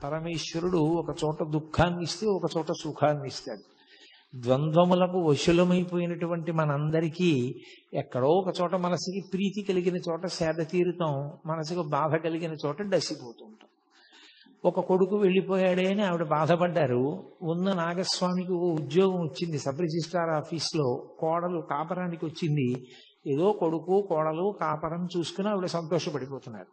పరమేశ్వరుడు ఒక చోట దుఃఖాన్ని ఇస్తే ఒక చోట సుఖాన్ని ఇస్తాడు. ద్వంద్వములకు వశులమైపోయినటువంటి మనందరికీ ఎక్కడో ఒక చోట మనసుకి ప్రీతి కలిగిన చోట సేద తీరుతాం, మనసుకు బాధ కలిగిన చోట డసిపోతూ ఉంటాం. ఒక కొడుకు వెళ్ళిపోయాడే అని ఆవిడ బాధపడ్డారు. ఉన్న నాగస్వామికి ఓ ఉద్యోగం వచ్చింది సబ్ రిజిస్ట్రార్ ఆఫీస్లో, కోడలు కాపరానికి వచ్చింది. ఏదో కొడుకు కోడలు కాపరం చూసుకుని ఆవిడ సంతోషపడిపోతున్నారు.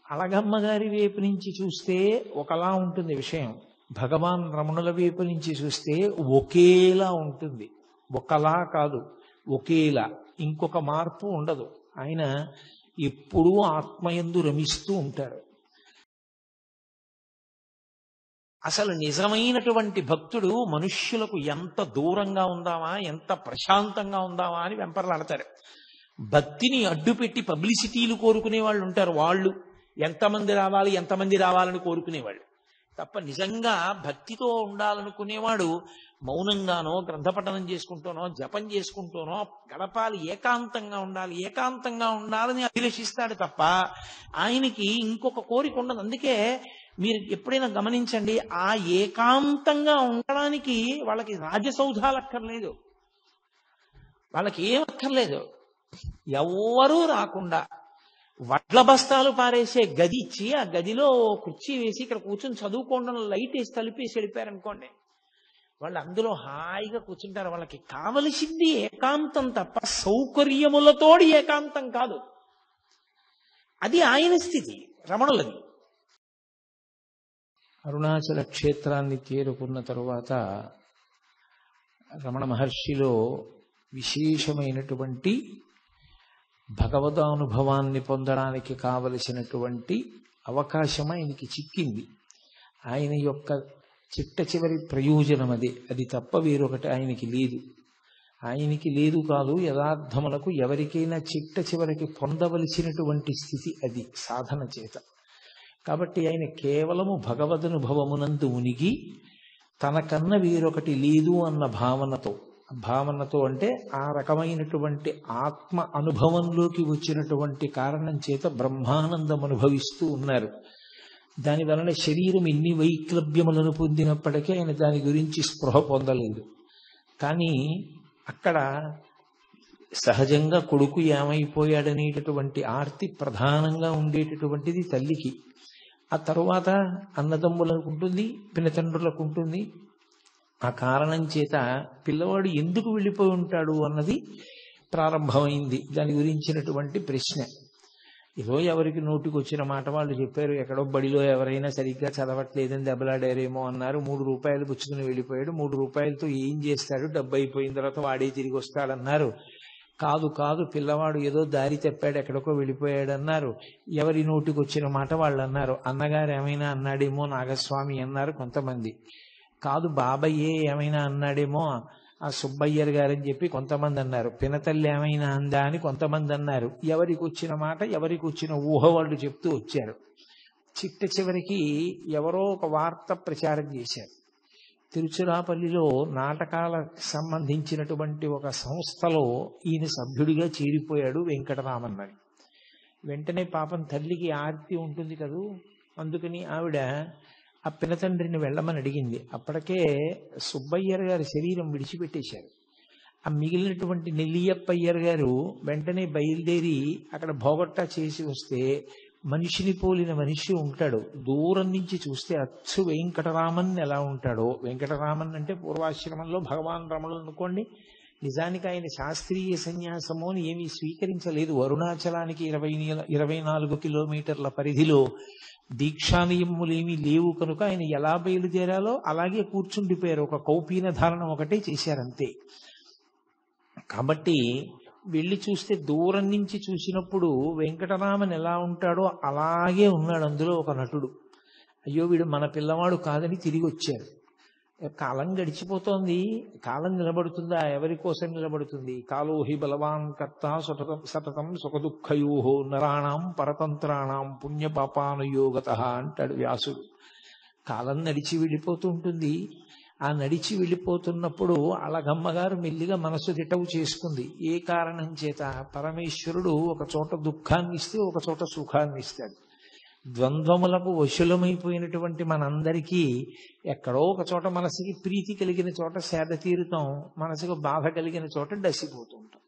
అళగమ్మ గారి వైపు నుంచి చూస్తే ఒకలా ఉంటుంది విషయం, భగవాన్ రమణుల వైపు నుంచి చూస్తే ఒకేలా ఉంటుంది. ఒకలా కాదు, ఒకేలా, ఇంకొక మార్పు ఉండదు. ఆయన ఎప్పుడూ ఆత్మయందు రమిస్తూ ఉంటారు. అసలు నిజమైనటువంటి భక్తుడు మనుష్యులకు ఎంత దూరంగా ఉందామా, ఎంత ప్రశాంతంగా ఉందామా అని వెంపర్లాడతారు. భక్తిని అడ్డుపెట్టి పబ్లిసిటీలు కోరుకునే వాళ్ళు ఉంటారు. వాళ్ళు ఎంతమంది రావాలని కోరుకునేవాళ్ళు తప్ప నిజంగా భక్తితో ఉండాలనుకునేవాడు మౌనంగానో గ్రంథపఠనం చేసుకుంటూనో జపం చేసుకుంటూనో గడపాలి, ఏకాంతంగా ఉండాలని అభిలషిస్తాడు తప్ప ఆయనకి ఇంకొక కోరిక ఉండదు. అందుకే మీరు ఎప్పుడైనా గమనించండి, ఆ ఏకాంతంగా ఉండడానికి వాళ్ళకి రాజసౌధాలు అక్కర్లేదు, వాళ్ళకి ఏం అక్కర్లేదు. ఎవ్వరూ రాకుండా వడ్ల బస్తాలు పారేసే గది ఇచ్చి ఆ గదిలో కుర్చీ వేసి ఇక్కడ కూర్చొని చదువుకోవడం, లైట్ వేసి తలిపేసి వెళ్ళిపోయారనుకోండి, వాళ్ళు అందులో హాయిగా కూర్చుంటారు. వాళ్ళకి కావలసింది ఏకాంతం తప్ప సౌకర్యములతోడి ఏకాంతం కాదు. అది ఆయన స్థితి, రమణులది. అరుణాచల క్షేత్రాన్ని చేరుకున్న తరువాత రమణ మహర్షిలో విశేషమైనటువంటి భగవదానుభవాన్ని పొందడానికి కావలసినటువంటి అవకాశం ఆయనకి చిక్కింది. ఆయన యొక్క చిట్ట చివరి ప్రయోజనం అది తప్ప వేరొకటి ఆయనకి లేదు. ఆయనకి లేదు కాదు, యథార్థములకు ఎవరికైనా చిట్ట చివరికి పొందవలసినటువంటి స్థితి అది సాధన చేత. కాబట్టి ఆయన కేవలము భగవదనుభవమునందు ఉనిగి తనకన్నా వేరొకటి లేదు అన్న భావనతో అంటే ఆ రకమైనటువంటి ఆత్మ అనుభవంలోకి వచ్చినటువంటి కారణం చేత బ్రహ్మానందం అనుభవిస్తూ ఉన్నారు. దాని వలన శరీరం ఎన్ని వైక్లభ్యములను పొందినప్పటికీ ఆయన దాని గురించి స్పృహ పొందలేదు. కానీ అక్కడ సహజంగా కొడుకు ఏమైపోయాడనేటటువంటి ఆర్తి ప్రధానంగా ఉండేటటువంటిది తల్లికి. ఆ తరువాత అన్నదమ్ములకు ఉంటుంది, పినతండ్రులకు ఉంటుంది. ఆ కారణం చేత పిల్లవాడు ఎందుకు వెళ్ళిపోయి ఉంటాడు అన్నది ప్రారంభమైంది. దాని గురించినటువంటి ప్రశ్న ఏదో ఎవరికి నోటికి వచ్చిన మాట వాళ్ళు చెప్పారు. ఎక్కడో బడిలో ఎవరైనా సరిగ్గా చదవట్లేదని దెబ్బలాడారేమో అన్నారు. 3 రూపాయలు పుచ్చుకుని వెళ్ళిపోయాడు. 3 రూపాయలతో ఏం చేస్తాడు, డబ్బు అయిపోయిన తర్వాత వాడే తిరిగి వస్తాడన్నారు. కాదు పిల్లవాడు ఏదో దారి తప్పాడు, ఎక్కడికో వెళ్ళిపోయాడు అన్నారు. ఎవరి నోటికి వచ్చిన మాట వాళ్ళు అన్నారు. అన్నగారు ఏమైనా అన్నాడేమో నాగస్వామి అన్నారు కొంతమంది. కాదు బాబయ్యే ఏమైనా అన్నాడేమో ఆ సుబ్బయ్యర్ గారని చెప్పి కొంతమంది అన్నారు. పినతల్లి ఏమైనా అందా అని కొంతమంది అన్నారు. ఎవరికి వచ్చిన మాట, ఎవరికి వచ్చిన ఊహ వాళ్ళు చెప్తూ వచ్చారు. చిట్ట చివరికి ఎవరో ఒక వార్త ప్రచారం చేశారు. తిరుచిరాపల్లిలో నాటకాలకు సంబంధించినటువంటి ఒక సంస్థలో ఈయన సభ్యుడిగా చేరిపోయాడు వెంకటరామన్ అని. వెంటనే పాపం తల్లికి ఆర్తి ఉంటుంది కదూ, అందుకని ఆవిడ ఆ పినతండ్రిని వెళ్ళమని అడిగింది. అప్పటికే సుబ్బయ్యర్ గారి శరీరం విడిచిపెట్టేశారు. ఆ మిగిలినటువంటి నెల్లియప్పయ్యర్ గారు వెంటనే బయలుదేరి అక్కడ భోగట్టా చేసి వస్తే మనిషిని పోలిన మనిషి ఉంటాడు. దూరం నుంచి చూస్తే అచ్చు వెంకటరామన్ ఎలా ఉంటాడో, వెంకటరామన్ అంటే పూర్వాశ్రమంలో భగవాన్ రమణులు అనుకోండి. నిజానికి ఆయన శాస్త్రీయ సన్యాసము అని ఏమీ స్వీకరించలేదు. అరుణాచలానికి 24 కిలోమీటర్ల పరిధిలో దీక్షానియములేమీ లేవు కనుక ఆయన ఎలా బయలుదేరాలో అలాగే కూర్చుండిపోయారు. ఒక కౌపీన ధారణం ఒకటే చేశారంతే. కాబట్టి వెళ్ళి చూస్తే దూరం నుంచి చూసినప్పుడు వెంకటరామన్ ఎలా ఉంటాడో అలాగే ఉన్నాడు. అందులో ఒక నటుడు. అయ్యో వీడు మన పిల్లవాడు కాదని తిరిగి వచ్చారు. కాలం గడిచిపోతోంది, కాలం నిలబడుతుందా? ఎవరి కోసం నిలబడుతుంది? కాలోహి బలవాన్ కర్త సతతం సుఖదుఃఖయోహో నరాణం పరతంత్రాణం పుణ్యపాపానుయోగత అంటాడు వ్యాసుడు. కాలం నడిచి వెళ్ళిపోతూ ఉంటుంది. ఆ నడిచి వెళ్ళిపోతున్నప్పుడు అళగమ్మగారు మెల్లిగా మనసు దిటవు చేసుకుంది. ఏ కారణం చేత? పరమేశ్వరుడు ఒక చోట దుఃఖాన్ని ఇస్తే ఒక చోట సుఖాన్ని ఇస్తాడు. ద్వంద్వములకు వశులమైపోయినటువంటి మనందరికీ ఎక్కడో ఒక చోట మనసుకి ప్రీతి కలిగిన చోట సేద తీరుతాం, మనసుకు బాధ కలిగిన చోట డసిపోతూ ఉంటాం.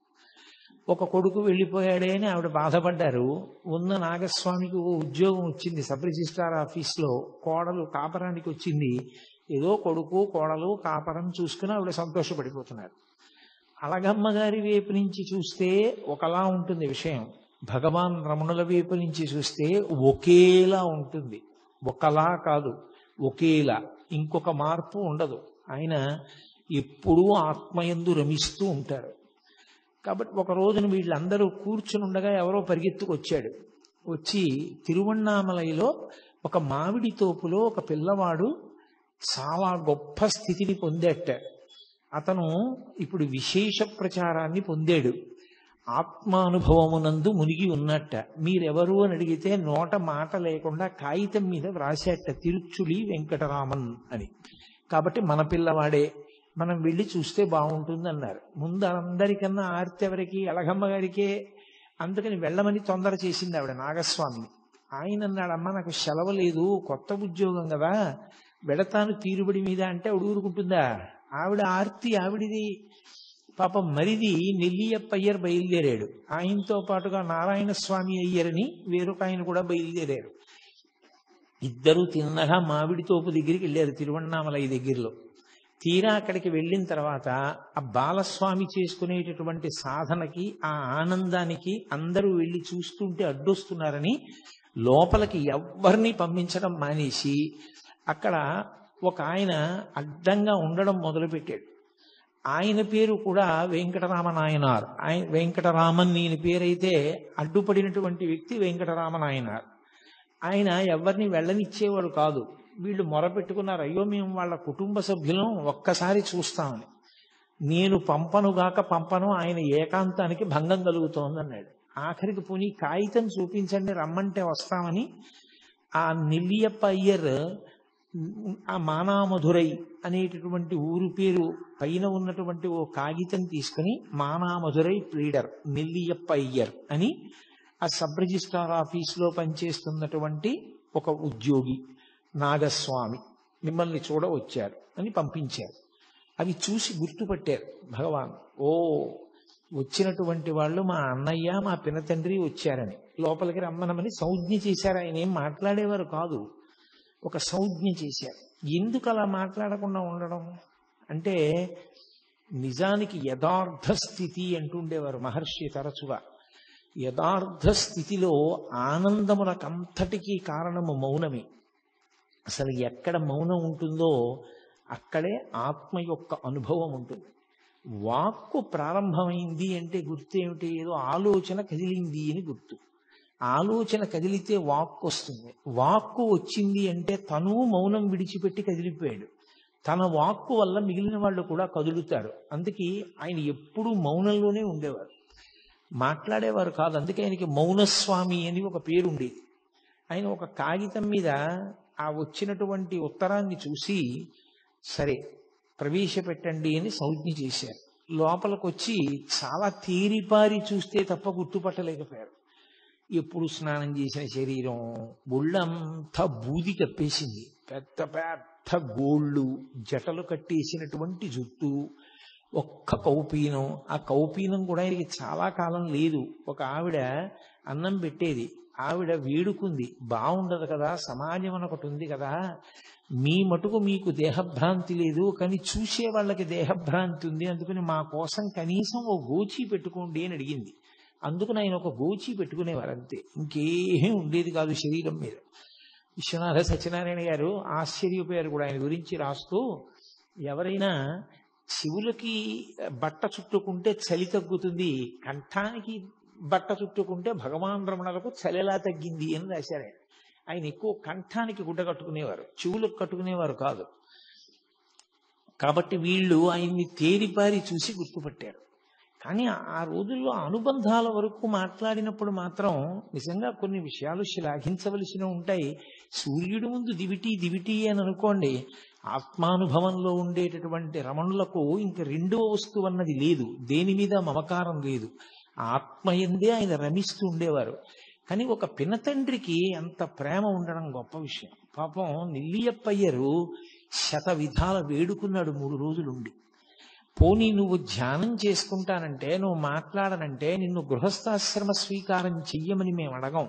ఒక కొడుకు వెళ్ళిపోయాడే అని ఆవిడ బాధపడ్డారు. ఉన్న నాగస్వామికి ఓ ఉద్యోగం వచ్చింది సబ్ రిజిస్ట్రార్ ఆఫీస్లో, కోడలు కాపరానికి వచ్చింది. ఏదో కొడుకు కోడలు కాపరం చూసుకుని ఆవిడ సంతోషపడిపోతున్నారు. అళగమ్మ గారి వైపు నుంచి చూస్తే ఒకలా ఉంటుంది విషయం, భగవాన్ రమణుల వైపు నుంచి చూస్తే ఒకేలా ఉంటుంది. ఒకలా కాదు, ఒకేలా, ఇంకొక మార్పు ఉండదు. ఆయన ఎప్పుడూ ఆత్మయందు రమిస్తూ ఉంటారు. కాబట్టి ఒక రోజున వీళ్ళందరూ కూర్చుని ఉండగా ఎవరో పరిగెత్తుకొచ్చాడు. వచ్చి తిరువణ్ణామలైలో ఒక మామిడి తోపులో ఒక పిల్లవాడు చాలా గొప్ప స్థితిని పొందేట. అతను ఇప్పుడు విశేష ప్రచారాన్ని పొందాడు, ఆత్మానుభవమునందు మునిగి ఉన్నట్ట. మీరెవరు అని అడిగితే నోట మాట లేకుండా కాగితం మీద వ్రాసేట తిరుచులి వెంకటరామన్ అని. కాబట్టి మన పిల్లవాడే, మనం వెళ్ళి చూస్తే బాగుంటుంది అన్నారు. ముందు అందరికన్నా ఆర్తి ఎవరికి? అళగమ్మ గారికే. అందుకని వెళ్ళమని తొందర చేసింది ఆవిడ నాగస్వామిని. ఆయన అన్నాడు, అమ్మ నాకు సెలవు లేదు, కొత్త ఉద్యోగం కదా, వెడతాను తీరుబడి మీద అంటే ఆవిడ ఊరుకుంటుందా? ఆవిడ ఆర్తి ఆవిడిది. పాపం మరిది నెల్లియప్ప అయ్యర్ బయలుదేరాడు, ఆయనతో పాటుగా నారాయణ స్వామి అయ్యరని వేరొక ఆయన కూడా బయలుదేరారు. ఇద్దరు తిన్నగా మామిడి తోపు దగ్గరికి వెళ్ళారు తిరువణ్ణామలై దగ్గరలో. తీరా అక్కడికి వెళ్ళిన తర్వాత ఆ బాలస్వామి చేసుకునేటటువంటి సాధనకి, ఆ ఆనందానికి అందరూ వెళ్ళి చూస్తుంటే అడ్డొస్తున్నారని లోపలికి ఎవ్వరిని పంపించడం మానేసి అక్కడ ఒక ఆయన అడ్డంగా ఉండడం మొదలుపెట్టాడు. ఆయన పేరు కూడా వెంకటరామనాయనార్. వెంకటరామన్ ఈయన పేరైతే అడ్డుపడినటువంటి వ్యక్తి వెంకటరామనాయనార్. ఆయన ఎవరిని వెళ్ళనిచ్చేవాడు కాదు. వీళ్ళు మొరపెట్టుకున్నారు, అయ్యో మేము వాళ్ళ కుటుంబ సభ్యులం, ఒక్కసారి చూస్తామని. నేను పంపను, ఆయన ఏకాంతానికి భంగం కలుగుతోంది అన్నాడు. ఆఖరికి పోనీ కాగితం చూపించండి, రమ్మంటే వస్తామని ఆ నెల్లియప్ప అయ్యర్ ఆ మానామధురై అనేటటువంటి ఊరు పేరు పైన ఉన్నటువంటి ఓ కాగితం తీసుకుని మానామధురై ప్లీడర్ నెల్లియప్ప అయ్యర్ అని ఆ సబ్ రిజిస్ట్రార్ ఆఫీసులో పనిచేస్తున్నటువంటి ఒక ఉద్యోగి నాగస్వామి మిమ్మల్ని చూడ వచ్చారు అని పంపించారు. అవి చూసి గుర్తుపట్టారు భగవాన్. ఓ, వచ్చినటువంటి వాళ్ళు మా అన్నయ్య మా పినతండ్రి వచ్చారని లోపలికి రమ్మనమని సంజ్ఞ చేశారు. ఆయన ఏం మాట్లాడేవారు కాదు, ఒక సంజ్ఞ చేశారు. ఎందుకు అలా మాట్లాడకుండా ఉండడం అంటే, నిజానికి యథార్థ స్థితి అంటుండేవారు మహర్షి తరచుగా. యథార్థ స్థితిలో ఆనందములకంతటికీ కారణము మౌనమే. అసలు ఎక్కడ మౌనం ఉంటుందో అక్కడే ఆత్మ యొక్క అనుభవం ఉంటుంది. వాక్కు ప్రారంభమైంది అంటే గుర్తు ఏమిటి? ఏదో ఆలోచన కదిలింది అని గుర్తు. ఆలోచన కదిలితే వాక్కు వస్తుంది. వాక్కు వచ్చింది అంటే తను మౌనం విడిచిపెట్టి కదిలిపోయాడు. తన వాక్కు వల్ల మిగిలిన వాళ్ళు కూడా కదులుతారు. అందుకే ఆయన ఎప్పుడూ మౌనంలోనే ఉండేవారు, మాట్లాడేవారు కాదు. అందుకే ఆయనకి మౌనస్వామి అని ఒక పేరు ఉండేది. ఆయన ఒక కాగితం మీద ఆ వచ్చినటువంటి ఉత్తరాన్ని చూసి సరే ప్రవేశపెట్టండి అని సంజ్ఞ చేశారు. లోపలికి వచ్చి చాలా తేరిపారి చూస్తే తప్ప గుర్తుపట్టలేకపోయారు. ఎప్పుడు స్నానం చేసిన శరీరం, ఒళ్ళంతా బూది కప్పేసింది, పెద్ద పెద్ద గోళ్ళు, జటలు కట్టేసినటువంటి జుట్టు, ఒక్క కౌపీనం. ఆ కౌపీనం కూడా ఆయనకి చాలా కాలం లేదు. ఒక ఆవిడ అన్నం పెట్టేది, ఆవిడ వేడుకుంది, బాగుండదు కదా, సమాజం ఒకటి ఉంది కదా, మీ మటుకు మీకు దేహభ్రాంతి లేదు, కానీ చూసే వాళ్ళకి దేహభ్రాంతి ఉంది, అందుకని మా కోసం కనీసం ఓ గోచి పెట్టుకోండి అని అడిగింది. అందుకని ఆయన ఒక గోచి పెట్టుకునేవారు అంతే, ఇంకేమీ ఉండేది కాదు శరీరం మీద. విశ్వనాథ సత్యనారాయణ గారు ఆశ్చర్యపోయారు కూడా ఆయన గురించి రాస్తూ, ఎవరైనా చెవులకి బట్ట చుట్టుకుంటే చలి తగ్గుతుంది, కంఠానికి బట్ట చుట్టుకుంటే భగవాన్ రమణలకు చలి ఎలా తగ్గింది అని రాశారు ఆయన. ఆయన ఎక్కువ కంఠానికి గుడ్డ కట్టుకునేవారు, చెవులకు కట్టుకునేవారు కాదు. కాబట్టి వీళ్ళు ఆయన్ని తేరిపారి చూసి గుర్తుపట్టారు. కానీ ఆ రోజుల్లో అనుబంధాల వరకు మాట్లాడినప్పుడు మాత్రం నిజంగా కొన్ని విషయాలు శ్లాఘించవలసిన ఉంటాయి. సూర్యుడి ముందు దివిటి అని అనుకోండి, ఆత్మానుభవంలో ఉండేటటువంటి రమణులకు ఇంక రెండవ వస్తువు అన్నది లేదు, దేని మీద మమకారం లేదు, ఆత్మయందే ఆయన రమిస్తూ ఉండేవారు. కానీ ఒక పినతండ్రికి అంత ప్రేమ ఉండడం గొప్ప విషయం. పాపం నెల్లియప్పయ్యరు శత విధాల వేడుకున్నాడు 3 రోజులుండి. పోనీ నువ్వు ధ్యానం చేసుకుంటానంటే, నువ్వు మాట్లాడనంటే నిన్ను గృహస్థాశ్రమ స్వీకారం చెయ్యమని మేము అడగం.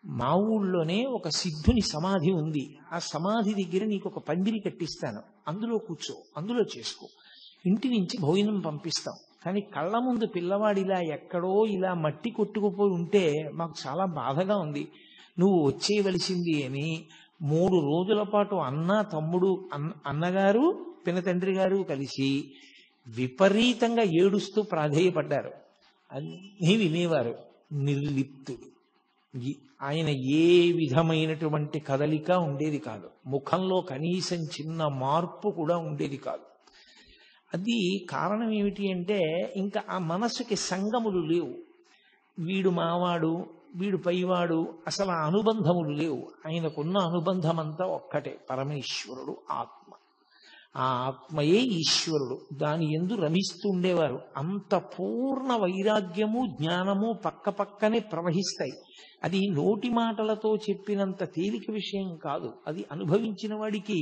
మా ఊళ్ళోనే ఒక సిద్ధుని సమాధి ఉంది, ఆ సమాధి దగ్గర నీకు ఒక పందిరి కట్టిస్తాను, అందులో కూర్చో, అందులో చేసుకో, ఇంటి నుంచి భోజనం పంపిస్తాం. కానీ కళ్ళ ముందు పిల్లవాడిలా ఎక్కడో ఇలా మట్టి కొట్టుకుపోయి ఉంటే మాకు చాలా బాధగా ఉంది, నువ్వు వచ్చేయవలసింది అని 3 రోజుల పాటు అన్న, తమ్ముడు, అన్నగారు, పినతండ్రి గారు కలిసి విపరీతంగా ఏడుస్తూ ప్రాధేయపడ్డారు. అన్నీ వినేవారు. నిర్లిప్తుడు. ఆయన ఏ విధమైనటువంటి కదలిక ఉండేది కాదు, ముఖంలో కనీసం చిన్న మార్పు కూడా ఉండేది కాదు. అది కారణం ఏమిటి అంటే, ఇంకా ఆ మనసుకి సంగములు లేవు. వీడు మావాడు, వీడు పైవాడు, అసలు ఆ అనుబంధములు లేవు. ఆయనకున్న అనుబంధం అంతా ఒక్కటే, పరమేశ్వరుడు ఆత్మ. ఆ ఆత్మయే ఈశ్వరుడు, దాని యందు రమిస్తూ ఉండేవారు. అంత పూర్ణ వైరాగ్యము జ్ఞానము పక్క పక్కనే ప్రవహిస్తాయి. అది నోటి మాటలతో చెప్పినంత తేలిక విషయం కాదు, అది అనుభవించిన వాడికి,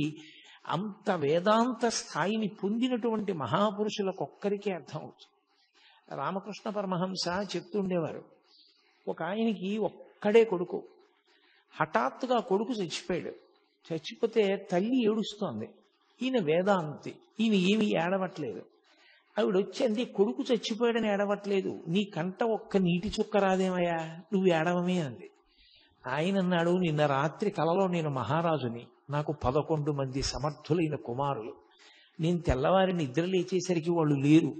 అంత వేదాంత స్థాయిని పొందినటువంటి మహాపురుషులకొక్కరికే అర్థమవుతుంది. రామకృష్ణ పరమహంస చెప్తుండేవారు, ఒక ఆయనకి ఒక్కడే కొడుకు, హఠాత్తుగా కొడుకు చచ్చిపోయాడు. చచ్చిపోతే తల్లి ఏడుస్తోంది. ఈయన వేదాంతి, ఈయన ఏమీ ఏడవట్లేదు. ఆవిడ వచ్చి, కొడుకు చచ్చిపోయాడని ఏడవట్లేదు, నీ కంట ఒక్క నీటి చుక్క రాదేమయ్యా, నువ్వు ఏడవమే అంది. ఆయన అన్నాడు, నిన్న రాత్రి కలలో నేను మహారాజుని, నాకు 11 మంది సమర్థులైన కుమారులు, నేను తెల్లవారి నిద్ర లేచేసరికి వాళ్ళు లేరు.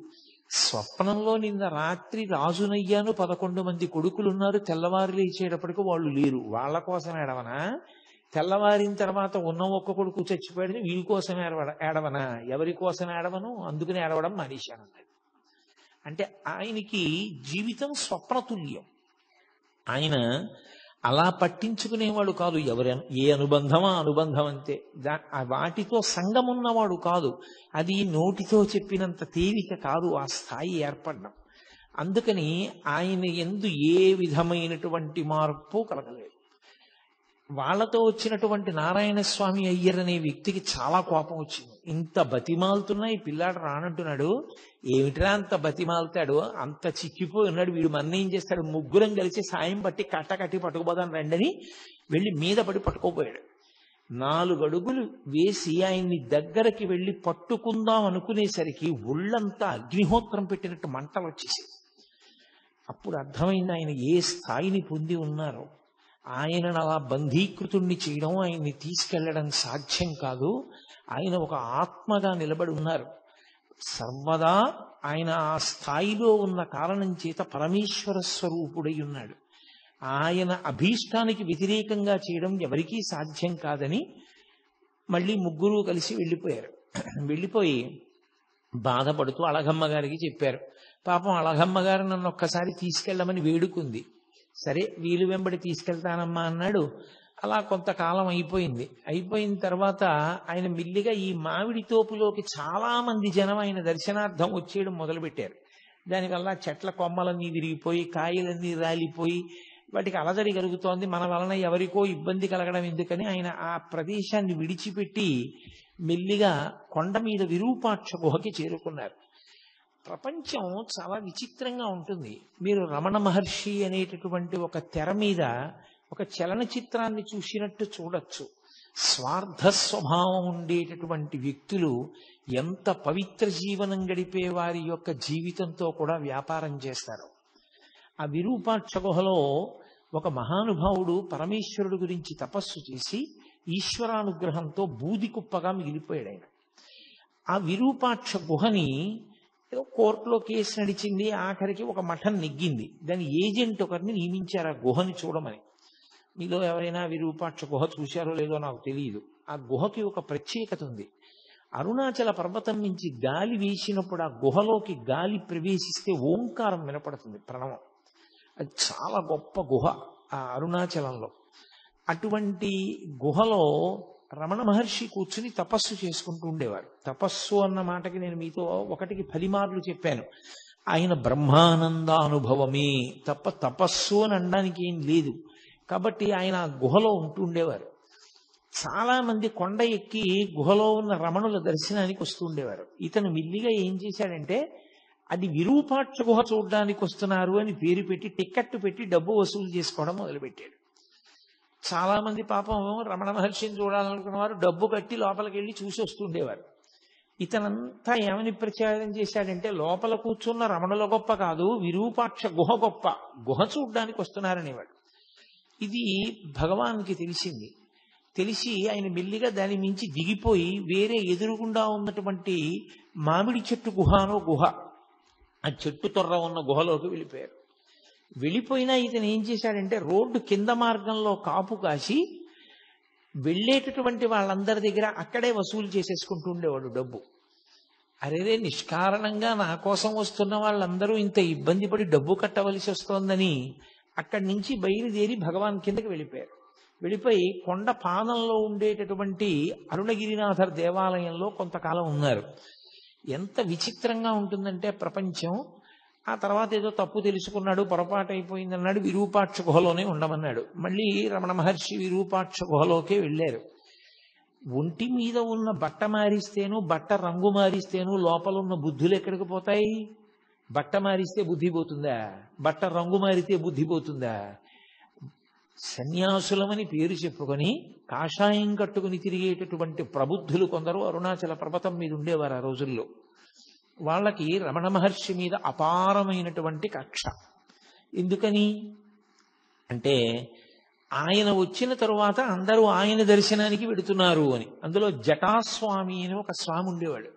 స్వప్నంలో నిన్న రాత్రి రాజునయ్యాను, 11 మంది కొడుకులున్నారు, తెల్లవారు లేచేటప్పటికి వాళ్ళు లేరు. వాళ్ళ కోసం ఏడవనా? తెల్లవారిన తర్వాత ఉన్న ఒక్క కొడుకు చచ్చిపోయాడని వీరి కోసం ఏడవనా? ఎవరి కోసం ఏడవను, అందుకని ఏడవడం మానేశాను అన్నాడు. అంటే ఆయనకి జీవితం స్వప్నతుల్యం. ఆయన అలా పట్టించుకునేవాడు కాదు. ఏ అనుబంధమా అనుబంధం అంతే, వాటితో సంగం ఉన్నవాడు కాదు. అది నోటితో చెప్పినంత తేలిక కాదు ఆ స్థాయి ఏర్పడడం. అందుకని ఆయన యందు ఏ విధమైనటువంటి మార్పు కలగలేదు. వాళ్లతో వచ్చినటువంటి నారాయణ స్వామి అయ్యర్ అనే వ్యక్తికి చాలా కోపం వచ్చింది. ఇంత బతిమాలుతున్నా ఈ పిల్లాడు రానంటున్నాడు, ఏమిట్రా అంత బతిమాలుతాడు, అంత చిక్కిపోయి ఉన్నాడు, వీడు మన ఏం చేస్తాడు, ముగ్గురం కలిసి సాయం పట్టి కట్టి పట్టుకుపోదాం రండని వెళ్ళి మీద పడి పట్టుకోపోయాడు. 4 అడుగులు వేసి ఆయన్ని దగ్గరకి వెళ్ళి పట్టుకుందాం అనుకునేసరికి ఒళ్ళంతా అగ్నిహోత్రం పెట్టినట్టు మంటలు వచ్చేసి, అప్పుడు అర్థమైంది ఆయన ఏ స్థాయిని పొంది ఉన్నారో. ఆయనను అలా బంధీకృతుణ్ణి చేయడం, ఆయన్ని తీసుకెళ్లడం సాధ్యం కాదు. ఆయన ఒక ఆత్మగా నిలబడి ఉన్నారు. సర్వదా ఆయన ఆ స్థాయిలో ఉన్న కారణం చేత పరమేశ్వర స్వరూపుడై ఉన్నాడు. ఆయన అభీష్టానికి వ్యతిరేకంగా చేయడం ఎవరికీ సాధ్యం కాదని మళ్ళీ ముగ్గురు కలిసి వెళ్ళిపోయారు. వెళ్ళిపోయి బాధపడుతూ అళగమ్మ గారికి చెప్పారు. పాపం అళగమ్మ గారు నన్ను ఒక్కసారి తీసుకెళ్ళమని వేడుకుంది. సరే వీలు వెంబడి తీసుకెళ్తానమ్మా అన్నాడు. అలా కొంతకాలం అయిపోయింది. అయిపోయిన తర్వాత ఆయన మిల్లిగా ఈ మామిడి తోపులోకి చాలా మంది జనం ఆయన దర్శనార్థం వచ్చేయడం మొదలుపెట్టారు. దానివల్ల చెట్ల కొమ్మలన్నీ విరిగిపోయి, కాయలన్నీ రాలిపోయి, వాటికి అలజడి కలుగుతోంది. మన వలన ఎవరికో ఇబ్బంది కలగడం ఎందుకని ఆయన ఆ ప్రదేశాన్ని విడిచిపెట్టి మెల్లిగా కొండ మీద విరూపాక్ష గుహకి చేరుకున్నారు. ప్రపంచం చాలా విచిత్రంగా ఉంటుంది. మీరు రమణ మహర్షి అనేటటువంటి ఒక తెర మీద ఒక చలనచిత్రాన్ని చూసినట్టు చూడొచ్చు. స్వార్థ స్వభావం ఉండేటటువంటి వ్యక్తులు ఎంత పవిత్ర జీవనం గడిపే వారి యొక్క జీవితంతో కూడా వ్యాపారం చేస్తారు. ఆ విరూపాక్ష గుహలో ఒక మహానుభావుడు పరమేశ్వరుడు గురించి తపస్సు చేసి ఈశ్వరానుగ్రహంతో బూది కుప్పగా మిగిలిపోయాడు ఆయన. ఆ విరూపాక్ష గుహని ఏదో కోర్టులో కేసు నడిచింది, ఆఖరికి ఒక మఠం నెగ్గింది. దాని ఏజెంట్ ఒకరిని నియమించారు ఆ గుహని చూడమని. మీలో ఎవరైనా విరూపాక్ష గుహ చూశారో లేదో నాకు తెలియదు. ఆ గుహకి ఒక ప్రత్యేకత ఉంది. అరుణాచల పర్వతం నుంచి గాలి వీసినప్పుడు ఆ గుహలోకి గాలి ప్రవేశిస్తే ఓంకారం వినపడుతుంది, ప్రణవం. అది చాలా గొప్ప గుహ ఆ అరుణాచలంలో. అటువంటి గుహలో రమణ మహర్షి కూర్చుని తపస్సు చేసుకుంటూ ఉండేవారు. తపస్సు అన్న మాటకి నేను మీతో 1కి 10 మార్లు చెప్పాను. ఆయన బ్రహ్మానందానుభవమే తప్ప తపస్సు అని అనడానికి ఏం లేదు. కాబట్టి ఆయన ఆ గుహలో ఉంటుండేవారు. చాలా మంది కొండ ఎక్కి గుహలో ఉన్న రమణుల దర్శనానికి వస్తూ ఉండేవారు. ఇతను మిల్లిగా ఏం చేశాడంటే, అది విరూపాక్ష గుహ చూడడానికి వస్తున్నారు అని పేరు పెట్టి టిక్కెట్ పెట్టి డబ్బు వసూలు చేసుకోవడం మొదలుపెట్టాడు. చాలా మంది పాపం రమణ మహర్షిని చూడాలనుకున్న వారు డబ్బు కట్టి లోపలికి వెళ్ళి చూసి వస్తుండేవారు. ఇతనంతా ఏమని ప్రచారం చేశాడంటే, లోపల కూర్చున్న రమణుల గొప్ప కాదు, విరూపాక్ష గుహ గొప్ప, గుహ చూడ్డానికి వస్తున్నారనేవాడు. ఇది భగవాన్కి తెలిసింది. తెలిసి ఆయన మెల్లిగా దాని మించి దిగిపోయి వేరే ఎదురుగుండా ఉన్నటువంటి మామిడి చెట్టు గుహనో గుహ, ఆ చెట్టు తొర్ర ఉన్న గుహలోకి వెళ్ళిపోయారు. వెళ్ళిపోయినా ఇతను ఏం చేశాడంటే, రోడ్డు కింద మార్గంలో కాపు కాసి వెళ్ళేటటువంటి వాళ్ళందరి దగ్గర అక్కడే వసూలు చేసేసుకుంటూ ఉండేవాడు డబ్బు. అరేరే, నిష్కారణంగా నా కోసం వస్తున్న వాళ్ళందరూ ఇంత ఇబ్బంది పడి డబ్బు కట్టవలసి వస్తోందని అక్కడి నుంచి బయలుదేరి భగవాన్ కిందకి వెళ్ళిపోయారు. వెళ్ళిపోయి కొండ పాదంలో ఉండేటటువంటి అరుణగిరినాథర్ దేవాలయంలో కొంతకాలం ఉన్నారు. ఎంత విచిత్రంగా ఉంటుందంటే ప్రపంచం. ఆ తర్వాత ఏదో తప్పు తెలుసుకున్నాడు, పొరపాటు అయిపోయిందన్నాడు, విరూపాక్ష గుహలోనే ఉండమన్నాడు. మళ్ళీ రమణ మహర్షి విరూపాక్ష గుహలోకే వెళ్ళారు. ఒంటి మీద ఉన్న బట్ట మారిస్తేను, బట్ట రంగు మారిస్తేను లోపల ఉన్న బుద్ధులు ఎక్కడికి పోతాయి? బట్ట మారిస్తే బుద్ధి పోతుందా? బట్ట రంగు మారితే బుద్ధి పోతుందా? సన్యాసులమని పేరు చెప్పుకొని కాషాయం కట్టుకుని తిరిగేటటువంటి ప్రబుద్ధులు కొందరు అరుణాచల పర్వతం మీద ఉండేవారు ఆ రోజుల్లో. వాళ్ళకి రమణ మహర్షి మీద అపారమైనటువంటి కక్ష. ఎందుకని అంటే, ఆయన వచ్చిన తరువాత అందరూ ఆయన దర్శనానికి వెడుతున్నారు అని. అందులో జటాస్వామి అని ఒక స్వామి ఉండేవాడు.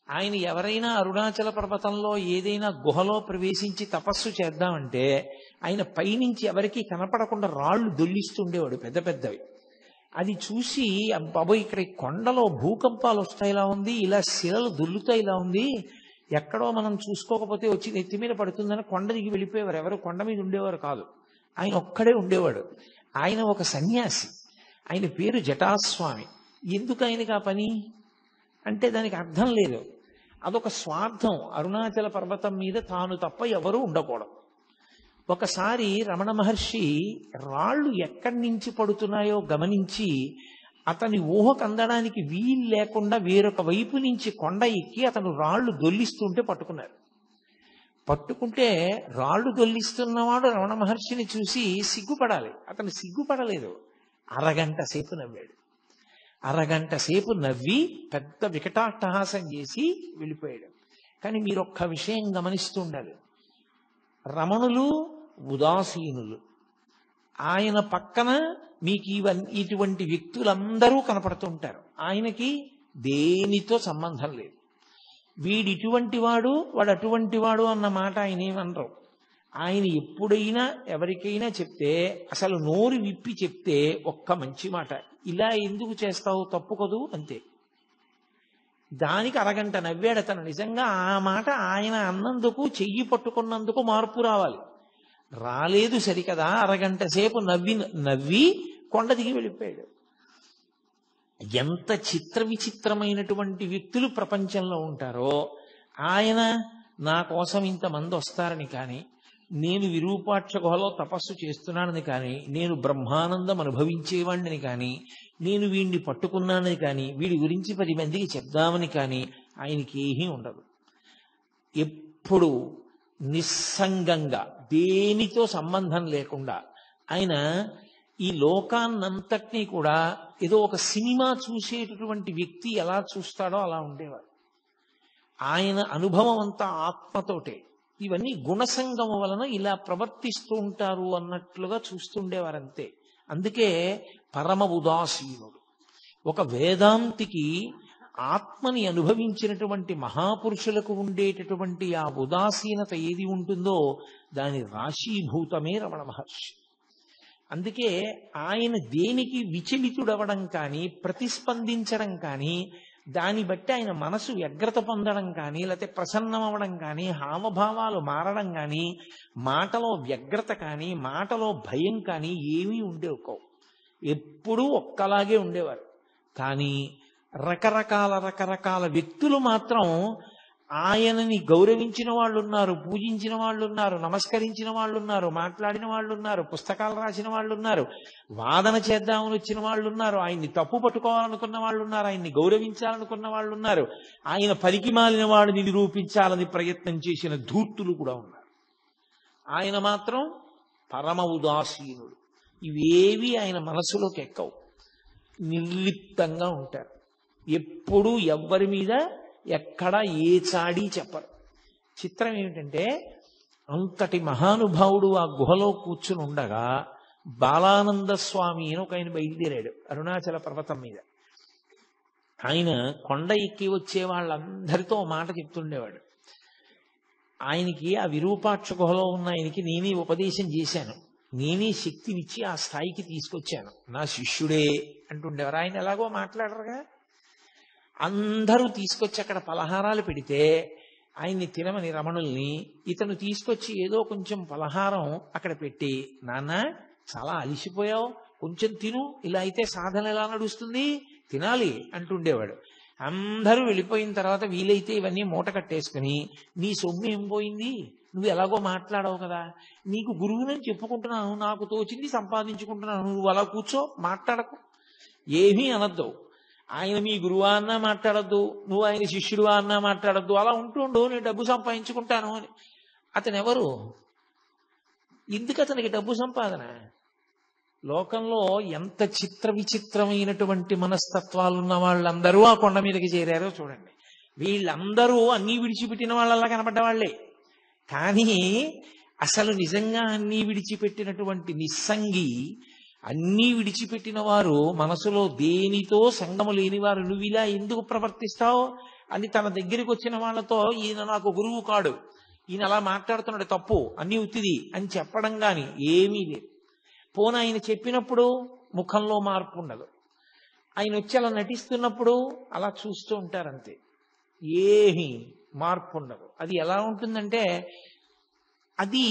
ఆయన ఎవరైనా అరుణాచల పర్వతంలో ఏదైనా గుహలో ప్రవేశించి తపస్సు చేద్దామంటే ఆయన పైనుంచి ఎవరికీ కనపడకుండా రాళ్లు దొల్లిస్తుండేవాడు పెద్ద పెద్దవి. అది చూసి, బాబోయ్, ఇక్కడ కొండలో భూకంపాలు వస్తాయిలా ఉంది, ఇలా శిలలు దొల్లుతాయిలా ఉంది, ఎక్కడో మనం చూసుకోకపోతే వచ్చి నెత్తి మీద పడుతుందని కొండ దిగి వెళ్ళిపోయేవారు. ఎవరు కొండ మీద ఉండేవారు కాదు, ఆయన ఒక్కడే ఉండేవాడు. ఆయన ఒక సన్యాసి, ఆయన పేరు జటాస్వామి. ఎందుకు ఆయనకి ఆ పని అంటే దానికి అర్థం లేదు. అదొక స్వార్థం. అరుణాచల పర్వతం మీద తాను తప్ప ఎవరూ ఉండకూడదు. ఒకసారి రమణ మహర్షి రాళ్లు ఎక్కడి నుంచి పడుతున్నాయో గమనించి అతని ఊహకు అందడానికి వీలు లేకుండా వేరొక వైపు నుంచి కొండ ఎక్కి అతను రాళ్లు దొల్లిస్తుంటే పట్టుకున్నారు. పట్టుకుంటే రాళ్లు దొల్లిస్తున్నవాడు రమణ మహర్షిని చూసి సిగ్గుపడాలి. అతను సిగ్గుపడలేదు. అరగంట సేపు నవ్వాడు. అరగంట సేపు నవ్వి పెద్ద వికటాట్టహాసం చేసి వెళ్ళిపోయాడు. కానీ మీరు ఒక్క విషయం గమనిస్తూ ఉండాలి. రమణులు ఉదాసీనులు. ఆయన పక్కన మీకు ఇటువంటి వ్యక్తులందరూ కనపడుతుంటారు. ఆయనకి దేనితో సంబంధం లేదు. వీడు ఇటువంటి వాడు, వాడు అటువంటి వాడు అన్న మాట ఆయన ఏమనరు. ఆయన ఎప్పుడైనా ఎవరికైనా చెప్తే, అసలు నోరు విప్పి చెప్తే ఒక్క మంచి మాట, ఇలా ఎందుకు చేస్తావు, తప్పు కదూ, అంతే. దానికి అరగంట నవ్వాడు అతను. నిజంగా ఆ మాట ఆయన అన్నందుకు, చెయ్యి పట్టుకున్నందుకు మార్పు రావాలి. రాలేదు సరికదా, అరగంట సేపు నవ్వి కొండ దిగి వెళ్ళిపోయాడు. ఎంత చిత్ర విచిత్రమైనటువంటి వ్యక్తులు ప్రపంచంలో ఉంటారో. ఆయన నా కోసం ఇంతమంది వస్తారని కానీ, నేను విరూపాక్ష గుహలో తపస్సు చేస్తున్నానని కానీ, నేను బ్రహ్మానందం అనుభవించేవాడిని కానీ, నేను వీడిని పట్టుకున్నానని కానీ, వీడి గురించి 10 మందికి చెప్దామని కానీ ఆయనకి ఏమీ ఉండదు. ఎప్పుడు నిస్సంగంగా, దేనితో సంబంధం లేకుండా ఆయన ఈ లోకాన్నంతటినీ కూడా ఏదో ఒక సినిమా చూసేటటువంటి వ్యక్తి ఎలా చూస్తాడో అలా ఉండేవారు. ఆయన అనుభవం అంతా ఆత్మతోటే. ఇవన్నీ గుణసంగము వలన ఇలా ప్రవర్తిస్తూ ఉంటారు అన్నట్లుగా చూస్తుండేవారంతే. అందుకే పరమ ఉదాసీనుడు. ఒక వేదాంతికి ఆత్మని అనుభవించినటువంటి మహాపురుషులకు ఉండేటటువంటి ఆ ఉదాసీనత ఏది ఉంటుందో దాని రాశీభూతమే రమణ మహర్షి. అందుకే ఆయన దేనికి విచలితుడవడం కానీ, ప్రతిస్పందించడం కానీ, దాన్ని బట్టి ఆయన మనసు వ్యగ్రత పొందడం కానీ, లేకపోతే ప్రసన్నం అవ్వడం కానీ, హావభావాలు మారడం కానీ, మాటలో వ్యగ్రత కానీ, మాటలో భయం కానీ ఏమీ ఉండేవి. ఎప్పుడూ ఒక్కలాగే ఉండేవారు. కానీ రకరకాల వ్యక్తులు మాత్రం ఆయనని గౌరవించిన వాళ్ళు ఉన్నారు, పూజించిన వాళ్ళు ఉన్నారు, నమస్కరించిన వాళ్ళు ఉన్నారు, మాట్లాడిన వాళ్ళు ఉన్నారు, పుస్తకాలు రాసిన వాళ్ళు ఉన్నారు, వాదన చేద్దామని వచ్చిన వాళ్ళు ఉన్నారు, ఆయన్ని తప్పు పట్టుకోవాలనుకున్న వాళ్ళు ఉన్నారు, ఆయన్ని గౌరవించాలనుకున్న వాళ్ళు ఉన్నారు, ఆయన పనికి మాలిన వాడిని నిరూపించాలని ప్రయత్నం చేసిన ధూర్తులు కూడా ఉన్నారు. ఆయన మాత్రం పరమ ఉదాసీనుడు. ఇవేవి ఆయన మనసులోకి ఎక్కవు. నిర్లిప్తంగా ఉంటారు. ఎప్పుడూ ఎవ్వరి మీద ఎక్కడ ఏ చాడీ చెప్పరు. చిత్రం ఏమిటంటే, అంతటి మహానుభావుడు ఆ గుహలో కూర్చుని ఉండగా బాలానంద స్వామి అని ఒక ఆయన బయలుదేరాడు అరుణాచల పర్వతం మీద. ఆయన కొండ ఎక్కి వచ్చే వాళ్ళందరితో మాట చెప్తుండేవాడు. ఆయనకి ఆ విరూపాక్ష గుహలో ఉన్న ఆయనకి నేనే ఉపదేశం చేశాను, నేనే శక్తినిచ్చి ఆ స్థాయికి తీసుకొచ్చాను, నా శిష్యుడే అంటుండేవారు. ఆయన ఎలాగో మాట్లాడరుగా. అందరూ తీసుకొచ్చి అక్కడ పలహారాలు పెడితే ఆయన్ని తినమని రమణుల్ని ఇతను తీసుకొచ్చి ఏదో కొంచెం పలహారం అక్కడ పెట్టి, నాన్న చాలా అలిసిపోయావు, కొంచెం తిను, ఇలా అయితే సాధన ఎలా నడుస్తుంది, తినాలి అంటుండేవాడు. అందరూ వెళ్ళిపోయిన తర్వాత వీలైతే ఇవన్నీ మూట కట్టేసుకుని, నీ సొమ్ము ఏం పోయింది, నువ్వు ఎలాగో మాట్లాడవు కదా, నీకు గురువునని చెప్పుకుంటున్నాను, నాకు తోచింది సంపాదించుకుంటున్నాను, నువ్వు అలా కూర్చో, మాట్లాడకు, ఏమీ అనద్దు. ఆయన మీ గురువా అన్నా మాట్లాడద్దు, నువ్వు ఆయన శిష్యుడువా అన్నా మాట్లాడద్దు, అలా ఉంటుండు, నేను డబ్బు సంపాదించుకుంటాను అని. అతను ఎవరు? ఎందుకు అతనికి డబ్బు సంపాదన? లోకంలో ఎంత చిత్ర విచిత్రమైనటువంటి మనస్తత్వాలు ఉన్న వాళ్ళందరూ ఆ కొండ మీదకి చేరారో చూడండి. వీళ్ళందరూ అన్నీ విడిచిపెట్టిన వాళ్ళలా కనపడ్డ వాళ్లే. కానీ అసలు నిజంగా అన్నీ విడిచిపెట్టినటువంటి నిస్సంగి, అన్నీ విడిచిపెట్టిన వారు, మనసులో దేనితో సంగము లేనివారు, నువ్వు ఇలా ఎందుకు ప్రవర్తిస్తావు అని తన దగ్గరికి వచ్చిన వాళ్ళతో, ఈయన నాకు గురువు కాడు, ఈయన అలా మాట్లాడుతున్నాడు తప్పు, అన్నీ ఉత్తిది అని చెప్పడం కానీ ఏమీ లేదు. పోన ఆయన చెప్పినప్పుడు ముఖంలో మార్పు ఉండదు. ఆయన వచ్చి అలా నటిస్తున్నప్పుడు అలా చూస్తూ ఉంటారంతే, ఏమీ మార్పు ఉండదు. అది ఎలా ఉంటుందంటే, అది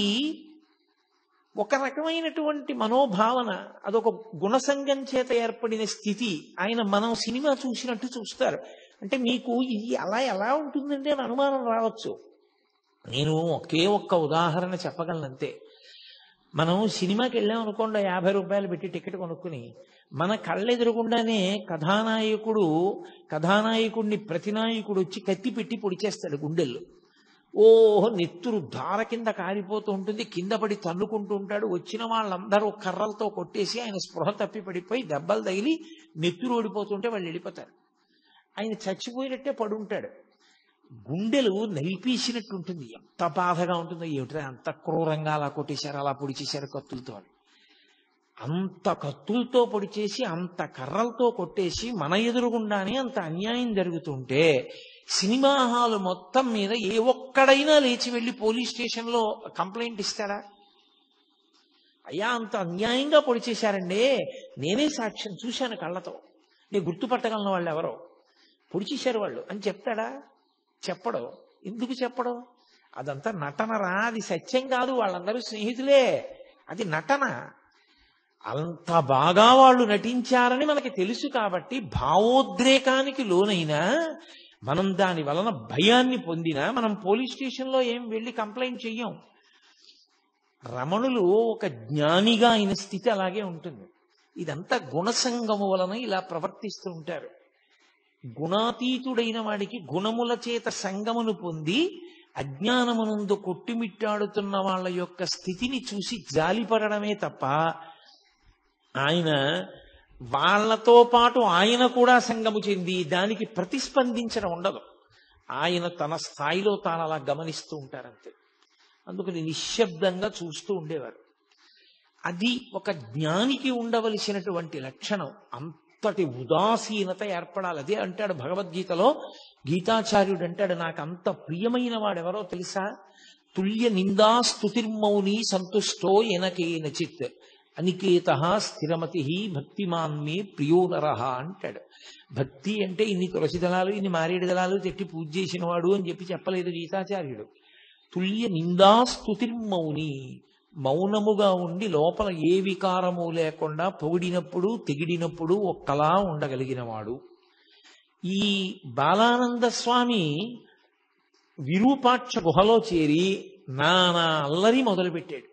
ఒక రకమైనటువంటి మనోభావన, అదొక గుణసంగం చేత ఏర్పడిన స్థితి. ఆయన మనం సినిమా చూసినట్టు చూస్తారు. అంటే మీకు ఇది అలా ఎలా ఉంటుందంటే అని అనుమానం రావచ్చు. నేను ఒకే ఒక్క ఉదాహరణ చెప్పగలనంతే. మనం సినిమాకి వెళ్ళాం అనుకోండి, 50 రూపాయలు పెట్టి టికెట్ కొనుక్కుని, మన కళ్ళెదురుగుండానే కథానాయకుడిని ప్రతినాయకుడు వచ్చి కత్తి పెట్టి పొడిచేస్తాడు గుండెల్లో. ఓహో నెత్తురు ధార కింద కారిపోతూ ఉంటుంది, కింద పడి తన్నుకుంటూ ఉంటాడు. వచ్చిన వాళ్ళందరూ కర్రలతో కొట్టేసి ఆయన స్పృహ తప్పి పడిపోయి దెబ్బలు తగిలి నెత్తురు ఓడిపోతుంటే వాళ్ళు వెళ్ళిపోతారు. ఆయన చచ్చిపోయినట్టే పడుంటాడు. గుండెలు నలిపేసినట్టు ఉంటుంది. ఎంత బాధగా ఉంటుందో ఏమిటో, అంత క్రూరంగా అలా కొట్టేశారు, అలా పొడి చేశారు కత్తులతో. అంత కత్తులతో పొడి చేసి, అంత కర్రలతో కొట్టేసి మన ఎదురుగుండానే అంత అన్యాయం జరుగుతుంటే, సినిమా హాల్ మొత్తం మీద ఏ ఒక్కడైనా లేచి వెళ్ళి పోలీస్ స్టేషన్లో కంప్లైంట్ ఇస్తాడా? అయ్యా అంత అన్యాయంగా పొడి చేశారండి, నేనే సాక్ష్యం చూశాను కళ్ళతో, నేను గుర్తుపట్టగలను వాళ్ళు ఎవరో, పొడి చేశారు వాళ్ళు అని చెప్తాడా? చెప్పడు. ఎందుకు చెప్పడు? అదంతా నటనరా, అది సత్యం కాదు, వాళ్ళందరూ స్నేహితులే, అది నటన. అంత బాగా వాళ్ళు నటించారని మనకి తెలుసు కాబట్టి భావోద్రేకానికి లోనైనా, మనం దాని వలన భయాన్ని పొందినా మనం పోలీస్ స్టేషన్లో ఏం వెళ్ళి కంప్లైంట్ చెయ్యం. రమణులు ఒక జ్ఞానిగా అయిన స్థితి అలాగే ఉంటుంది. ఇదంతా గుణసంగము వలన ఇలా ప్రవర్తిస్తూ ఉంటారు. గుణాతీతుడైన వాడికి గుణముల చేత సంగమును పొంది అజ్ఞానమునందు కొట్టుమిట్టాడుతున్న వాళ్ళ యొక్క స్థితిని చూసి జాలిపడమే తప్ప, ఆయన వాళ్లతో పాటు ఆయన కూడా సంగము చెంది దానికి ప్రతిస్పందించడం ఉండదు. ఆయన తన స్థాయిలో తాను అలా గమనిస్తూ ఉంటారంతే. అందుకని నిశ్శబ్దంగా చూస్తూ ఉండేవారు. అది ఒక జ్ఞానికి ఉండవలసినటువంటి లక్షణం. అంతటి ఉదాసీనత ఏర్పడాలి. అదే అంటాడు భగవద్గీతలో, గీతాచార్యుడు అంటాడు, నాకు అంత ప్రియమైన వాడెవరో తెలుసా? తుల్య నిందా స్తుతిర్మౌని సంతుష్టో ఎనకేనచిత్ అనికేత స్థిరమతి భక్తిమాన్మే ప్రియో నరః అంటాడు. భక్తి అంటే ఇన్ని తులసి దళాలు, ఇన్ని మారేడు దళాలు తెట్టి పూజ చేసిన వాడు అని చెప్పలేదు గీతాచార్యుడు. తుల్య నిందా స్తుతిర్మౌని, మౌనముగా ఉండి లోపల ఏ వికారము లేకుండా పొగిడినప్పుడు తెగిడినప్పుడు ఒక్కలా ఉండగలిగిన వాడు. ఈ బాలానంద స్వామి విరూపాక్ష గుహలో చేరి నానా అల్లరి మొదలుపెట్టాడు.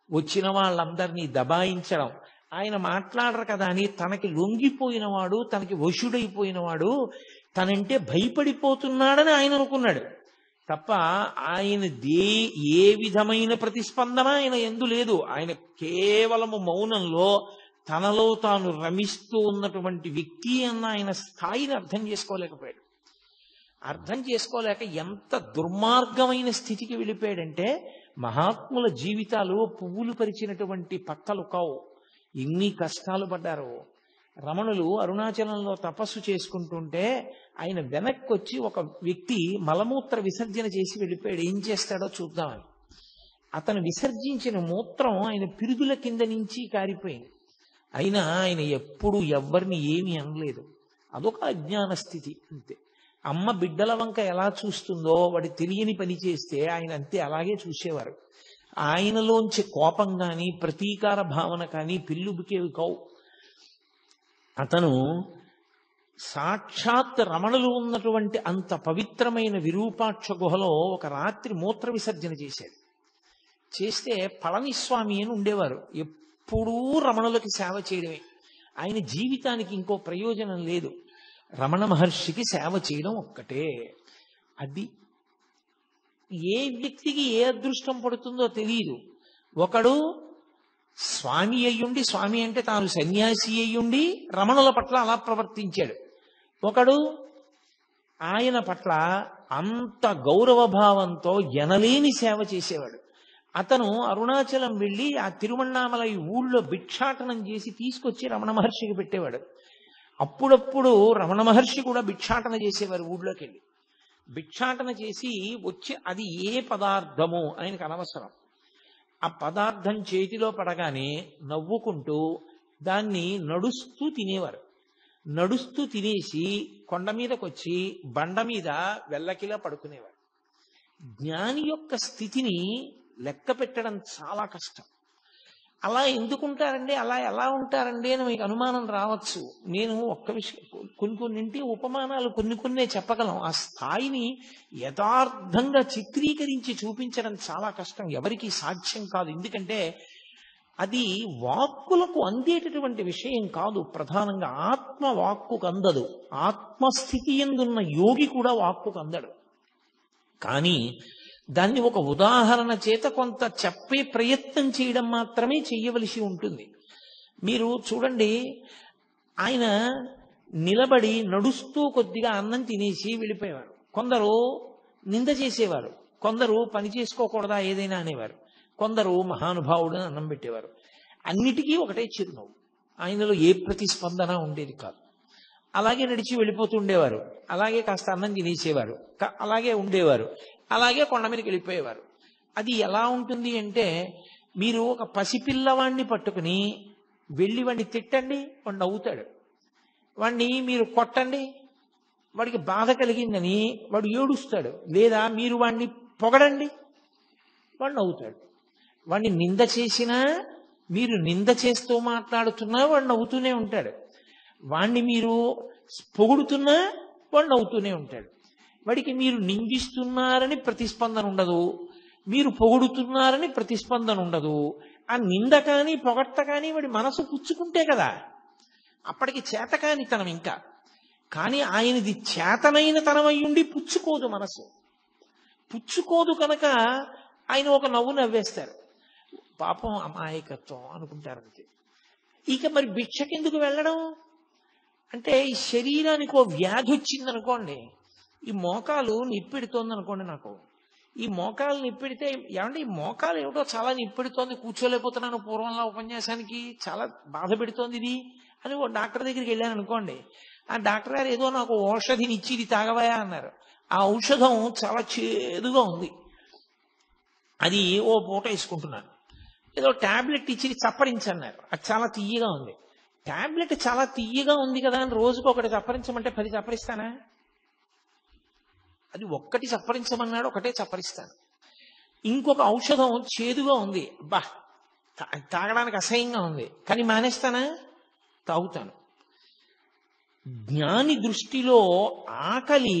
వచ్చిన వాళ్ళందరినీ దబాయించడం. ఆయన మాట్లాడరు కదా అని తనకి లొంగిపోయినవాడు, తనకి వశుడైపోయినవాడు, తనంటే భయపడిపోతున్నాడని ఆయన అనుకున్నాడు తప్ప ఆయన ఏ విధమైన ప్రతిస్పందన ఆయన ఎందు లేదు. ఆయన కేవలము మౌనంలో తనలో తాను రమిస్తూ ఉన్నటువంటి వ్యక్తి అన్న ఆయన స్థాయిని అర్థం చేసుకోలేకపోయాడు. అర్థం చేసుకోలేక ఎంత దుర్మార్గమైన స్థితికి వెళ్ళిపోయాడంటే, మహాత్ముల జీవితాలు పువ్వులు పరిచినటువంటి పక్కలు కావు. ఎన్ని కష్టాలు పడ్డారో. రమణులు అరుణాచలంలో తపస్సు చేసుకుంటుంటే ఆయన వెనక్కి వచ్చి ఒక వ్యక్తి మలమూత్ర విసర్జన చేసి వెళ్ళిపోయాడు. ఏం చేస్తాడో చూద్దామని అతను విసర్జించిన మూత్రం ఆయన పిరుదుల కింద నుంచి కారిపోయింది. అయినా ఆయన ఎప్పుడు ఎవ్వరిని ఏమీ అనలేదు. అదొక అజ్ఞాన స్థితి అంతే. అమ్మ బిడ్డల వంక ఎలా చూస్తుందో వాడి తెలియని పని చేస్తే ఆయన అంతే అలాగే చూసేవారు. ఆయనలోంచి కోపం కానీ ప్రతీకార భావన కానీ పిల్లుబికేవి కావు. అతను సాక్షాత్ రమణులు ఉన్నటువంటి అంత పవిత్రమైన విరూపాక్ష గుహలో ఒక రాత్రి మూత్ర విసర్జన చేశాడు. చేస్తే పళనిస్వామి అని ఉండేవారు. ఎప్పుడూ రమణులకి సేవ చేయడమే. ఆయన జీవితానికి ఇంకో ప్రయోజనం లేదు. రమణ మహర్షికి సేవ చేయడం ఒక్కటే. అది ఏ వ్యక్తికి ఏ అదృష్టం పడుతుందో తెలియదు. ఒకడు స్వామి అయ్యుండి, స్వామి అంటే తాను సన్యాసి అయ్యుండి రమణుల పట్ల అలా ప్రవర్తించాడు. ఒకడు ఆయన పట్ల అంత గౌరవభావంతో ఎనలేని సేవ చేసేవాడు. అతను అరుణాచలం వెళ్ళి ఆ తిరువణ్ణామలై ఊళ్ళో భిక్షాటనం చేసి తీసుకొచ్చి రమణ మహర్షికి పెట్టేవాడు. అప్పుడప్పుడు రమణ మహర్షి కూడా భిక్షాటన చేసేవారు. ఊళ్ళోకి వెళ్ళి భిక్షాటన చేసి వచ్చి అది ఏ పదార్థము ఆయనకు అనవసరం. ఆ పదార్థం చేతిలో పడగానే నవ్వుకుంటూ దాన్ని నడుస్తూ తినేవారు. నడుస్తూ తినేసి కొండ మీదకి వచ్చి బండ మీద వెల్లకిలా పడుకునేవారు. జ్ఞాని యొక్క స్థితిని లెక్క పెట్టడం చాలా కష్టం. అలా ఎందుకుంటారండి, అలా ఎలా ఉంటారండి అని మీకు అనుమానం రావచ్చు. నేను ఒక్క విషయం కొన్నింటి ఉపమానాలు కొన్నే చెప్పగలం. ఆ స్థాయిని యథార్థంగా చిత్రీకరించి చూపించడం చాలా కష్టం, ఎవరికి సాధ్యం కాదు. ఎందుకంటే అది వాక్కులకు అందేటటువంటి విషయం కాదు. ప్రధానంగా ఆత్మ వాక్కుకు అందదు. ఆత్మస్థితి ఎందున్న యోగి కూడా వాక్కుకు అందడు. కానీ దాన్ని ఒక ఉదాహరణ చేత కొంత చెప్పే ప్రయత్నం చేయడం మాత్రమే చెయ్యవలసి ఉంటుంది. మీరు చూడండి, ఆయన నిలబడి నడుస్తూ కొద్దిగా అన్నం తినేసి వెళ్ళిపోయేవారు. కొందరు నింద చేసేవారు, కొందరు పని చేసుకోకూడదా ఏదైనా అనేవారు, కొందరు మహానుభావుడు అన్నం పెట్టేవారు. అన్నిటికీ ఒకటే చిరునవ్వు. ఆయనలో ఏ ప్రతిస్పందన ఉండేది కాదు. అలాగే నడిచి వెళ్ళిపోతూ ఉండేవారు, అలాగే కాస్త అన్నం తినేసేవారు, అలాగే ఉండేవారు, అలాగే కొండ మీదకి వెళ్ళిపోయేవారు. అది ఎలా ఉంటుంది అంటే, మీరు ఒక పసిపిల్లవాడిని పట్టుకుని వెళ్ళి వాడిని తిట్టండి, వాడు నవ్వుతాడు. వాడిని మీరు కొట్టండి, వాడికి బాధ కలిగిందని వాడు ఏడుస్తాడు. లేదా మీరు వాడిని పొగడండి, వాడు నవ్వుతాడు. వాడిని నింద చేసినా, మీరు నింద చేస్తూ మాట్లాడుతున్నా వాడు నవ్వుతూనే ఉంటాడు. వాణ్ణి మీరు పొగుడుతున్నా వాడు నవ్వుతూనే ఉంటాడు. వాడికి మీరు నిందిస్తున్నారని ప్రతిస్పందన ఉండదు, మీరు పొగుడుతున్నారని ప్రతిస్పందన ఉండదు. ఆ నింద కానీ పొగట్ట కానీ వాడి మనసు పుచ్చుకుంటే కదా, అప్పటికి చేతకాని తనం ఇంకా. కానీ ఆయనది చేతనైన తనం అయ్యుండి పుచ్చుకోదు, మనసు పుచ్చుకోదు కనుక ఆయన ఒక నవ్వు నవ్వేస్తారు. పాపం అమాయకత్వం అనుకుంటారంతే. ఇక మరి భిక్షకెందుకు వెళ్ళడం అంటే, ఈ శరీరానికి ఓ వ్యాధి వచ్చిందనుకోండి, ఈ మోకాలు నిప్పెడుతోంది అనుకోండి, నాకు ఈ మోకాలు నిప్పెడితే, ఏమంటే ఈ మోకాలు ఏమిటో చాలా నిప్పెడుతోంది, కూర్చోలేకపోతున్నాను పూర్వంలో ఉపన్యాసానికి, చాలా బాధ పెడుతోంది ఇది అని ఓ డాక్టర్ దగ్గరికి వెళ్ళాను అనుకోండి. ఆ డాక్టర్ గారు ఏదో నాకు ఔషధిని ఇచ్చి ఇది తాగవయా అన్నారు. ఆ ఔషధం చాలా చేదుగా ఉంది, అది ఓ పూట వేసుకుంటున్నాను. ఏదో టాబ్లెట్ ఇచ్చి చప్పరించన్నారు, అది చాలా తియ్యగా ఉంది. టాబ్లెట్ చాలా తియ్యగా ఉంది కదా అని రోజుకు ఒకటి చప్పరించమంటే 10 చప్పరిస్తానా? అది ఒక్కటి చప్పరించమన్నాడు, ఒకటే చప్పరిస్తాను. ఇంకొక ఔషధం చేదుగా ఉంది, బా తాగడానికి అసహ్యంగా ఉంది, కానీ మానేస్తానా? తాగుతాను. జ్ఞాని దృష్టిలో ఆకలి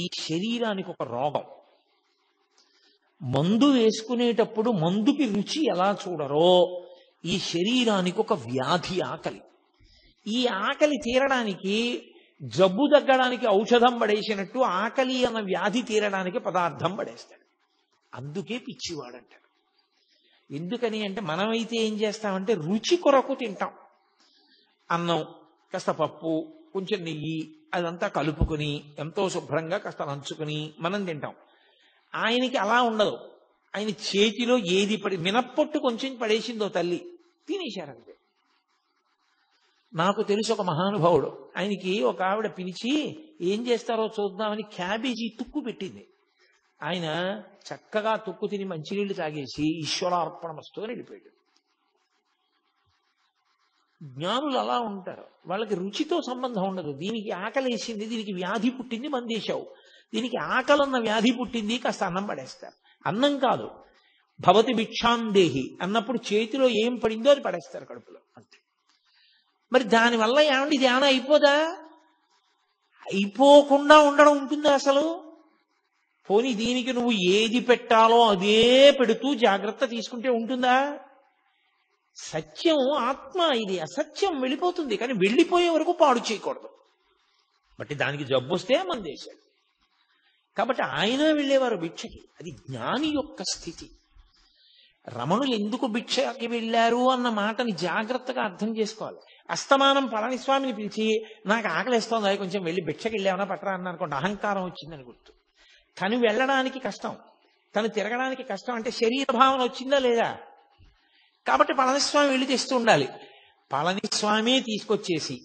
ఈ శరీరానికి ఒక రోగం. మందు వేసుకునేటప్పుడు మందుకి రుచి ఎలా చూడరో ఈ శరీరానికి ఒక వ్యాధి ఆకలి. ఈ ఆకలి తీరడానికి జబ్బు తగ్గడానికి ఔషధం పడేసినట్టు ఆకలి అన్న వ్యాధి తీరడానికి పదార్థం పడేస్తాడు. అందుకే పిచ్చివాడంటాడు. ఎందుకని అంటే మనమైతే ఏం చేస్తామంటే రుచి కొరకు తింటాం. అన్నం కాస్త పప్పు కొంచెం నెయ్యి అదంతా కలుపుకొని ఎంతో శుభ్రంగా కాస్త నంచుకుని మనం తింటాం. ఆయనకి అలా ఉండదు. ఆయన చేతిలో ఏది మినప్పొట్టు కొంచెం పడేసిందో తల్లి తినేశారంతే. నాకు తెలిసి ఒక మహానుభావుడు, ఆయనకి ఒక ఆవిడ పిలిచి ఏం చేస్తారో చూద్దామని క్యాబేజీ తుక్కు పెట్టింది. ఆయన చక్కగా తుక్కు తిని మంచినీళ్లు తాగేసి ఈశ్వరార్పణమస్తు అని వెళ్ళిపోయాడు. జ్ఞానులు అలా ఉంటారు. వాళ్ళకి రుచితో సంబంధం ఉండదు. దీనికి ఆకలేసింది, దీనికి వ్యాధి పుట్టింది, మందేశావు. దీనికి ఆకలన్న వ్యాధి పుట్టింది, కాస్త అన్నం పడేస్తారు. అన్నం కాదు, భవతి భిక్షాందేహి అన్నప్పుడు చేతిలో ఏం పడిందో అది పడేస్తారు కడుపులో, అంతే. మరి దానివల్ల ఏమండి ధ్యానం అయిపోదా? అయిపోకుండా ఉండడం ఉంటుందా అసలు? పోనీ దీనికి నువ్వు ఏది పెట్టాలో అదే పెడుతూ జాగ్రత్త తీసుకుంటే ఉంటుందా? సత్యం ఆత్మ, ఇది అసత్యం వెళ్ళిపోతుంది. కానీ వెళ్ళిపోయే వరకు పాడు చేయకూడదు. బట్టి దానికి జబ్బు వస్తే మందేశాడు. కాబట్టి ఆయన వెళ్ళేవారు భిక్షకి. అది జ్ఞాని యొక్క స్థితి. రమణులు ఎందుకు భిక్షకి వెళ్ళారు అన్న మాటని జాగ్రత్తగా అర్థం చేసుకోవాలి. అస్తమానం పళనిస్వామిని పిలిచి నాకు ఆకలిస్తోంది, అది కొంచెం వెళ్ళి భిక్షకి వెళ్ళామన్నా పట్టరా అన్న అనుకోండి, అహంకారం వచ్చిందని గుర్తు. తను వెళ్ళడానికి కష్టం, తను తిరగడానికి కష్టం అంటే శరీర భావన వచ్చిందా లేదా? కాబట్టి పళనిస్వామి వెళ్ళి తెస్తూ ఉండాలి. పళనిస్వామి తీసుకొచ్చేసి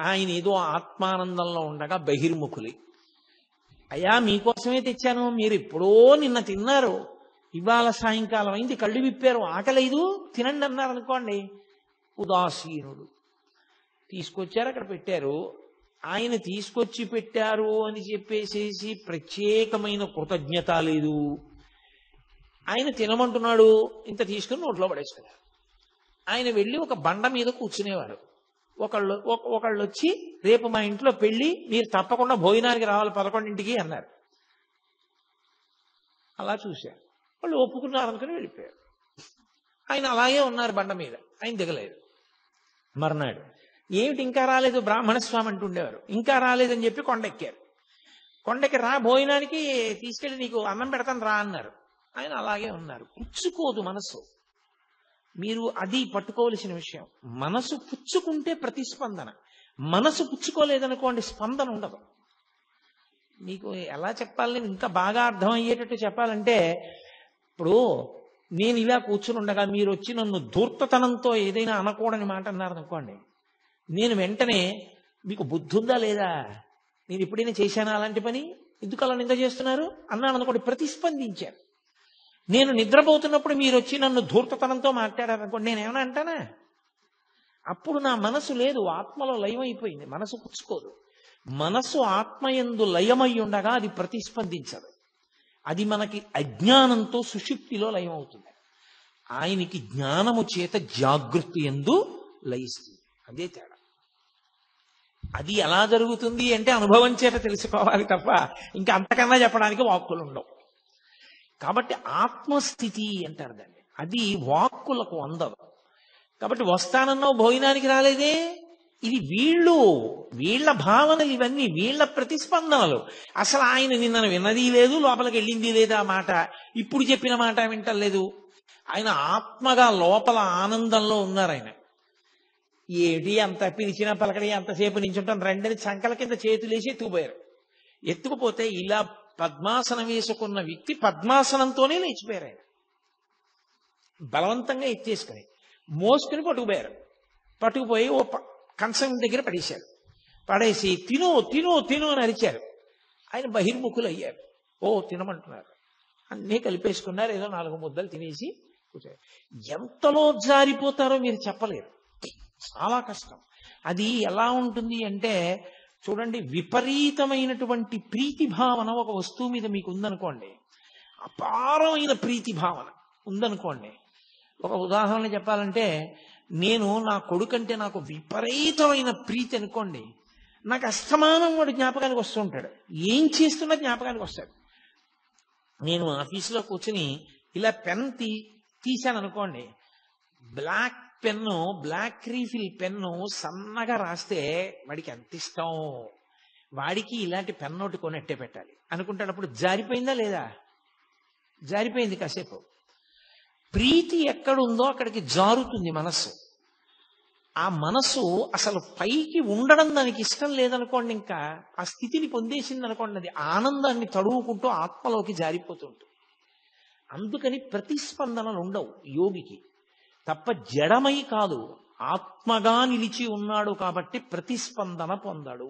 ఆయన ఏదో ఆత్మానందంలో ఉండగా బహిర్ముఖులి, అయ్యా మీకోసమే తెచ్చాను, మీరు ఎప్పుడో నిన్న తిన్నారు, ఇవాళ సాయంకాలం అయింది, కళ్ళు విప్పారు, ఆకలేదు, తినండి అన్నారు అనుకోండి, ఉదాసీనుడు. తీసుకొచ్చారు, అక్కడ పెట్టారు. ఆయన తీసుకొచ్చి పెట్టారు అని చెప్పేసేసి ప్రత్యేకమైన కృతజ్ఞత లేదు. ఆయన తినమంటున్నాడు, ఇంత తీసుకుని నోట్లో పడేసుకున్నారు. ఆయన వెళ్ళి ఒక బండ మీద కూర్చునేవారు. ఒకళ్ళు వచ్చి రేపు మా ఇంట్లో పెళ్లి, మీరు తప్పకుండా భోజనానికి రావాలి 11ంటికి అన్నారు. అలా చూశారు, వాళ్ళు ఒప్పుకున్నారు అనుకుని వెళ్ళిపోయారు. ఆయన అలాగే ఉన్నారు బండ మీద, ఆయన దిగలేదు. మర్నాడు ఏమిటి ఇంకా రాలేదు బ్రాహ్మణస్వామి అంటుండేవారు. ఇంకా రాలేదని చెప్పి కొండెక్కారు. కొండకి రా భోజనానికి తీసుకెళ్ళి నీకు అన్నం పెడతాను రా అన్నారు. ఆయన అలాగే ఉన్నారు. పుచ్చుకోదు మనసు. మీరు అది పట్టుకోవలసిన విషయం. మనసు పుచ్చుకుంటే ప్రతిస్పందన, మనసు పుచ్చుకోలేదనుకోండి స్పందన ఉండదు. మీకు ఎలా చెప్పాలని ఇంకా బాగా అర్థమయ్యేటట్టు చెప్పాలంటే, ఇప్పుడు నేను ఇలా కూర్చుని ఉండగా మీరు వచ్చి నన్ను ధూర్తతనంతో ఏదైనా అనకూడని మాట అన్నారనుకోండి, నేను వెంటనే మీకు బుద్ధి ఉందా లేదా, నేను ఎప్పుడైనా చేశానా అలాంటి పని, ఎందుకు అలా నింద చేస్తున్నారు అన్నాను అనుకోండి, ప్రతిస్పందించారు. నేను నిద్రపోతున్నప్పుడు మీరు వచ్చి నన్ను ధూర్తతనంతో మాట్లాడారనుకోండి, నేనేమైనా అంటానా? అప్పుడు నా మనసు లేదు, ఆత్మలో లయమైపోయింది. మనసు పుచ్చుకోదు. మనసు ఆత్మయందు లయమై ఉండగా అది ప్రతిస్పందించదు. అది మనకి అజ్ఞానంతో సుషుప్తిలో లయమవుతుంది. ఆయనకి జ్ఞానము చేత జాగృతి యందు లయిస్తుంది. అదే తేడా. అది ఎలా జరుగుతుంది అంటే అనుభవం చేత తెలుసుకోవాలి తప్ప ఇంకా అంతకన్నా చెప్పడానికి వాక్కులు ఉండవు. కాబట్టి ఆత్మస్థితి అంటారు దాన్ని. అది వాక్కులకు అందదు. కాబట్టి వస్తానన్నావు భోజనానికి రాలేదే, ఇది వీళ్ళ భావనలు, ఇవన్నీ వీళ్ళ ప్రతిస్పందనలు. అసలు ఆయన నిన్న విన్నది లేదు, లోపలికి వెళ్ళింది లేదా మాట, ఇప్పుడు చెప్పిన మాట వింటలేదు. ఆయన ఆత్మగా లోపల ఆనందంలో ఉన్నారు. ఆయన ఏటి అంత పిలిచినా పలకడి అంతసేపు నించుంటాం రెండని చంకల కింద చేతులేసి ఎత్తుకుపోయారు. ఎత్తుకుపోతే ఇలా పద్మాసనం వేసుకున్న వ్యక్తి పద్మాసనంతోనే లేచిపోయారు. ఆయన బలవంతంగా ఎత్తేసుకుని మోసుకుని పట్టుకుపోయారు. పట్టుకుపోయి ఓ కంచం దగ్గర పడేశారు. పడేసి తిను తిను తిను అని అరిచారు. ఆయన బహిర్ముఖులు అయ్యారు. ఓ తినమంటున్నారు, అన్నీ కలిపేసుకున్నారు. ఏదో 4 ముద్దలు తినేసి కూర్చోరు. ఎంతలో జారిపోతారో మీరు చెప్పలేరు. చాలా కష్టం. అది ఎలా ఉంటుంది అంటే చూడండి, విపరీతమైనటువంటి ప్రీతి భావన ఒక వస్తువు మీద మీకు ఉందనుకోండి, అపారమైన ప్రీతి భావన ఉందనుకోండి. ఒక ఉదాహరణ చెప్పాలంటే, నేను నా కొడుకంటే నాకు విపరీతమైన ప్రీతి అనుకోండి, నాకు అస్తమానం వాడు జ్ఞాపకానికి వస్తూ ఉంటాడు. ఏం చేస్తున్నా జ్ఞాపకానికి వస్తాడు. నేను ఆఫీసులో కూర్చుని ఇలా పెన్ తీశాను అనుకోండి, black pen, black refill pen సన్నగా రాస్తే వాడికి ఎంత ఇష్టం, వాడికి ఇలాంటి పెన్ను ఒకటి కొనెట్టే పెట్టాలి అనుకుంటాడు. అప్పుడు జారిపోయిందా లేదా? జారిపోయింది. కాసేపు ప్రీతి ఎక్కడుందో అక్కడికి జారుతుంది మనస్సు. ఆ మనసు అసలు పైకి ఉండడం దానికి ఇష్టం లేదనుకోండి, ఇంకా ఆ స్థితిని పొందేసింది అనుకోండి, అది ఆనందాన్ని తడువుకుంటూ ఆత్మలోకి జారిపోతుంటుంది. అందుకని ప్రతిస్పందనలు ఉండవు యోగికి. తప్ప జడమై కాదు, ఆత్మగా నిలిచి ఉన్నాడు కాబట్టి ప్రతిస్పందన పొందాడు.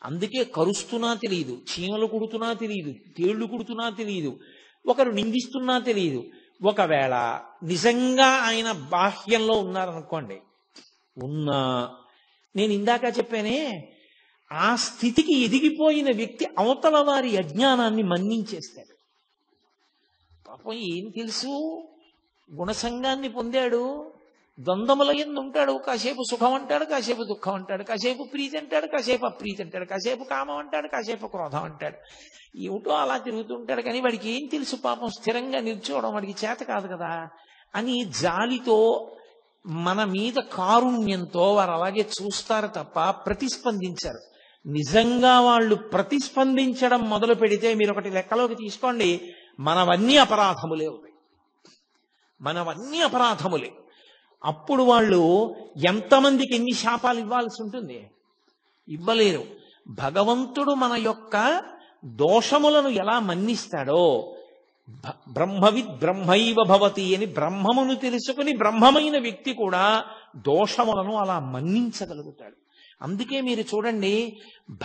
అందుకే కరుస్తున్నా తెలియదు, చీమలు కుడుతున్నా తెలియదు, తేళ్లు కుడుతున్నా తెలియదు, ఒకరు నిందిస్తున్నా తెలియదు. ఒకవేళ నిజంగా ఆయన బాహ్యంలో ఉన్నారనుకోండి, ఉన్నా నేను ఇందాక చెప్పానే, ఆ స్థితికి ఎదిగిపోయిన వ్యక్తి అవతల వారి అజ్ఞానాన్ని మన్నించేస్తాడు. పాపం ఏం తెలుసు, గుణసంగాన్ని పొందాడు, ద్వంద్వముల యందు ఉంటాడు. కాసేపు సుఖం అంటాడు, కాసేపు దుఃఖం అంటాడు, కాసేపు ప్రీతి అంటాడు, కాసేపు అప్రీతి అంటాడు, కాసేపు కామం అంటాడు, కాసేపు క్రోధం అంటాడు. ఏమిటో అలా తిరుగుతుంటాడు. కానీ వాడికి ఏం తెలుసు పాపం, స్థిరంగా నిల్చోవడం వాడికి చేత కాదు కదా అని జాలితో, మన మీద కారుణ్యంతో వారు అలాగే చూస్తారు తప్ప ప్రతిస్పందించారు. నిజంగా వాళ్ళు ప్రతిస్పందించడం మొదలు పెడితే మీరు ఒకటి లెక్కలోకి తీసుకోండి, మనవన్నీ అపరాధములే ఉన్నాయి, మనవన్నీ అపరాధములే. అప్పుడు వాళ్ళు ఎంతమందికి ఎన్ని శాపాలు ఇవ్వాల్సి ఉంటుంది? ఇవ్వలేరు. భగవంతుడు మన యొక్క దోషములను ఎలా మన్నిస్తాడో, బ్రహ్మవిద్ బ్రహ్మైవ భవతి అని బ్రహ్మమును తెలుసుకుని బ్రహ్మమైన వ్యక్తి కూడా దోషములను అలా మన్నించగలుగుతాడు. అందుకే మీరు చూడండి,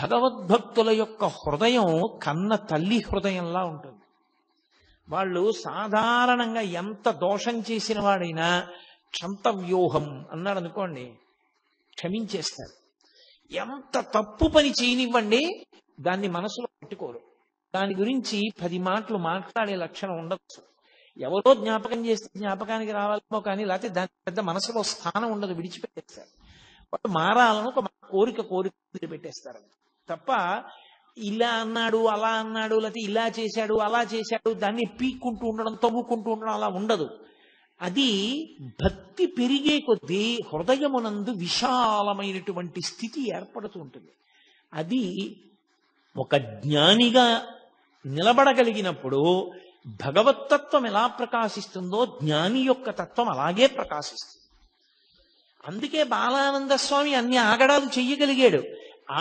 భగవద్భక్తుల యొక్క హృదయం కన్న తల్లి హృదయంలా ఉంటుంది. వాళ్ళు సాధారణంగా ఎంత దోషం చేసిన వాడైనా క్షంతవ్యూహం అన్నాడు అనుకోండి, క్షమించేస్తారు. ఎంత తప్పు పని చేయనివ్వండి, దాన్ని మనసులో పెట్టుకోరు. దాని గురించి 10 మాటలు మాట్లాడే లక్షణం ఉండదు. ఎవరో జ్ఞాపకం చేస్తే జ్ఞాపకానికి రావాలేమో కానీ, లేకపోతే దాని పెద్ద మనసులో స్థానం ఉండదు, విడిచిపెట్టేస్తారు. వాళ్ళు మారాలను ఒక కోరిక పెట్టేస్తారు తప్ప, ఇలా అన్నాడు అలా అన్నాడు, లేకపోతే ఇలా చేశాడు అలా చేశాడు, దాన్ని పీక్కుంటూ ఉండడం, తవ్వుకుంటూ ఉండడం అలా ఉండదు. అది భక్తి పెరిగే కొద్దీ హృదయమునందు విశాలమైనటువంటి స్థితి ఏర్పడుతూ ఉంటుంది. అది ఒక జ్ఞానిగా నిలబడగలిగినప్పుడు భగవత్తత్వం ఎలా ప్రకాశిస్తుందో జ్ఞాని యొక్క తత్వం అలాగే ప్రకాశిస్తుంది. అందుకే బాలానంద స్వామి అన్ని ఆగడాలు చెయ్యగలిగాడు.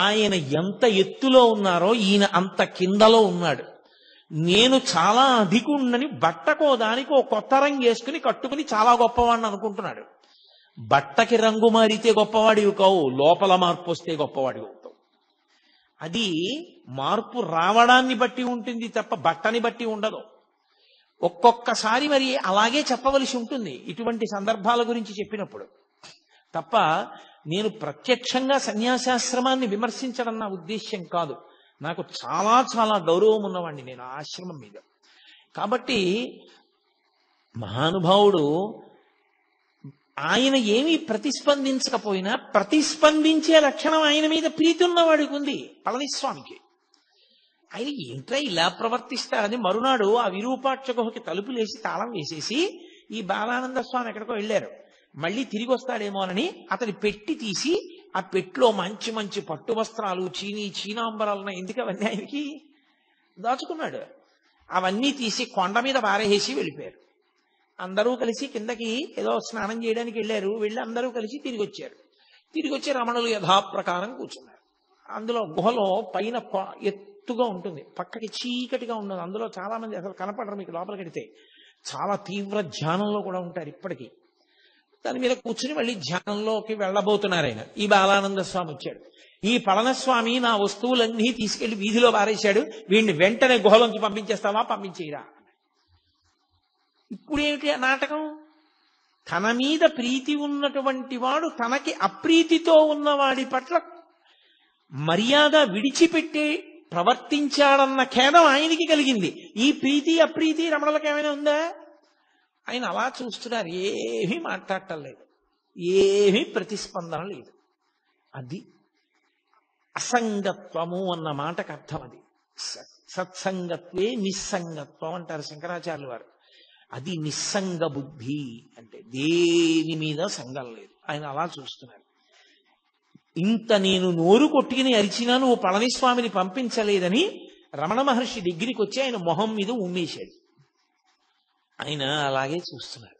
ఆయన ఎంత ఎత్తులో ఉన్నారో ఈయన అంత కిందలో ఉన్నాడు. నేను చాలా అధికుణ్ణని బట్టకో దానికి ఓ కొత్త రంగు వేసుకుని కట్టుకుని చాలా గొప్పవాడిని అనుకుంటున్నాడు. బట్టకి రంగు మారితే గొప్పవాడివి కావు, లోపల మార్పు వస్తే గొప్పవాడివి అవుతావు. అది మార్పు రావడాన్ని బట్టి ఉంటుంది తప్ప బట్టని బట్టి ఉండదు. ఒక్కొక్కసారి మరి అలాగే చెప్పవలసి ఉంటుంది ఇటువంటి సందర్భాల గురించి చెప్పినప్పుడు తప్ప, నేను ప్రత్యక్షంగా సన్యాసాశ్రమాన్ని విమర్శించడం నా ఉద్దేశ్యం కాదు. నాకు చాలా చాలా గౌరవం ఉన్నవాడిని నేను ఆశ్రమం మీద. కాబట్టి మహానుభావుడు ఆయన ఏమీ ప్రతిస్పందించకపోయినా ప్రతిస్పందించే లక్షణం ఆయన మీద ప్రీతి ఉన్నవాడికి ఉంది. పళనిస్వామికి ఆయన ఏంట్రా ఇలా ప్రవర్తిస్తారని మరునాడు ఆ విరూపాక్ష గుహకి తలుపులేసి తాళం వేసేసి ఈ బాలానంద స్వామి ఎక్కడికో వెళ్ళారు. మళ్ళీ తిరిగి వస్తాడేమోనని అతని పెట్టి తీసి ఆ పెట్టులో మంచి మంచి పట్టు వస్త్రాలు, చీనాంబరాలు, ఎందుకు అవన్నీ ఆయనకి దాచుకున్నాడు. అవన్నీ తీసి కొండ మీద పారేసి వెళ్ళిపోయారు. అందరూ కలిసి కిందకి ఏదో స్నానం చేయడానికి వెళ్ళారు. వెళ్ళి అందరూ కలిసి తిరిగి వచ్చారు. తిరిగి వచ్చి రమణులు యథాప్రకారం కూర్చున్నారు. అందులో గుహలో పైన ఎత్తుగా ఉంటుంది, పక్కకి చీకటిగా ఉండదు. అందులో చాలా మంది అసలు కనపడరు మీకు లోపలికి వెడితే. చాలా తీవ్ర ధ్యానంలో కూడా ఉంటారు ఇప్పటికీ. దాని మీద కూర్చుని మళ్ళీ ధ్యానంలోకి వెళ్ళబోతున్నారు ఆయన. ఈ బాలానంద స్వామి వచ్చాడు. ఈ పళనస్వామి నా వస్తువులన్నీ తీసుకెళ్లి వీధిలో పారేశాడు, వీడిని వెంటనే గుహలోంచి పంపించేస్తావా, పంపించేయరా. ఇప్పుడేమిటి ఆ నాటకం? తన మీద ప్రీతి ఉన్నటువంటి వాడు తనకి అప్రీతితో ఉన్నవాడి పట్ల మర్యాద విడిచిపెట్టి ప్రవర్తించాడన్న ఖేదం ఆయనకి కలిగింది. ఈ ప్రీతి అప్రీతి రమణులకు ఏమైనా ఉందా? ఆయన అలా చూస్తున్నారు, ఏమీ మాట్లాడటం లేదు, ఏమీ ప్రతిస్పందన లేదు. అది అసంగత్వము అన్న మాటకు అర్థం. అది సత్సంగత్వే నిస్సంగత్వం అంటారు శంకరాచార్యుల వారు. అది నిస్సంగ బుద్ధి అంటే దేని మీద సంగం లేదు. ఆయన అలా చూస్తున్నారు. ఇంత నేను నోరు కొట్టుకుని అరిచినా నువ్వు పళనిస్వామిని పంపించలేదని రమణ మహర్షి దగ్గరికి వచ్చి ఆయన మొహం మీద ఉమ్మేశాడు. ఆయన అలాగే చూస్తున్నారు.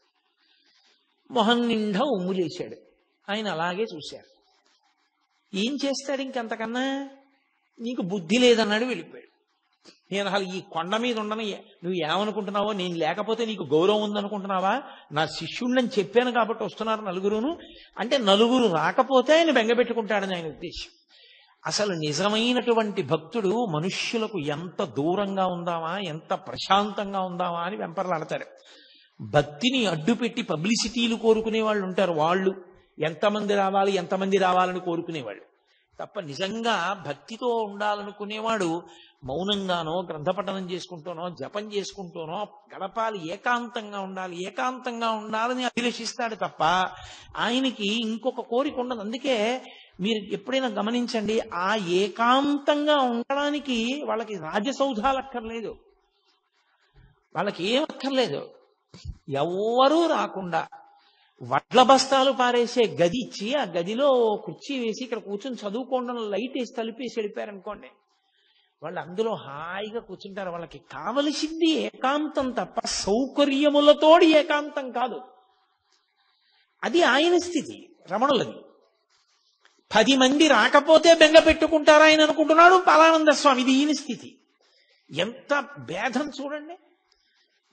మొహం నిండా ఉమ్ములేశాడు. ఆయన అలాగే చూశారు. ఏం చేస్తాడు ఇంకంతకన్నా? నీకు బుద్ధి లేదన్నాడు, వెళ్ళిపోయాడు. నేను అసలు ఈ కొండ మీద ఉండను, నువ్వు ఏమనుకుంటున్నావో, నేను లేకపోతే నీకు గౌరవం ఉందనుకుంటున్నావా? నా శిష్యుణ్ణని చెప్పాను కాబట్టి వస్తున్నారు నలుగురును అంటే, నలుగురు రాకపోతే ఆయన బెంగపెట్టుకుంటాడని ఆయన ఉద్దేశం. అసలు నిజమైనటువంటి భక్తుడు మనుష్యులకు ఎంత దూరంగా ఉందామా, ఎంత ప్రశాంతంగా ఉందామా అని వెంపర్లాడతారు. భక్తిని అడ్డుపెట్టి పబ్లిసిటీలు కోరుకునే వాళ్ళు ఉంటారు. వాళ్ళు ఎంతమంది రావాలని కోరుకునేవాళ్ళు తప్ప నిజంగా భక్తితో ఉండాలనుకునేవాడు మౌనంగానో, గ్రంథపఠనం చేసుకుంటూనో, జపం చేసుకుంటూనో గడపాలి. ఏకాంతంగా ఉండాలని అభిలషిస్తాడు తప్ప ఆయనకి ఇంకొక కోరిక ఉండదు. అందుకే మీరు ఎప్పుడైనా గమనించండి, ఆ ఏకాంతంగా ఉండడానికి వాళ్ళకి రాజసౌధాలు అక్కర్లేదు, వాళ్ళకి ఏం అక్కర్లేదు. ఎవ్వరూ రాకుండా వడ్ల బస్తాలు పారేసే గది ఇచ్చి ఆ గదిలో కుర్చీ వేసి ఇక్కడ కూర్చొని చదువుకోవడం, లైట్ వేసి తలిపేసి వెళ్ళిపోయారనుకోండి, వాళ్ళు అందులో హాయిగా కూర్చుంటారు. వాళ్ళకి కావలసింది ఏకాంతం తప్ప సౌకర్యములతోడి ఏకాంతం కాదు. అది ఆయన స్థితి, రమణులది. 10 మంది రాకపోతే బెంగ పెట్టుకుంటారా ఆయన అనుకుంటున్నాడు పలానంద స్వామి. ఇది ఈయన స్థితి. ఎంత భేదం చూడండి.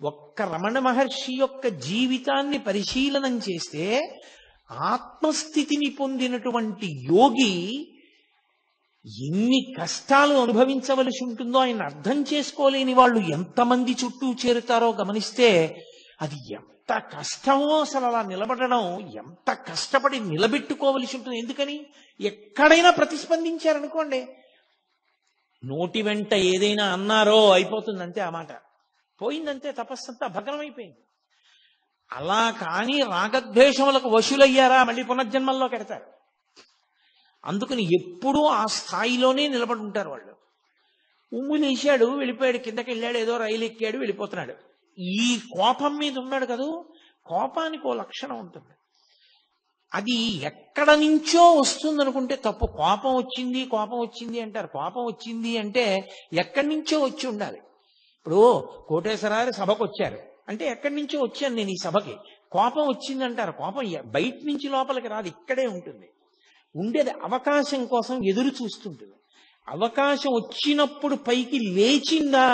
ఒక్క రమణ మహర్షి యొక్క జీవితాన్ని పరిశీలనం చేస్తే ఆత్మస్థితిని పొందినటువంటి యోగి ఎన్ని కష్టాలు అనుభవించవలసి ఉంటుందో ఆయన అర్థం చేసుకోలేని వాళ్ళు ఎంతమంది చుట్టూ చేరుతారో గమనిస్తే అది ఎంత కష్టమో. అసలు అలా నిలబడడం ఎంత కష్టపడి నిలబెట్టుకోవలసి ఉంటుంది. ఎందుకని? ఎక్కడైనా ప్రతిస్పందించారనుకోండి, నోటి వెంట ఏదైనా అన్నారో అయిపోతుందంతే, ఆ మాట పోయిందంతే, తపస్సంతా భగ్నమైపోయింది. అలా కానీ రాగద్వేషములకు వశులయ్యారా మళ్ళీ పునర్జన్మల్లో కెడతారు. అందుకని ఎప్పుడూ ఆ స్థాయిలోనే నిలబడి ఉంటారు వాళ్ళు. ఉమ్ములేశాడు, వెళ్ళిపోయాడు, కిందకి వెళ్ళాడు, ఏదో రైలు ఎక్కాడు, వెళ్ళిపోతున్నాడు. ఈ కోపం మీద ఉన్నాడు కదూ, కోపానికి ఓ లక్షణం ఉంటుంది. అది ఎక్కడ నుంచో వస్తుంది అనుకుంటే తప్పు. కోపం వచ్చింది అంటారు. కోపం వచ్చింది అంటే ఎక్కడి నుంచో వచ్చి ఉండాలి. ఇప్పుడు కోటేశ్వరారు సభకు వచ్చారు అంటే ఎక్కడి నుంచో వచ్చాను నేను ఈ సభకి, కోపం వచ్చింది అంటారు. కోపం బయట నుంచి లోపలికి రాదు, ఇక్కడే ఉంటుంది. ఉండేది అవకాశం కోసం ఎదురు చూస్తుంటుంది. అవకాశం వచ్చినప్పుడు పైకి లేచిందా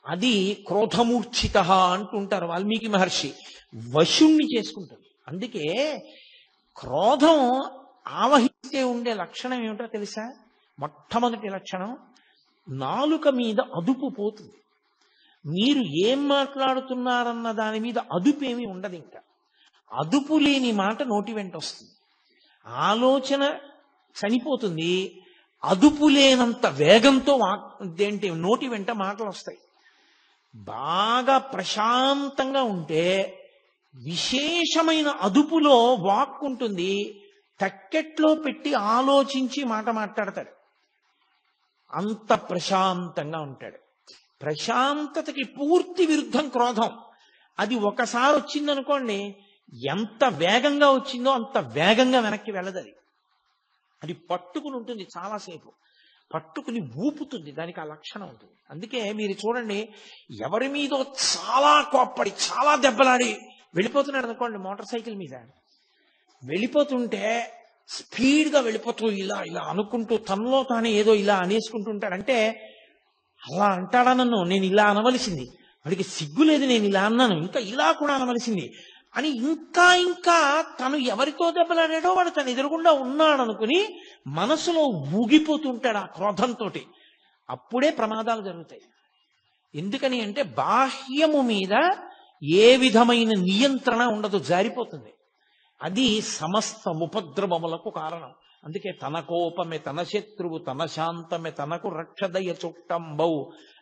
అది క్రోధమూర్ఛిత అంటుంటారు వాల్మీకి మహర్షి. వశుణ్ణి చేసుకుంటుంది. అందుకే క్రోధం ఆవహిస్తే ఉండే లక్షణం ఏమిటో తెలుసా? మొట్టమొదటి లక్షణం, నాలుక మీద అదుపు పోతుంది. మీరు ఏం మాట్లాడుతున్నారన్న దాని మీద అదుపేమీ ఉండదు. ఇంకా అదుపు లేని మాట నోటి వెంట వస్తుంది. ఆలోచన చనిపోతుంది. అదుపు లేనంత వేగంతో నోటి వెంట మాటలు వస్తాయి. బాగా ప్రశాంతంగా ఉంటే విశేషమైన అదుపులో వాక్ ఉంటుంది. తక్కెట్లో పెట్టి ఆలోచించి మాట మాట్లాడతాడు. అంత ప్రశాంతంగా ఉంటాడు. ప్రశాంతతకి పూర్తి విరుద్ధం క్రోధం. అది ఒకసారి వచ్చిందనుకోండి, ఎంత వేగంగా వచ్చిందో అంత వేగంగా వెనక్కి వెళ్ళదు. అది పట్టుకుని ఉంటుంది, చాలాసేపు పట్టుకుని ఊపుతుంది. దానికి ఆ లక్షణం ఉంటుంది. అందుకే మీరు చూడండి, ఎవరి మీదో చాలా కోప్పడి చాలా దెబ్బలాడి వెళ్ళిపోతున్నాడు అనుకోండి, మోటార్ సైకిల్ మీద వెళ్ళిపోతుంటే స్పీడ్గా వెళ్ళిపోతూ ఇలా ఇలా అనుకుంటూ తనలో తానే ఏదో ఇలా అనేసుకుంటుంటాడంటే, అలా అంటాడా నన్ను, నేను ఇలా అనవలసింది, వాడికి సిగ్గు లేదు, నేను ఇలా అన్నాను, ఇంకా ఇలా కూడా అనవలసింది అని ఇంకా తను ఎవరితో దెబ్బలాడాడో వాడు తను ఎదురుగుండా ఉన్నాడు అనుకుని మనసులో ఊగిపోతుంటాడు ఆ క్రోధంతో. అప్పుడే ప్రమాదాలు జరుగుతాయి. ఎందుకని అంటే బాహ్యము మీద ఏ విధమైన నియంత్రణ ఉండదు, జారిపోతుంది. అది సమస్త ఉపద్రవములకు కారణం. అందుకే తన కోపమే తన శత్రువు, తన శాంతమే తనకు రక్షదయ చుట్టంబౌ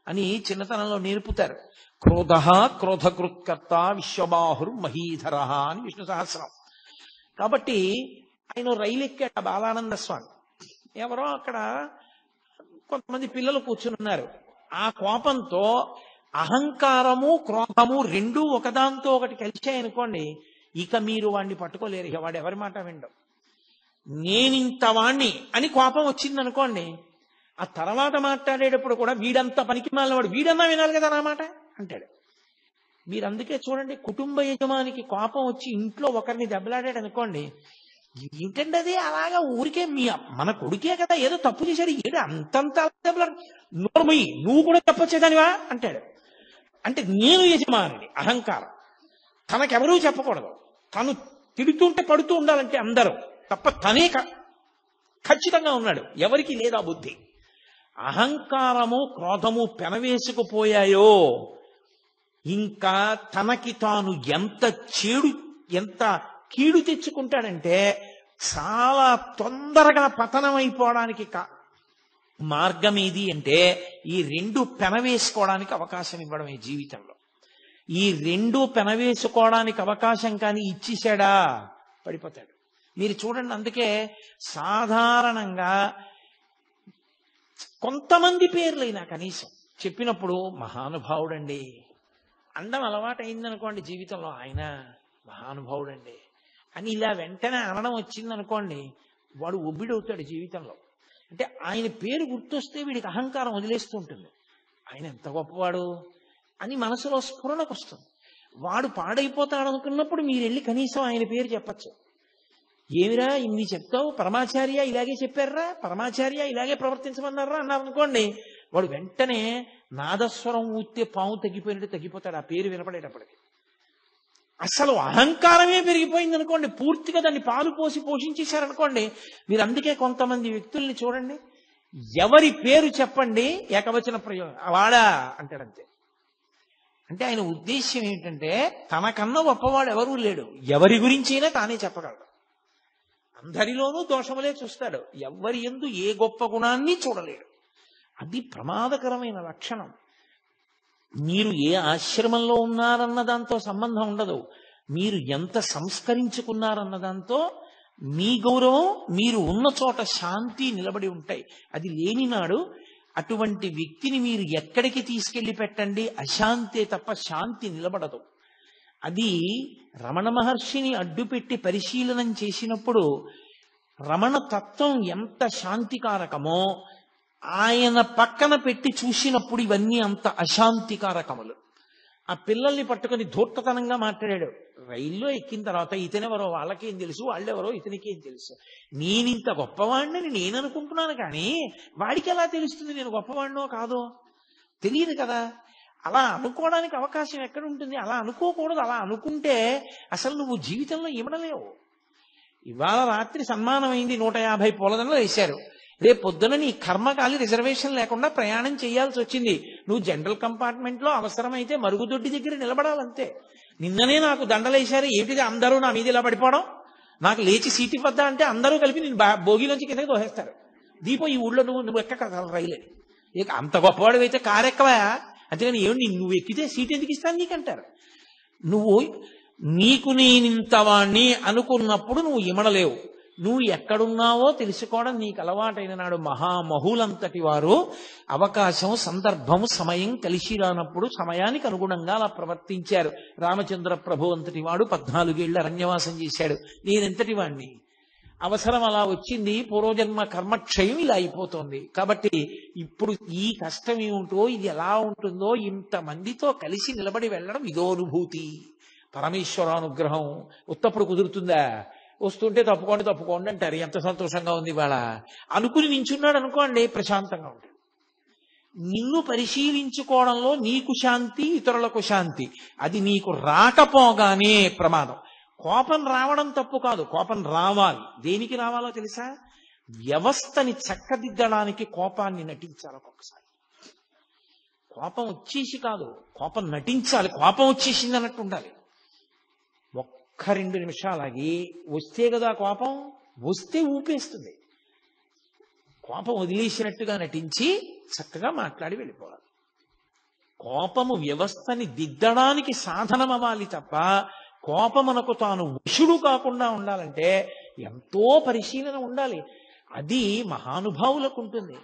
అని చిన్నతనంలో నేర్పుతారు. క్రోధ క్రోధకృత్కర్త విశ్వబాహుర్ మహీధర అని విష్ణు సహస్రం. కాబట్టి ఆయన రైలు ఎక్కాడు బాలానంద స్వామి. ఎవరో అక్కడ కొంతమంది పిల్లలు కూర్చుని ఉన్నారు. ఆ కోపంతో అహంకారము క్రోధము రెండూ ఒకదాంతో ఒకటి కలిశాయనుకోండి, ఇక మీరు వాడిని పట్టుకోలేరు. ఇక వాడు ఎవరి మాట వినడం. నేనింత వాణ్ణి అని కోపం వచ్చిందనుకోండి, ఆ తర్వాత మాట్లాడేటప్పుడు కూడా వీడంతా పనికి మాలినవాడు, వీడన్నా వినాలి కదా నా మాట అంటాడు. మీరు అందుకే చూడండి, కుటుంబ యజమానికి కోపం వచ్చి ఇంట్లో ఒకరిని దెబ్బలాడాడు అనుకోండి, ఏంటంటే అది అలాగా ఊరికే మన కొడుకే కదా ఏదో తప్పు చేశాడు, ఏడు అంతంత దెబ్బలాడు, నోర్మయ్యి నువ్వు కూడా చెప్పొచ్చేదానివా అంటాడు. అంటే నేను యజమానిని, అహంకారం. తనకెవరూ చెప్పకూడదు, తను తిడుతుంటే పడుతూ ఉండాలంటే అందరూ తప్ప తనే ఖచ్చితంగా ఉన్నాడు, ఎవరికి లేదా బుద్ధి. అహంకారము క్రోధము పెనవేసుకుపోయాయో ఇంకా తనకి తాను ఎంత కీడు తెచ్చుకుంటాడంటే చాలా తొందరగా పతనమైపోవడానికి మార్గం ఏది అంటే ఈ రెండు పెనవేసుకోవడానికి అవకాశం ఇవ్వడమే జీవితంలో. ఈ రెండు పెనవేసుకోవడానికి అవకాశం కానీ ఇచ్చేశాడా పడిపోతాడు. మీరు చూడండి, అందుకే సాధారణంగా కొంతమంది పేర్లైనా కనీసం చెప్పినప్పుడు మహానుభావుడండి అండం అలవాటైందనుకోండి జీవితంలో, ఆయన మహానుభావుడండి అని ఇలా వెంటనే అనడం వచ్చిందనుకోండి, వాడు ఒబ్బిడవుతాడు జీవితంలో. అంటే ఆయన పేరు గుర్తొస్తే వీడికి అహంకారం వదిలేస్తూ ఉంటుంది. ఆయన ఎంత గొప్పవాడు అని మనసులో స్ఫురణకు వస్తుంది. వాడు పాడైపోతాడు అనుకున్నప్పుడు మీరు వెళ్ళి కనీసం ఆయన పేరు చెప్పచ్చు. ఏమిరా ఇన్ని చెప్తావు, పరమాచార్య ఇలాగే చెప్పారా, పరమాచార్య ఇలాగే ప్రవర్తించమన్నారా అన్నారనుకోండి, వాడు వెంటనే నాదస్వరం ఊస్తే పాము తగ్గిపోయినట్టు తగ్గిపోతాడు ఆ పేరు వినపడేటప్పటికి. అసలు అహంకారమే పెరిగిపోయింది అనుకోండి, పూర్తిగా దాన్ని పాలు పోసి పోషించేశారనుకోండి. మీరు అందుకే కొంతమంది వ్యక్తుల్ని చూడండి, ఎవరి పేరు చెప్పండి ఏకవచన ప్రయోగం వాడా అంటాడంతే. అంటే ఆయన ఉద్దేశ్యం ఏంటంటే తనకన్నా గొప్పవాడు ఎవరూ లేడు, ఎవరి గురించైనా తానే చెప్పగలడు. అందరిలోనూ దోషములే చూస్తాడు, ఎవరి యందు ఏ గొప్ప గుణాన్ని చూడలేడు. అది ప్రమాదకరమైన లక్షణం. మీరు ఏ ఆశ్రమంలో ఉన్నారన్న దాంతో సంబంధం ఉండదు, మీరు ఎంత సంస్కరించుకున్నారన్న దాంతో మీ గౌరవం, మీరు ఉన్న చోట శాంతి నిలబడి ఉంటాయి. అది లేని నాడు అటువంటి వ్యక్తిని మీరు ఎక్కడికి తీసుకెళ్లి పెట్టండి, అశాంతే తప్ప శాంతి నిలబడదు. అది రమణ మహర్షిని అడ్డుపెట్టి పరిశీలనం చేసినప్పుడు రమణ తత్వం ఎంత శాంతికారకమో ఆయన పక్కన పెట్టి చూసినప్పుడు ఇవన్నీ అంత అశాంతికారకములు. ఆ పిల్లల్ని పట్టుకుని ధూర్తతనంగా మాట్లాడాడు. రైల్లో ఎక్కిన తర్వాత ఇతనెవరో వాళ్ళకేం తెలుసు, వాళ్ళెవరో ఇతనికేం తెలుసు, నేనింత గొప్పవాడిని నేను అనుకుంటున్నాను కానీ వాడికి ఎలా తెలుస్తుంది నేను గొప్పవాడినో కాదో, తెలియదు కదా. అలా అనుకోవడానికి అవకాశం ఎక్కడ ఉంటుంది? అలా అనుకోకూడదు. అలా అనుకుంటే అసలు నువ్వు జీవితంలో ఇవ్వడలేవు. ఇవాళ రాత్రి సన్మానం అయింది, 150 పూలదండలు వేశారు. రేపు పొద్దున నీ కర్మకాలి రిజర్వేషన్ లేకుండా ప్రయాణం చేయాల్సి వచ్చింది. నువ్వు జనరల్ కంపార్ట్మెంట్ లో అవసరమైతే మరుగుదొడ్డి దగ్గర నిలబడాలంతే. నిన్ననే నాకు దండలేశారు, ఏమిటిది అందరూ నా మీద ఇలా పడిపోవడం, నాకు లేచి సీటు ఇవ్వద్దా అంటే అందరూ కలిపి నేను భోగిలోంచి కిందకి దోహేస్తారు. దీపం ఈ ఊళ్ళో నువ్వు ఎక్క రైలే, ఇక అంత గొప్పవాడు అయితే కారు ఎక్కవా, అంతేగాని ఏమిటి నువ్వు ఎక్కితే సీట్ ఎందుకు ఇస్తాను నీకంటారు. నువ్వు నీకు నేనింతవాణ్ణి అనుకున్నప్పుడు నువ్వు ఇమడలేవు. నువ్వు ఎక్కడున్నావో తెలుసుకోవడం నీకు అలవాటైన నాడు మహామహులంతటి వారు అవకాశం, సందర్భము, సమయం కలిసి రానప్పుడు సమయానికి అనుగుణంగా అలా ప్రవర్తించారు. రామచంద్ర ప్రభు అంతటి వాడు 14 ఏళ్ల అరణ్యవాసం చేశాడు. నేనెంతటి వాణ్ణి, అవసరం అలా వచ్చింది, పూర్వజన్మ కర్మక్షయం ఇలా అయిపోతుంది. కాబట్టి ఇప్పుడు ఈ కష్టం ఏమిటో, ఇది ఎలా ఉంటుందో, ఇంతమందితో కలిసి నిలబడి వెళ్ళడం ఇదో అనుభూతి. పరమేశ్వరానుగ్రహం ఉత్తప్పుడు కుదురుతుందా? వస్తుంటే తప్పుకోండి అంటారు. ఎంత సంతోషంగా ఉంది ఇవాళ అనుకుని నించున్నాడు అనుకోండి, ప్రశాంతంగా ఉంటుంది. నిన్ను పరిశీలించుకోవడంలో నీకు శాంతి, ఇతరులకు శాంతి. అది నీకు రాకపోగానే ప్రమాదం. కోపం రావడం తప్పు కాదు, కోపం రావాలి. దేనికి రావాలో తెలుసా? వ్యవస్థని చక్కదిద్దడానికి కోపాన్ని నటించాలి. ఒక్కొక్కసారి కోపం వచ్చేసి కాదు, కోపం నటించాలి. కోపం వచ్చేసింది అన్నట్టు ఉండాలి. 1-2 నిమిషాలకి వస్తే కదా కోపం, వస్తే ఊపేస్తుంది. కోపం వదిలేసినట్టుగా నటించి చక్కగా మాట్లాడి వెళ్ళిపోవాలి. కోపము వ్యవస్థని దిద్దడానికి సాధనం అవ్వాలి తప్ప కోపమునకు తాను వశుడు కాకుండా ఉండాలంటే ఎంతో పరిశీలన ఉండాలి. అది మహానుభావులకు ఉంటుంది.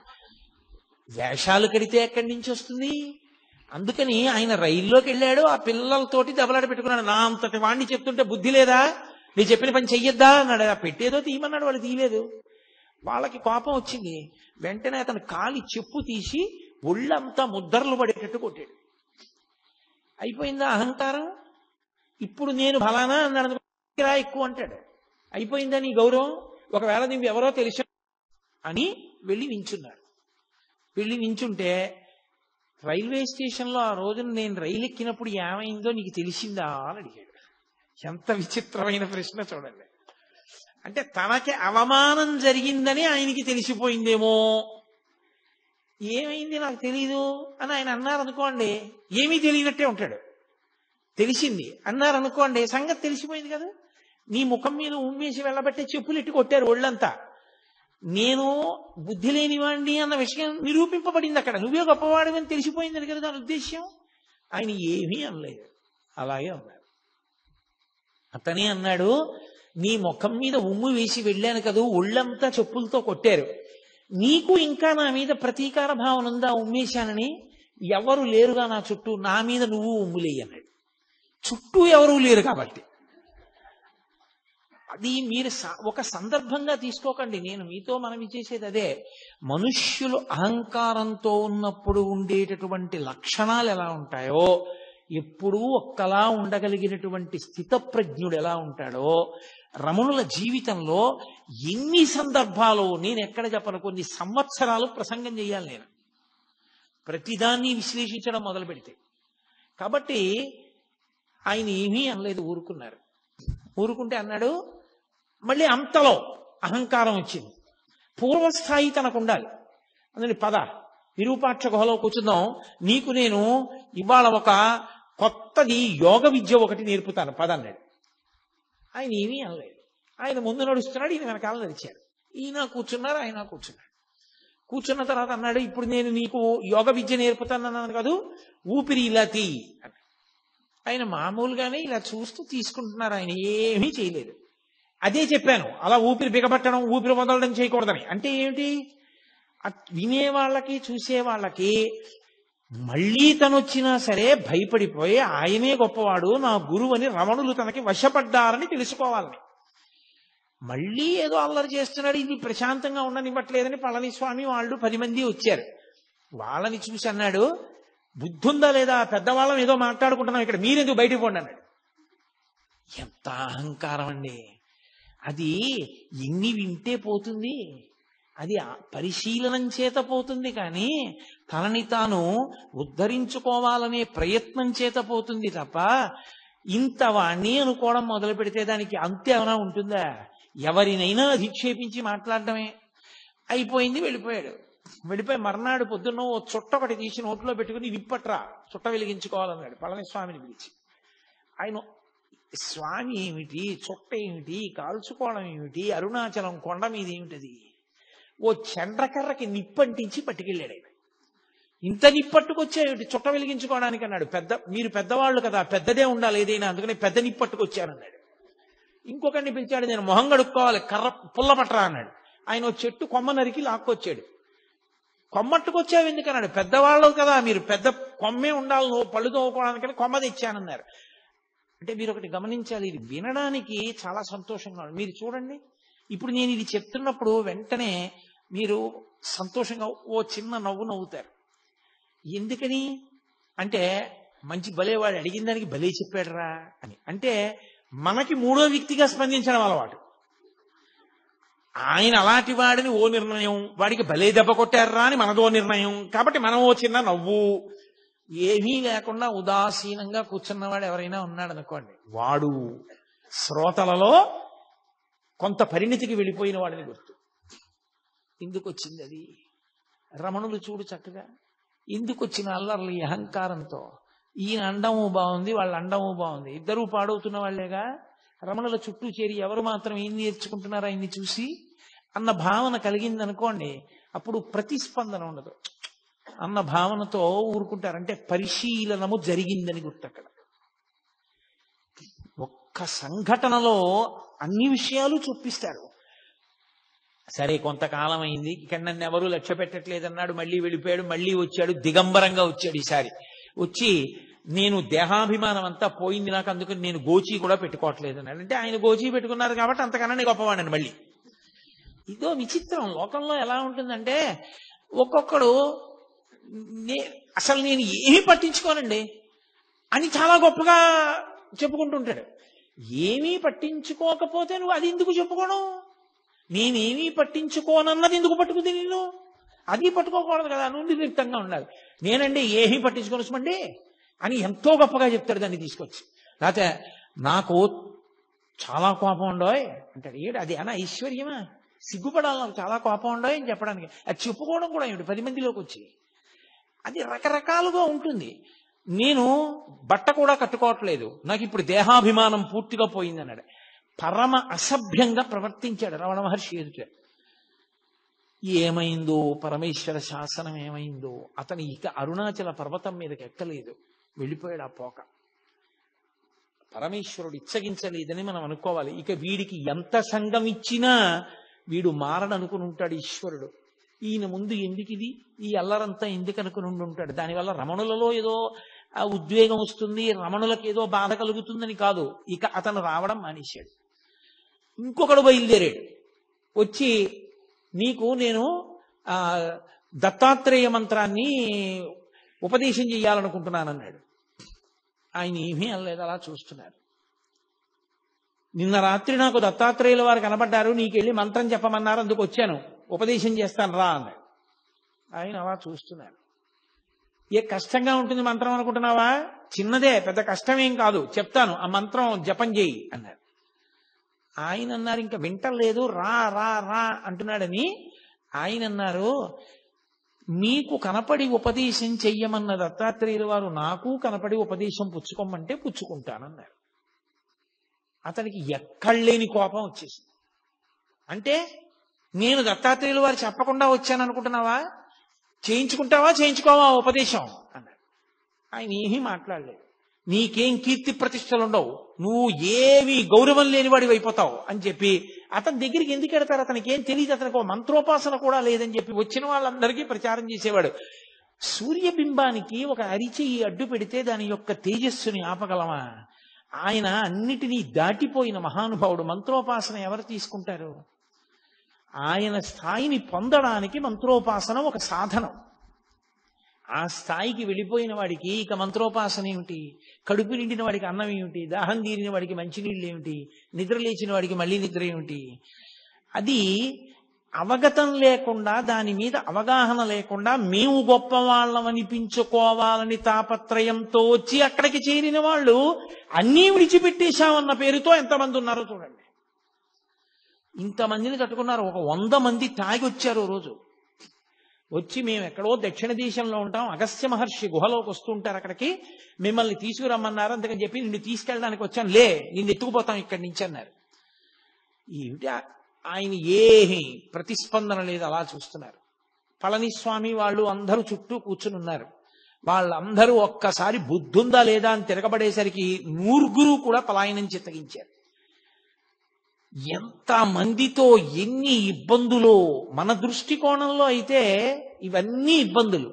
వేషాలు కడితే ఎక్కడి నుంచి వస్తుంది? అందుకని ఆయన రైల్లోకి వెళ్ళాడు, ఆ పిల్లలతోటి దెబ్బలాట పెట్టుకున్నాడు. నా అంతటి వాడిని చెప్తుంటే బుద్ధి లేదా, నీ చెప్పిన పని చెయ్యొద్దా అన్నాడు. ఆ పెట్టేదో తీయమన్నాడు, వాళ్ళు తీయలేదు. వాళ్ళకి కోపం వచ్చింది. వెంటనే అతను కాలి చెప్పు తీసి ఒళ్ళంతా ముద్దర్లు పడేటట్టు కొట్టాడు. అయిపోయిందా అహంకారం? ఇప్పుడు నేను ఫలానా అన్నాడు ఎక్కువ అంటాడు. అయిపోయిందా నీ గౌరవం? ఒకవేళ నువ్వు ఎవరో తెలుసు అని వెళ్ళి నించున్నాడు. వెళ్ళి నించుంటే, రైల్వే స్టేషన్లో ఆ రోజున నేను రైలు ఎక్కినప్పుడు ఏమైందో నీకు తెలిసిందా అని అడిగాడు. ఎంత విచిత్రమైన ప్రశ్న చూడండి. అంటే తనకి అవమానం జరిగిందని ఆయనకి తెలిసిపోయిందేమో. ఏమైంది నాకు తెలీదు అని ఆయన అన్నారనుకోండి, ఏమీ తెలియనట్టే ఉంటాడు. తెలిసింది అన్నారనుకోండి, సంగతి తెలిసిపోయింది కదా. నీ ముఖం మీద ఉమ్మేసి వెళ్ళబట్టే చెప్పులు ఎట్టి కొట్టారు ఒళ్ళంతా. నేను బుద్ధి లేనివాడిని అన్న విషయం నిరూపింపబడింది అక్కడ. నువ్వే గొప్పవాడివని తెలిసిపోయిందని కదా దాని ఉద్దేశ్యం. ఆయన ఏమీ అనలేదు, అలాగే అన్నాడు. అతనే అన్నాడు, నీ ముఖం మీద ఉమ్ము వేసి వెళ్ళాను కదా, ఒళ్ళంతా చెప్పులతో కొట్టారు. నీకు ఇంకా నా మీద ప్రతీకార భావన ఉందా ఉమ్మేశానని? ఎవరు లేరుగా నా చుట్టూ, నా మీద నువ్వు ఉమ్ములేయి అన్నాడు. చుట్టూ ఎవరూ లేరు కాబట్టి. అది మీరు ఒక సందర్భంగా తీసుకోకండి. నేను మీతో మనవి చేసేది అదే. మనుష్యులు అహంకారంతో ఉన్నప్పుడు ఉండేటటువంటి లక్షణాలు ఎలా ఉంటాయో, ఎప్పుడూ ఒక్కలా ఉండగలిగినటువంటి స్థితప్రజ్ఞుడు ఎలా ఉంటాడో, రమణుల జీవితంలో ఎన్ని సందర్భాలు, నేను ఎక్కడ చెప్పను, కొన్ని సంవత్సరాలు ప్రసంగం చేయాలి నేను ప్రతిదాన్ని విశ్లేషించడం మొదలు పెడితే. కాబట్టి ఆయన ఏమీ అనలేదు, ఊరుకున్నారు. ఊరుకుంటే అన్నాడు, మళ్ళీ అంతలో అహంకారం వచ్చింది. పూర్వస్థాయి తనకు ఉండాలి. అందుకని పద విరూపాక్ష గుహలో కూర్చుందాం, నీకు నేను ఇవాళ ఒక కొత్తది యోగ విద్య ఒకటి నేర్పుతాను పద అన్నాడు. ఆయన ఏమీ అనలేదు. ఆయన ముందు నడుస్తున్నాడు, ఈయన వెనకాల నడిచాడు. ఈయన కూర్చున్నారు, ఆయన కూర్చున్నాడు. కూర్చున్న తర్వాత అన్నాడు, ఇప్పుడు నేను నీకు యోగ విద్య నేర్పుతానన్నాను కాదు, ఊపిరి ఇలా తీ అన్నాడు. ఆయన మామూలుగానే ఇలా చూస్తూ తీసుకుంటున్నారు, ఆయన ఏమీ చేయలేదు. అదే చెప్పాను, అలా ఊపిరి బిగబట్టడం, ఊపిరి వదలడం చేయకూడదని. అంటే ఏమిటి? వినేవాళ్ళకి చూసేవాళ్ళకి మళ్ళీ తనొచ్చినా సరే భయపడిపోయి ఆయనే గొప్పవాడు, నా గురువు అని రమణులు తనకి వశపడ్డారని తెలుసుకోవాలని. మళ్ళీ ఏదో అల్లరి చేస్తున్నాడు, ఇది ప్రశాంతంగా ఉండనివ్వట్లేదని పళనిస్వామి వాళ్ళు 10 మంది వచ్చారు. వాళ్ళని చూసి అన్నాడు, బుద్ధుందా లేదా, పెద్దవాళ్ళం ఏదో మాట్లాడుకుంటున్నాం ఇక్కడ, మీరెందుకు బయటికి పోండి అన్నాడు. ఎంత అహంకారం అండి! అది ఎన్ని వింటే పోతుంది, అది పరిశీలనం చేత పోతుంది, కానీ తనని తాను ఉద్ధరించుకోవాలనే ప్రయత్నం చేత పోతుంది తప్ప ఇంత వాణ్ణి అనుకోవడం మొదలు పెడితే దానికి అంతే ఏమైనా ఉంటుందా? ఎవరినైనా అధిక్షేపించి మాట్లాడటమే. అయిపోయింది, వెళ్ళిపోయాడు. వెళ్ళిపోయి మర్నాడు పొద్దున్న ఓ చుట్ట ఒకటి తీసి నోట్లో పెట్టుకుని విప్పట్రా, చుట్ట వెలిగించుకోవాలన్నాడు పళనిస్వామిని పిలిచి. ఆయన, స్వామి ఏమిటి, చుట్ట ఏమిటి, కాల్చుకోవడం ఏమిటి, అరుణాచలం కొండ మీద ఏమిటది? ఓ చండ్రకర్రకి నిప్పంటించి పట్టుకెళ్ళాడు ఆయన. ఇంత నిప్పట్టుకొచ్చాయేమిటి చుట్ట వెలిగించుకోవడానికి అన్నాడు. మీరు పెద్దవాళ్ళు కదా, పెద్దదే ఉండాలి ఏదైనా, అందుకని పెద్ద నిప్పట్టుకొచ్చానన్నాడు. ఇంకొకరిని పిలిచాడు, నేను మొహం కడుక్కోవాలి, కర్ర పుల్ల పట్టరా అన్నాడు. ఆయన ఓ చెట్టు కొమ్మ నరికి లాక్కొచ్చాడు. కొమ్మట్టుకొచ్చావు ఎందుకన్నాడు. పెద్దవాళ్ళు కదా మీరు, పెద్ద కొమ్మే ఉండాలి, నువ్వు పళ్ళు తోముకోవడానికని కొమ్మ తెచ్చానన్నారు. అంటే మీరు ఒకటి గమనించాలి, ఇది వినడానికి చాలా సంతోషంగా ఉంది. మీరు చూడండి, ఇప్పుడు నేను ఇది చెప్తున్నప్పుడు వెంటనే మీరు సంతోషంగా ఓ చిన్న నవ్వు నవ్వుతారు. ఎందుకని అంటే, మంచి భలేవాడు అడిగిన దానికి భలే చెప్పాడురా అని. అంటే మనకి మూడో వ్యక్తిగా స్పందించడం అలవాటు. ఆయన అలాంటి వాడిని ఓ నిర్ణయం, వాడికి భలే దెబ్బ కొట్టారా అని మనదో నిర్ణయం. కాబట్టి మనం ఓ చిన్న నవ్వు, ఏమీ లేకుండా ఉదాసీనంగా కూర్చున్నవాడు ఎవరైనా ఉన్నాడు అనుకోండి, వాడు శ్రోతలలో కొంత పరిణితికి వెళ్ళిపోయిన వాడిని గుర్తు. ఎందుకు వచ్చింది అది? రమణులు చూడు చక్కగా ఎందుకు వచ్చిన అల్లర్లు, ఈ అహంకారంతో. ఈయన అండము బాగుంది, వాళ్ళ అండము బాగుంది, ఇద్దరూ పాడవుతున్న వాళ్లేగా. రమణుల చుట్టూ చేరి ఎవరు మాత్రం ఏం నేర్చుకుంటున్నారు ఆయన్ని చూసి అన్న భావన కలిగింది అనుకోండి, అప్పుడు ప్రతిస్పందన ఉండదు అన్న భావనతో ఊరుకుంటారంటే పరిశీలనము జరిగిందని గుర్తు. అక్కడ ఒక్క సంఘటనలో అన్ని విషయాలు చూపిస్తాడు. సరే కొంతకాలం అయింది, ఇక్కడ నన్ను ఎవరూ లక్ష్య పెట్టట్లేదన్నాడు, మళ్ళీ వెళ్ళిపోయాడు, మళ్ళీ వచ్చాడు, దిగంబరంగా వచ్చాడు. ఈసారి వచ్చి నేను దేహాభిమానం అంతా పోయింది నాకు, అందుకని నేను గోచీ కూడా పెట్టుకోవట్లేదు అన్నాడు. అంటే ఆయన గోచీ పెట్టుకున్నారు కాబట్టి అంతకన్నా గొప్పవాడండి. మళ్ళీ ఇదో విచిత్రం లోకంలో ఎలా ఉంటుందంటే, ఒక్కొక్కడు అసలు నేను ఏమీ పట్టించుకోనండి అని చాలా గొప్పగా చెప్పుకుంటుంటాడు. ఏమీ పట్టించుకోకపోతే నువ్వు అది ఎందుకు చెప్పుకోవడం? నేనేమీ పట్టించుకోనన్నది ఎందుకు పట్టుకుంది నేను? అది పట్టుకోకూడదు కదా, నువ్వు నిర్లిప్తంగా ఉండాలి. నేనండి ఏమీ పట్టించుకోనమండి అని ఎంతో గొప్పగా చెప్తాడు దాన్ని తీసుకొచ్చి. లేకపోతే నాకు చాలా కోపం ఉండోయ్ అంటాడు. ఏడు అది అనా ఐశ్వర్యమా? సిగ్గుపడాలి నాకు చాలా కోపం ఉండోయ్ అని చెప్పడానికి. అది చెప్పుకోవడం కూడా ఏమిటి 10 మందిలోకి వచ్చి? అది రకరకాలుగా ఉంటుంది. నేను బట్ట కూడా కట్టుకోవట్లేదు, నాకు ఇప్పుడు దేహాభిమానం పూర్తిగా పోయింది అన్నాడు. పరమ అసభ్యంగా ప్రవర్తించాడు రమణ మహర్షి ఎదుట. ఏమైందో పరమేశ్వర శాసనం ఏమైందో, అతను ఇక అరుణాచల పర్వతం మీదకి ఎక్కలేదు, వెళ్ళిపోయాడు ఆ పోక. పరమేశ్వరుడు ఇచ్చగించలేదని మనం అనుకోవాలి. ఇక వీడికి ఎంత సంఘం ఇచ్చినా వీడు మారడనుకుని ఉంటాడు ఈశ్వరుడు. ఈయన ముందు ఎందుకు ఇది, ఈ అల్లరంతా ఎందుకు అనుకుని ఉంటాడు. దానివల్ల రమణులలో ఏదో ఉద్వేగం వస్తుంది, రమణులకు ఏదో బాధ కలుగుతుందని కాదు. ఇక అతను రావడం మానేశాడు. ఇంకొకడు బయలుదేరాడు, వచ్చి నీకు నేను దత్తాత్రేయ మంత్రాన్ని ఉపదేశం చెయ్యాలనుకుంటున్నానన్నాడు. ఆయన ఏమీ అనలేదు, అలా చూస్తున్నారు. నిన్న రాత్రి నాకు దత్తాత్రేయుల వారు కనబడ్డారు, నీకెళ్ళి మంత్రం చెప్పమన్నారు, అందుకు వచ్చాను, ఉపదేశం చేస్తాను రా అన్నాడు. ఆయన అలా చూస్తున్నారు. ఏ కష్టంగా ఉంటుంది మంత్రం అనుకుంటున్నావా? చిన్నదే, పెద్ద కష్టమేం కాదు, చెప్తాను, ఆ మంత్రం జపం చేయి అన్నారు. ఆయన అన్నారు ఇంకా వింటలేదు, రా రా రా అంటున్నాడని. ఆయన అన్నారు, మీకు కనపడి ఉపదేశం చెయ్యమన్న దత్తాత్రేయుల వారు నాకు కనపడి ఉపదేశం పుచ్చుకోమంటే పుచ్చుకుంటానన్నారు. అతనికి ఎక్కడలేని కోపం వచ్చేసింది. అంటే నేను దత్తాత్రేయుల వారు చెప్పకుండా వచ్చాను అనుకుంటున్నావా? చేయించుకుంటావా చేయించుకోవా ఉపదేశం అన్నాడు. ఆయన ఏమీ మాట్లాడలేదు. నీకేం కీర్తి ప్రతిష్టలు ఉండవు, నువ్వు ఏమీ గౌరవం లేనివాడివి అయిపోతావు అని చెప్పి అతని దగ్గరికి ఎందుకు వెడతారు? అతనికి ఏం తెలియదు, అతనికి ఒక మంత్రోపాసన కూడా లేదని చెప్పి వచ్చిన వాళ్ళందరికీ ప్రచారం చేసేవాడు. సూర్యబింబానికి ఒక అరిచెయ్యి అడ్డు పెడితే దాని యొక్క తేజస్సుని ఆపగలమా? ఆయన అన్నిటినీ దాటిపోయిన మహానుభావుడు. మంత్రోపాసన ఎవరు తీసుకుంటారు? ఆయన స్థాయిని పొందడానికి మంత్రోపాసన ఒక సాధనం. ఆ స్థాయికి వెళ్ళిపోయిన వాడికి ఇక మంత్రోపాసన ఏమిటి? కడుపు నిండిన వాడికి అన్నం ఏమిటి? దాహం తీరిన వాడికి మంచినీళ్ళు ఏమిటి? నిద్ర లేచిన వాడికి మళ్ళీ నిద్ర ఏమిటి? అది అవగతం లేకుండా, దాని మీద అవగాహన లేకుండా మేము గొప్ప వాళ్ళం అనిపించుకోవాలని తాపత్రయంతో వచ్చి అక్కడికి చేరిన వాళ్ళు అన్నీ విడిచిపెట్టేశామన్న పేరుతో ఎంతమంది ఉన్నారో చూడండి. ఇంతమందిని తట్టుకున్నారు. ఒక 100 మంది తాగి వచ్చారు రోజు. వచ్చి మేము ఎక్కడో దక్షిణ దేశంలో ఉంటాం, అగస్త్య మహర్షి గుహలోకి వస్తుంటారు, అక్కడికి మిమ్మల్ని తీసుకురమ్మన్నారు, అందుకని చెప్పి నిన్ను తీసుకెళ్ళడానికి వచ్చాను, లే నిన్ను ఎత్తుకుపోతాం ఇక్కడి నుంచి అన్నారు. ఏమిటి ఆయన ఏమీ ప్రతిస్పందన లేదు, అలా చూస్తున్నారు. పళనిస్వామి వాళ్ళు అందరూ చుట్టూ కూర్చుని ఉన్నారు. వాళ్ళందరూ ఒక్కసారి బుద్ధుందా లేదా అని తిరగబడేసరికి 100 కూడా పలాయనం చిత్తగించారు. ఎంత మందితో ఎన్ని ఇబ్బందులు! మన దృష్టికోణంలో అయితే ఇవన్నీ ఇబ్బందులు,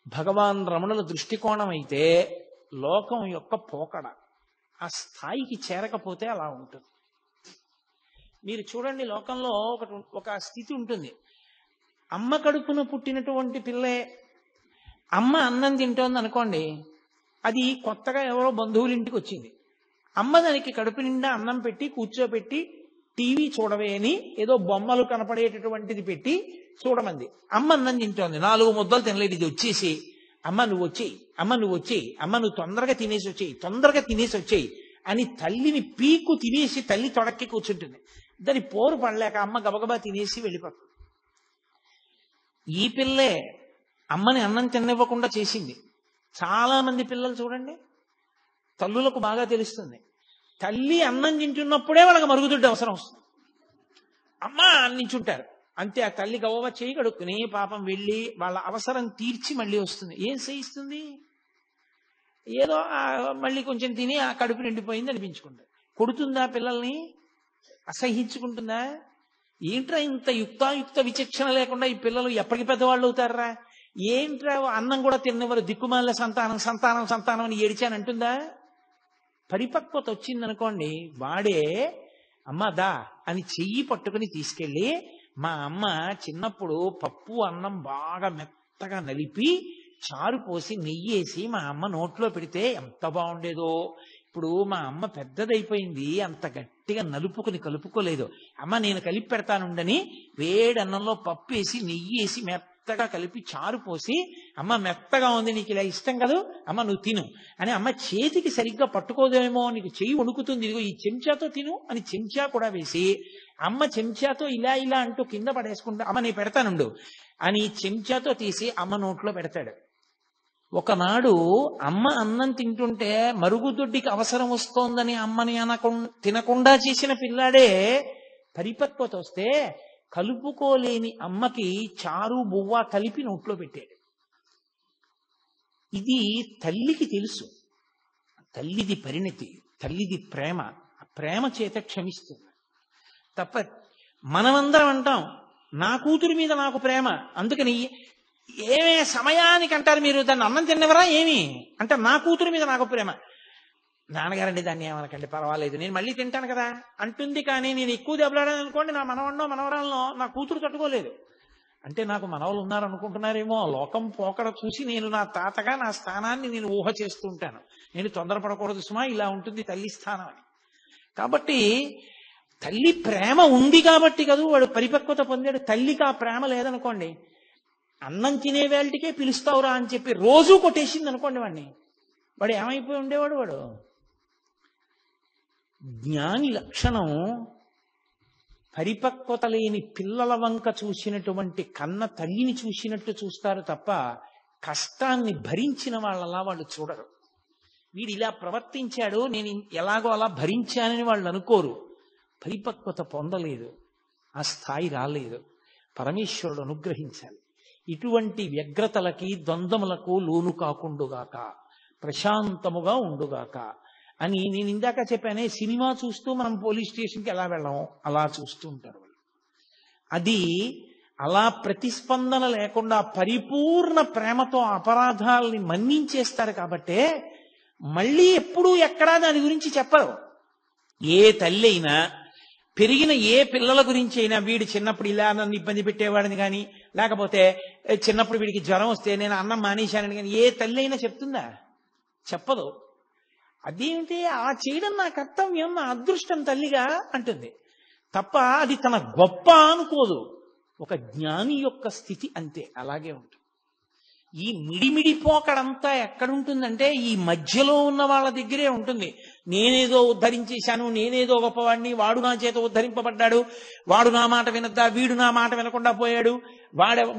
భగవాన్ రమణుల దృష్టికోణం అయితే లోకం యొక్క పోకడ. ఆ స్థాయికి చేరకపోతే అలా ఉంటుంది. మీరు చూడండి, లోకంలో ఒక స్థితి ఉంటుంది. అమ్మ కడుపున పుట్టినటువంటి పిల్లే అమ్మ అన్నం తింటోంది అనుకోండి, అది కొత్తగా ఎవరో బంధువుల ఇంటికి వచ్చింది. అమ్మ దానికి కడుపు నిండా అన్నం పెట్టి కూర్చోబెట్టి టీవీ చూడవే అని ఏదో బొమ్మలు కనపడేటటువంటిది పెట్టి చూడమంది. అమ్మ అన్నం తింటోంది, 4 ముద్దలు తినలేదు, ఇది వచ్చేసి అమ్మ నువ్వు వచ్చేయి, అమ్మ నువ్వు వచ్చేయి, అమ్మ నువ్వు తొందరగా తినేసి వచ్చేయి, తొందరగా తినేసి వచ్చేయి అని తల్లిని పీకు తినేసి తల్లి తొడక్కి కూర్చుంటుంది. దాని పోరు పడలేక అమ్మ గబగబా తినేసి వెళ్ళిపోతుంది. ఈ పిల్లే అమ్మని అన్నం తినివ్వకుండా చేసింది. చాలా మంది పిల్లలు చూడండి, తల్లులకు బాగా తెలుస్తుంది. తల్లి అన్నం తింటున్నప్పుడే వాళ్ళకి మరుగుదొడ్డి అవసరం వస్తుంది. అమ్మ అన్నించుంటారు అంతే. ఆ తల్లి గవ్వ చేయి కడుక్కుని పాపం వెళ్ళి వాళ్ళ అవసరం తీర్చి మళ్ళీ వస్తుంది. ఏం చేయిస్తుంది? ఏదో మళ్ళీ కొంచెం తిని ఆ కడుపు నిండిపోయింది అనిపించుకుంటారు. కొడుతుందా పిల్లల్ని? అసహించుకుంటుందా? ఏంట్రా ఇంత యుక్తాయుక్త విచక్షణ లేకుండా ఈ పిల్లలు ఎప్పటికి పెద్దవాళ్ళు అవుతారా? ఏంట్రా అన్నం కూడా తిన్నవారు దిక్కుమాల సంతానం సంతానం సంతానం అని ఏడిచానంటుందా? పరిపక్వత వచ్చిందనుకోండి, వాడే అమ్మ దా అని చెయ్యి పట్టుకుని తీసుకెళ్ళి, మా అమ్మ చిన్నప్పుడు పప్పు అన్నం బాగా మెత్తగా నలిపి చారు పోసి నెయ్యేసి మా అమ్మ నోట్లో పెడితే ఎంత బాగుండేదో. ఇప్పుడు మా అమ్మ పెద్దదైపోయింది, అంత గట్టిగా నలుపుకుని కలుపుకోలేదు. అమ్మ నేను కలిపి పెడతానుండని వేడి అన్నంలో పప్పు వేసి నెయ్యేసి మెత్తగా కలిపి చారు పోసి, అమ్మ మెత్తగా ఉంది, నీకు ఇలా ఇష్టం కదా, అమ్మ నువ్వు తిను అని, అమ్మ చేతికి సరిగ్గా పట్టుకోదేమో, నీకు చెయ్యి వణుకుతుంది, ఇదిగో ఈ చెంచాతో తిను అని చెంచా కూడా వేసి, అమ్మ చెంచాతో ఇలా ఇలా అంటూ కింద పడేసుకుంటా, అమ్మ నేను పెడతానుండు అని చెంచాతో తీసి అమ్మ నోట్లో పెడతాడు. ఒకనాడు అమ్మ అన్నం తింటుంటే మరుగుదొడ్డికి అవసరం వస్తోందని అమ్మని తినకుండా చేసిన పిల్లాడే పరిపక్వత వస్తే కలుపుకోలేని అమ్మకి చారు బువ్వ కలిపి నోట్లో పెట్టాడు. ఇది తల్లికి తెలుసు, తల్లిది పరిణతి, తల్లిది ప్రేమ. ఆ ప్రేమ చేత క్షమిస్తుంది తప్ప మనమందరం అంటాం నా కూతురి మీద నాకు ప్రేమ, అందుకని ఏమే సమయానికి అంటారు మీరు దాన్ని అన్నం తిన్నవరా ఏమి అంటే నా కూతురు మీద నాకు ప్రేమ. నాన్నగారండి దాన్ని ఏమనకండి పర్వాలేదు నేను మళ్ళీ తింటాను కదా అంటుంది. కానీ నేను ఎక్కువ దెబ్బలాడాను అనుకోండి, నా మనవన్నో మనవరాలనో నా కూతురు తట్టుకోలేదు. అంటే నాకు మనవలు ఉన్నారనుకుంటున్నారేమో, లోకం పోకడ చూసి నేను నా తాతగా నా స్థానాన్ని నేను ఊహ చేస్తూ ఉంటాను. నేను తొందరపడకూడదు సుమా, ఇలా ఉంటుంది తల్లి స్థానం అని. కాబట్టి తల్లి ప్రేమ ఉంది కాబట్టి కదా వాడు పరిపక్వత పొందాడు. తల్లికి ఆ ప్రేమ లేదనుకోండి, అన్నం తినే వేళటికే పిలుస్తావురా అని చెప్పి రోజూ కొట్టేసింది అనుకోండి వాడిని, వాడు ఏమైపోయి ఉండేవాడు? వాడు జ్ఞాని లక్షణం పరిపక్వత లేని పిల్లల వంక చూసినటువంటి కన్న తల్లిని చూసినట్టు చూస్తారు తప్ప కష్టాన్ని భరించిన వాళ్ళలా వాళ్ళు చూడరు. వీడు ఇలా ప్రవర్తించాడు నేను ఎలాగో అలా భరించానని వాళ్ళు అనుకోరు. పరిపక్వత పొందలేదు, ఆ స్థాయి రాలేదు. పరమేశ్వరుడు అనుగ్రహించాలి. ఇటువంటి వ్యగ్రతలకి ద్వంద్వములకు లోను కాకుండుగాక, ప్రశాంతముగా ఉండుగాక అని నేను ఇందాక చెప్పానే. సినిమా చూస్తూ మనం పోలీస్ స్టేషన్కి ఎలా వెళ్ళాము అలా చూస్తూ ఉంటారు వాళ్ళు. అది అలా ప్రతిస్పందన లేకుండా పరిపూర్ణ ప్రేమతో అపరాధాలని మన్నించేస్తారు. కాబట్టే మళ్ళీ ఎప్పుడూ ఎక్కడా దాని గురించి చెప్పరు. ఏ తల్లి అయినా పెరిగిన ఏ పిల్లల గురించి అయినా, వీడు చిన్నప్పుడు ఇలా నన్ను ఇబ్బంది పెట్టేవాడిని కానీ, లేకపోతే చిన్నప్పుడు వీడికి జ్వరం వస్తే నేను అన్నం మానేశానని కానీ ఏ తల్లి అయినా చెప్తుందా? చెప్పదు. అదేమిటి ఆ చేయడం నా కర్తవ్యం, నా అదృష్టం తల్లిగా అంటుంది తప్ప అది తన గొప్ప అనుకోదు. ఒక జ్ఞాని యొక్క స్థితి అంతే, అలాగే ఉంటుంది. ఈ మిడిమిడి పోకడంతా ఎక్కడుంటుందంటే ఈ మధ్యలో ఉన్న వాళ్ళ దగ్గరే ఉంటుంది. నేనేదో ఉద్ధరించేశాను, నేనేదో గొప్పవాడిని, వాడు నా చేత ఉద్ధరింపబడ్డాడు, వాడు నా మాట వినద్దా, వీడు నా మాట వినకుండా పోయాడు,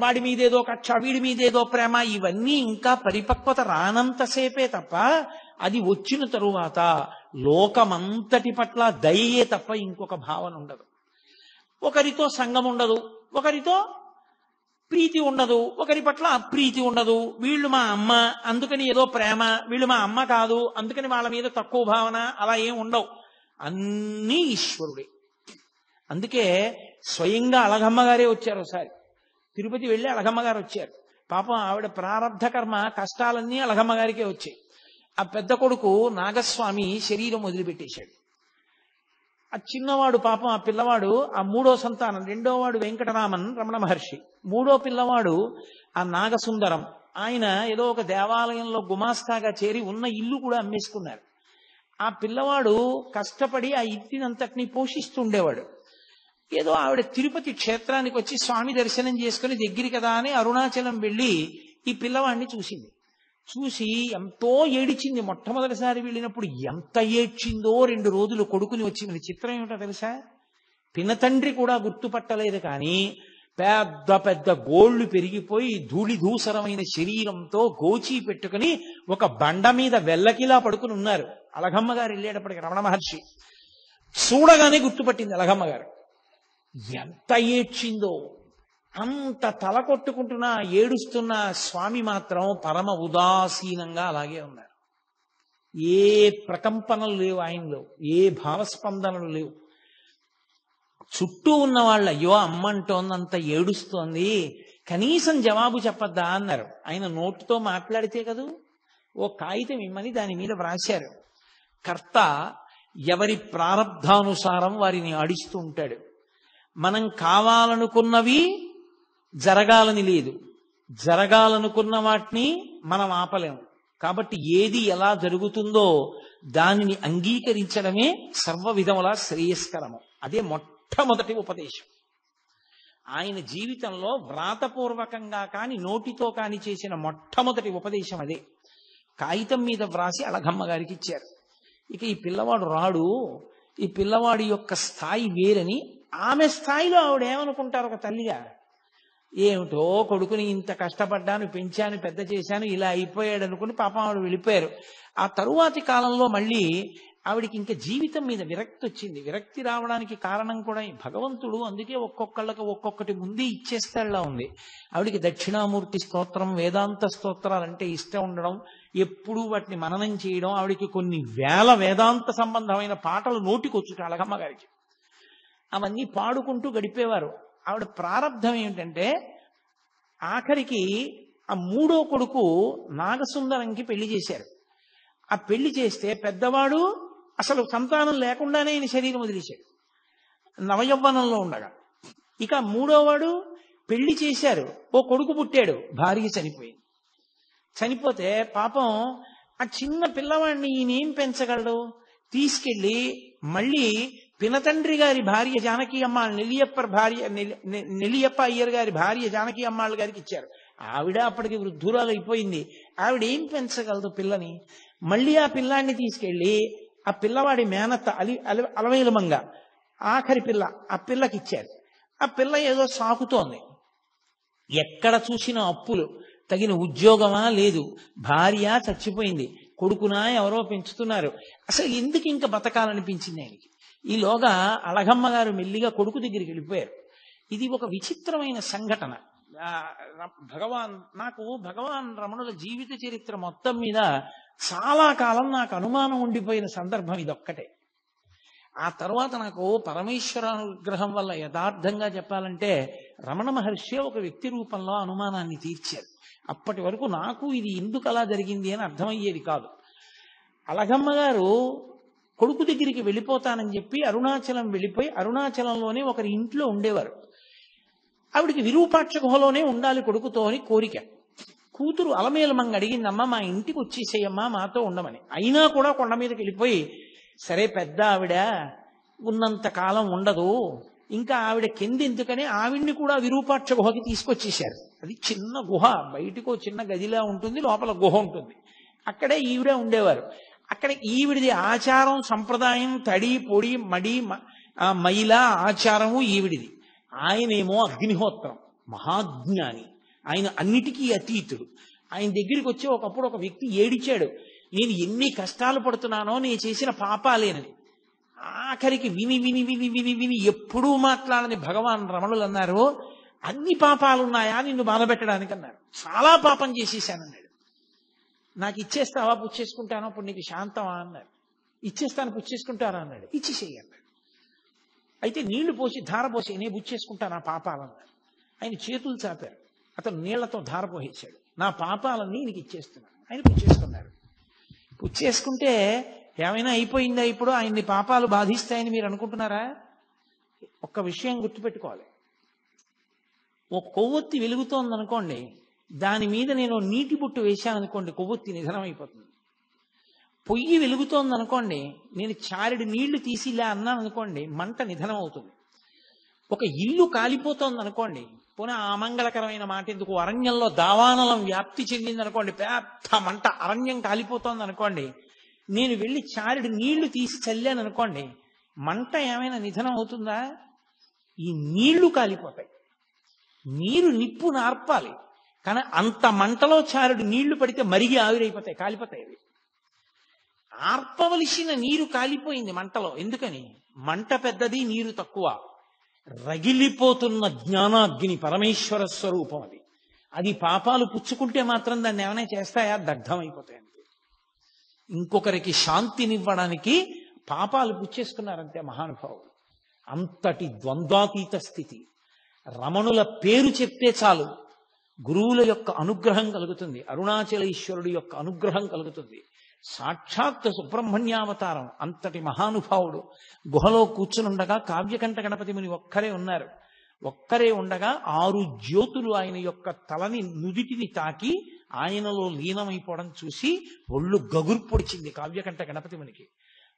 వాడి మీదేదో కక్ష, వీడి మీదేదో ప్రేమ, ఇవన్నీ ఇంకా పరిపక్వత రానంతసేపే తప్ప అది వచ్చిన తరువాత లోకమంతటి పట్ల దయయే తప్ప ఇంకొక భావన ఉండదు. ఒకరితో సంగం ఉండదు, ఒకరితో ప్రీతి ఉండదు, ఒకరి పట్ల అప్రీతి ఉండదు. వీళ్ళు మా అమ్మ అందుకని ఏదో ప్రేమ, వీళ్ళు మా అమ్మ కాదు అందుకని వాళ్ళ మీద తక్కువ భావన, అలా ఏం ఉండవు. అన్నీ ఈశ్వరుడే. అందుకే స్వయంగా అలగమ్మ గారే వచ్చారు. ఒకసారి తిరుపతి వెళ్ళి అలగమ్మ గారు వచ్చారు. పాపం ఆవిడ ప్రారంధ కర్మ కష్టాలన్నీ అలగమ్మ గారికే వచ్చాయి. ఆ పెద్ద కొడుకు నాగస్వామి శరీరం వదిలిపెట్టేశాడు. ఆ చిన్నవాడు పాపం, ఆ పిల్లవాడు ఆ మూడో సంతానం, రెండోవాడు వెంకటరామన్ రమణ మహర్షి, మూడో పిల్లవాడు ఆ నాగసుందరం. ఆయన ఏదో ఒక దేవాలయంలో గుమాస్తాగా చేరి ఉన్న ఇల్లు కూడా అమ్మేసుకున్నారు. ఆ పిల్లవాడు కష్టపడి ఆ ఇంటినంతటినీ పోషిస్తుండేవాడు. ఏదో ఆవిడ తిరుపతి క్షేత్రానికి వచ్చి స్వామి దర్శనం చేసుకుని దగ్గరికి కదా అని అరుణాచలం వెళ్ళి ఈ పిల్లవాడిని చూసింది. చూసి ఎంతో ఏడిచింది. మొట్టమొదటిసారి వెళ్ళినప్పుడు ఎంత ఏడ్చిందో. 2 రోజులు కొడుకుని వచ్చింది. చిత్రం ఏమిటో తెలుసా? పినతండ్రి కూడా గుర్తుపట్టలేదు. కానీ పెద్ద పెద్ద గోళ్లు పెరిగిపోయి ధూళిధూసరమైన శరీరంతో గోచి పెట్టుకుని ఒక బండ మీద వెల్లకిలా పడుకుని ఉన్నారు. అలగమ్మ గారు వెళ్ళేటప్పటికి రమణ మహర్షి చూడగానే గుర్తుపట్టింది అలగమ్మ గారు. ఎంత ఏడ్చిందో. అంత తల కొట్టుకుంటున్నా ఏడుస్తున్న స్వామి మాత్రం పరమ ఉదాసీనంగా అలాగే ఉన్నారు. ఏ ప్రకంపనలు లేవు ఆయనలో, ఏ భావస్పందనలు లేవు. చుట్టూ ఉన్న వాళ్ళు అయ్యో అమ్మంటోందంత ఏడుస్తోంది, కనీసం జవాబు చెప్పద్దా అన్నారు. ఆయన నోటితో మాట్లాడితే కదూ, ఓ కాగితం ఇమ్మని దాని మీద వ్రాశారు. కర్త ఎవరి ప్రారబ్ధానుసారం వారిని ఆడిస్తూ ఉంటాడు. మనం కావాలనుకున్నవి జరగాలని లేదు, జరగాలనుకున్న వాటిని మనం ఆపలేము. కాబట్టి ఏది ఎలా జరుగుతుందో దానిని అంగీకరించడమే సర్వ విధముల శ్రేయస్కరము. అదే మొట్టమొదటి ఉపదేశం. ఆయన జీవితంలో వ్రాతపూర్వకంగా కాని నోటితో కాని చేసిన మొట్టమొదటి ఉపదేశం అదే. కాగితం మీద వ్రాసి అళగమ్మ గారికి ఇచ్చారు. ఇక ఈ పిల్లవాడు రాడు, ఈ పిల్లవాడి యొక్క స్థాయి వేరని ఆమె స్థాయిలో ఆవిడ ఏమనుకుంటారు ఒక తల్లిగా, ఏమిటో కొడుకుని ఇంత కష్టపడ్డాను, పెంచాను, పెద్ద చేశాను, ఇలా అయిపోయాడు అనుకుని పాపం ఆవిడ వెళ్ళిపోయారు. ఆ తరువాతి కాలంలో మళ్ళీ ఆవిడికి ఇంకా జీవితం మీద విరక్తి వచ్చింది. విరక్తి రావడానికి కారణం కూడా భగవంతుడు అందుకే ఒక్కొక్కళ్ళకి ఒక్కొక్కటి ముందే ఇచ్చేస్తాడులా ఉంది. ఆవిడికి దక్షిణామూర్తి స్తోత్రం, వేదాంత స్తోత్రాలంటే ఇష్టం ఉండడం, ఎప్పుడూ వాటిని మననం చేయడం, ఆవిడికి కొన్ని వేల వేదాంత సంబంధమైన పాటలు నోటికొచ్చుట అళగమ్మ గారికి. అవన్నీ పాడుకుంటూ గడిపేవారు. ఆవిడ ప్రారంధం ఏమిటంటే ఆఖరికి ఆ మూడో కొడుకు నాగసుందరంకి పెళ్లి చేశారు. ఆ పెళ్లి చేస్తే పెద్దవాడు అసలు సంతానం లేకుండానే ఈయన శరీరం వదిలేశాడు నవయవ్వనంలో ఉండగా. ఇక మూడోవాడు పెళ్లి చేశారు, ఓ కొడుకు పుట్టాడు, భార్య చనిపోయింది. చనిపోతే పాపం ఆ చిన్న పిల్లవాడిని ఈయనేం పెంచగలడు, తీసుకెళ్లి మళ్ళీ పినతండ్రి గారి భార్య జానకి అమ్మ నెల్లియప్ప అయ్యర్ గారి భార్య జానకి అమ్మాళ్ళ గారికి ఇచ్చారు. ఆవిడ అప్పటికి వృద్ధురాలు అయిపోయింది. ఆవిడ ఏం పెంచగలదు పిల్లని? మళ్ళీ ఆ పిల్లాన్ని తీసుకెళ్లి ఆ పిల్లవాడి మేనత్త అలవేలుమంగ ఆఖరి పిల్ల, ఆ పిల్లకి ఇచ్చారు. ఆ పిల్ల ఏదో సాకుతోంది, ఎక్కడ చూసినా అప్పులు, తగిన ఉద్యోగమా లేదు, భార్య చచ్చిపోయింది, కొడుకునా ఎవరో పెంచుతున్నారు. అసలు ఎందుకు ఇంకా బతకాలనిపించింది ఆయనకి. ఈలోగా అళగమ్మ గారు మెల్లిగా కొడుకు దగ్గరికి వెళ్ళిపోయారు. ఇది ఒక విచిత్రమైన సంఘటన. భగవాన్ రమణుల జీవిత చరిత్ర మొత్తం మీద చాలా కాలం నాకు అనుమానం ఉండిపోయిన సందర్భం ఇదొక్కటే. ఆ తర్వాత నాకు పరమేశ్వరానుగ్రహం వల్ల యథార్థంగా చెప్పాలంటే రమణ మహర్షి ఒక వ్యక్తి రూపంలో అనుమానాన్ని తీర్చారు. అప్పటి వరకు నాకు ఇది ఎందుకు అలా జరిగింది అని అర్థమయ్యేది కాదు. అళగమ్మ గారు కొడుకు దగ్గరికి వెళ్ళిపోతానని చెప్పి అరుణాచలం వెళ్ళిపోయి అరుణాచలంలోనే ఒకరి ఇంట్లో ఉండేవారు. ఆవిడికి విరూపాక్ష గుహలోనే ఉండాలి కొడుకుతో అని కోరిక. కూతురు అలమేలమంగ అడిగిందమ్మా, మా ఇంటికి వచ్చేసేయమ్మా, మాతో ఉండమని. అయినా కూడా కొండ మీదకి వెళ్ళిపోయి, సరే పెద్ద ఆవిడ ఉన్నంత కాలం ఉండదు, ఇంకా ఆవిడ కిందెందుకని ఆవిడ్ని కూడా విరూపాక్ష గుహకి తీసుకొచ్చేశారు. అది చిన్న గుహ, బయటకు చిన్న గదిలా ఉంటుంది, లోపల గుహ ఉంటుంది. అక్కడే ఈవిడ ఉండేవారు. అక్కడ ఈవిడిది ఆచారం, సంప్రదాయం, తడి పొడి మడి మైల ఆచారము ఈవిడిది. ఆయనేమో అగ్నిహోత్రం, మహాజ్ఞాని, ఆయన అన్నిటికీ అతీతుడు. ఆయన దగ్గరికి వచ్చి ఒకప్పుడు ఒక వ్యక్తి ఏడిచాడు, నేను ఎన్ని కష్టాలు పడుతున్నానో నేను చేసిన పాపాలేనని. ఆఖరికి విని విని విని విని విని ఎప్పుడూ మాట్లాడని భగవాన్ రమణులు అన్నారు, అన్ని పాపాలున్నాయా నిన్ను బాధపెట్టడానికి అన్నారు. చాలా పాపం చేసేసానన్నాడు. నాకు ఇచ్చేస్తావా, పుచ్చేసుకుంటానో, అప్పుడు నీకు శాంతమా అన్నారు. ఇచ్చేస్తాను, పుచ్చేసుకుంటారా అన్నాడు. ఇచ్చేసేయి అన్నాడు. అయితే నీళ్లు పోసి ధార పోసి నేను పుచ్చేసుకుంటాను ఆ పాపాలన్నారు. ఆయన చేతులు చాపారు, అతను నీళ్లతో ధార పోసేశాడు. నా పాపాలన్నీ నీకు ఇచ్చేస్తున్నాను. ఆయన పుచ్చేసుకున్నారు. పుచ్చేసుకుంటే ఏమైనా అయిపోయిందా? ఇప్పుడు ఆయన్ని పాపాలు బాధిస్తాయని మీరు అనుకుంటున్నారా? ఒక్క విషయం గుర్తుపెట్టుకోవాలి. ఓ కొవ్వొత్తి వెలుగుతోంది అనుకోండి, దాని మీద నేను నీటి బొట్టు వేశాను అనుకోండి, కొవ్వొత్తి నిధనం అయిపోతుంది. పొయ్యి వెలుగుతోంది అనుకోండి, నేను చారెడు నీళ్లు తీసి ఇలా అన్నాను అనుకోండి, మంట నిధనం అవుతుంది. ఒక ఇల్లు కాలిపోతోంది అనుకోండి, పోనీ అమంగళకరమైన మాట ఎందుకు, అరణ్యంలో దావానలం వ్యాప్తి చెందింది అనుకోండి, పెద్ద మంట, అరణ్యం కాలిపోతోంది అనుకోండి, నేను వెళ్ళి చారెడు నీళ్లు తీసి చల్లాను అనుకోండి, మంట ఏమైనా నిధనం అవుతుందా? ఈ నీళ్లు కాలిపోతాయి. నీరు నిప్పు నార్పాలి, కానీ అంత మంటలో చారెడు నీళ్లు పడితే మరిగి ఆవిరైపోతాయి, కాలిపోతాయి. అవి ఆర్పవలసిన నీరు కాలిపోయింది మంటలో. ఎందుకని? మంట పెద్దది, నీరు తక్కువ. రగిలిపోతున్న జ్ఞానాగ్ని పరమేశ్వర స్వరూపం అది. అది పాపాలు పుచ్చుకుంటే మాత్రం దాన్ని ఏమైనా చేస్తాయా? దగ్ధమైపోతాయి అంతే. ఇంకొకరికి శాంతినివ్వడానికి పాపాలు పుచ్చేసుకున్నారంతే మహానుభావులు. అంతటి ద్వంద్వాతీత స్థితి. రమణుల పేరు చెప్తే చాలు గురువుల యొక్క అనుగ్రహం కలుగుతుంది, అరుణాచలేశ్వరుడి యొక్క అనుగ్రహం కలుగుతుంది. సాక్షాత్ సుబ్రహ్మణ్యావతారం, అంతటి మహానుభావుడు. గుహలో కూర్చునుండగా కావ్యకంఠ గణపతి ముని ఒక్కరే ఉన్నారు. ఒక్కరే ఉండగా 6 జ్యోతులు ఆయన యొక్క తలని నుదిటిని తాకి ఆయనలో లీనమైపోవడం చూసి ఒళ్ళు గగురు పొడిచింది కావ్యకంఠ గణపతి మునికి.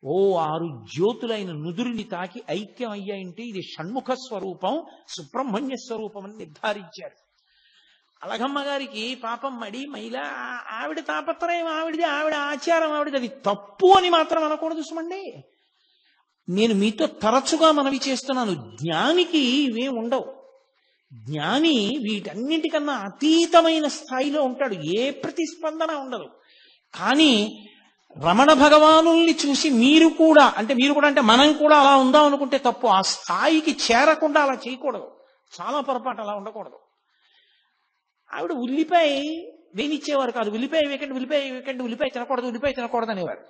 6 జ్యోతులు ఆయన నుదురిని తాకి ఐక్యం అయ్యాయంటే ఇది షణ్ముఖ స్వరూపం, సుబ్రహ్మణ్య స్వరూపం అని నిర్ధారించారు. అలగమ్మ గారికి పాపం మడి మైల, ఆవిడ తాపత్రయం ఆవిడది, ఆవిడ ఆచారం ఆవిడది, అది తప్పు అని మాత్రం అనకూడదు సుమండి. నేను మీతో తరచుగా మనవి చేస్తున్నాను, జ్ఞానికి ఇవేం ఉండవు. జ్ఞాని వీటన్నిటికన్నా అతీతమైన స్థాయిలో ఉంటాడు, ఏ ప్రతిస్పందన ఉండదు. కానీ రమణ భగవానుల్ని చూసి మీరు కూడా అంటే మనం కూడా అలా ఉందాం అనుకుంటే తప్పు. ఆ స్థాయికి చేరకుండా అలా చేయకూడదు, చాలా పొరపాటు, అలా ఉండకూడదు. ఆవిడ ఉల్లిపాయ వేనిచ్చేవారు కాదు, ఉల్లిపాయ వేకండి ఉల్లిపాయ తినకూడదు అనేవారు.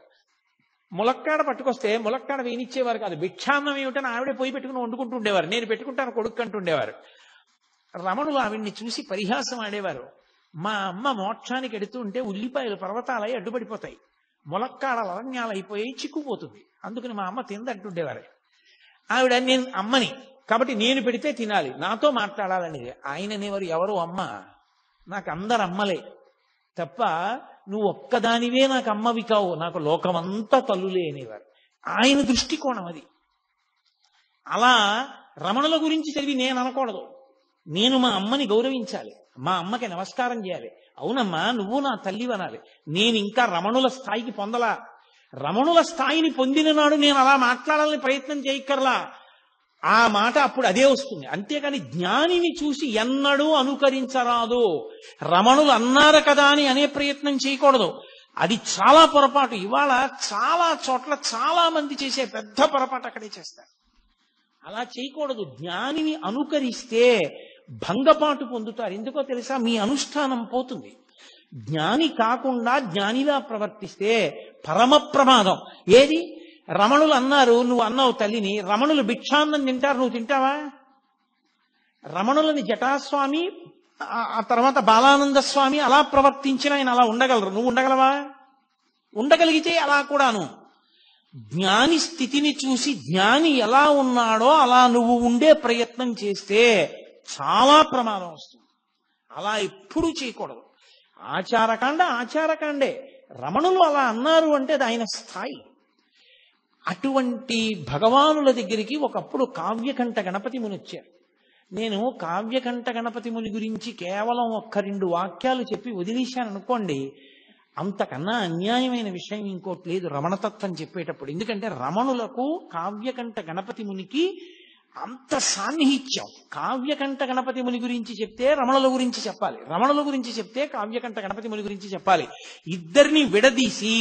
ములక్కాడ పట్టుకొస్తే ములక్కాడ వేనిచ్చేవారు కాదు, భిక్షాన్నం ఏమిటని ఆవిడే పోయి పెట్టుకుని వండుకుంటూ ఉండేవారు. నేను పెట్టుకుంటాను కొడుకు అంటుండేవారు. రమణులు ఆవిడ్ని చూసి పరిహాసం ఆడేవారు. మా అమ్మ మోక్షానికి ఎడుతూ ఉంటే ఉల్లిపాయలు పర్వతాలై అడ్డుపడిపోతాయి, ములక్కాడలు అరణ్యాలు అయిపోయి చిక్కుపోతుంది, అందుకని మా అమ్మ తిందంటుండేవారు. ఆవిడ నేను అమ్మని కాబట్టి నేను పెడితే తినాలి, నాతో మాట్లాడాలనేది. ఆయన అనేవారు, ఎవరు అమ్మ, నాకు అందరు అమ్మలే తప్ప నువ్వు ఒక్కదానివే నాకు అమ్మవి కావు, నాకు లోకమంతా తల్లులే అనేవారు. ఆయన దృష్టికోణం అది. అలా రమణుల గురించి చదివి నేను అనకూడదు, నేను మా అమ్మని గౌరవించాలి, మా అమ్మకి నమస్కారం చేయాలి. అవునమ్మా నువ్వు నా తల్లి అనాలి. నేను ఇంకా రమణుల స్థాయికి పొందలా. రమణుల స్థాయిని పొందిన నాడు నేను అలా మాట్లాడాలని ప్రయత్నం చేయక్కర్లా, ఆ మాట అప్పుడు అదే వస్తుంది. అంతేకాని జ్ఞానిని చూసి ఎన్నడూ అనుకరించరాదు. రమణులు అన్నారు కదా అని అనే ప్రయత్నం చేయకూడదు, అది చాలా పొరపాటు. ఇవాళ చాలా చోట్ల చాలా మంది చేసే పెద్ద పొరపాటు అక్కడే చేస్తారు. అలా చేయకూడదు. జ్ఞానిని అనుకరిస్తే భంగపాటు పొందుతారు. ఎందుకో తెలుసా, మీ అనుష్ఠానం పోతుంది. జ్ఞాని కాకుండా జ్ఞానిలా ప్రవర్తిస్తే పరమ ప్రమాదం. ఏది, రమణులు అన్నారు, నువ్వు అన్నావు తల్లిని, రమణులు భిక్షాన్నం తింటారు, నువ్వు తింటావా? రమణులని జటాస్వామి ఆ తర్వాత బాలానంద స్వామి అలా ప్రవర్తించిన ఆయన అలా ఉండగలరు, నువ్వు ఉండగలవా? ఉండగలిగితే అలా కూడాను. జ్ఞాని స్థితిని చూసి జ్ఞాని ఎలా ఉన్నాడో అలా నువ్వు ఉండే ప్రయత్నం చేస్తే చాలా ప్రమాదం వస్తుంది. అలా ఎప్పుడూ చేయకూడదు. ఆచారకాండే. రమణులు అలా అన్నారు అంటే అది ఆయన స్థాయి. అటువంటి భగవానుల దగ్గరికి ఒకప్పుడు కావ్యకంఠ గణపతి ముని వచ్చారు. నేను కావ్యకంఠ గణపతి ముని గురించి కేవలం 1-2 వాక్యాలు చెప్పి వదిలేశాను అనుకోండి, అంతకన్నా అన్యాయమైన విషయం ఇంకోటి లేదు రమణతత్వం చెప్పేటప్పుడు. ఎందుకంటే రమణులకు కావ్యకంఠ గణపతి మునికి అంత సాన్నిహిత్యం. కావ్యకంఠ గణపతి ముని గురించి చెప్తే రమణుల గురించి చెప్పాలి, రమణుల గురించి చెప్తే కావ్యకంఠ గణపతి ముని గురించి చెప్పాలి. ఇద్దరిని విడదీసి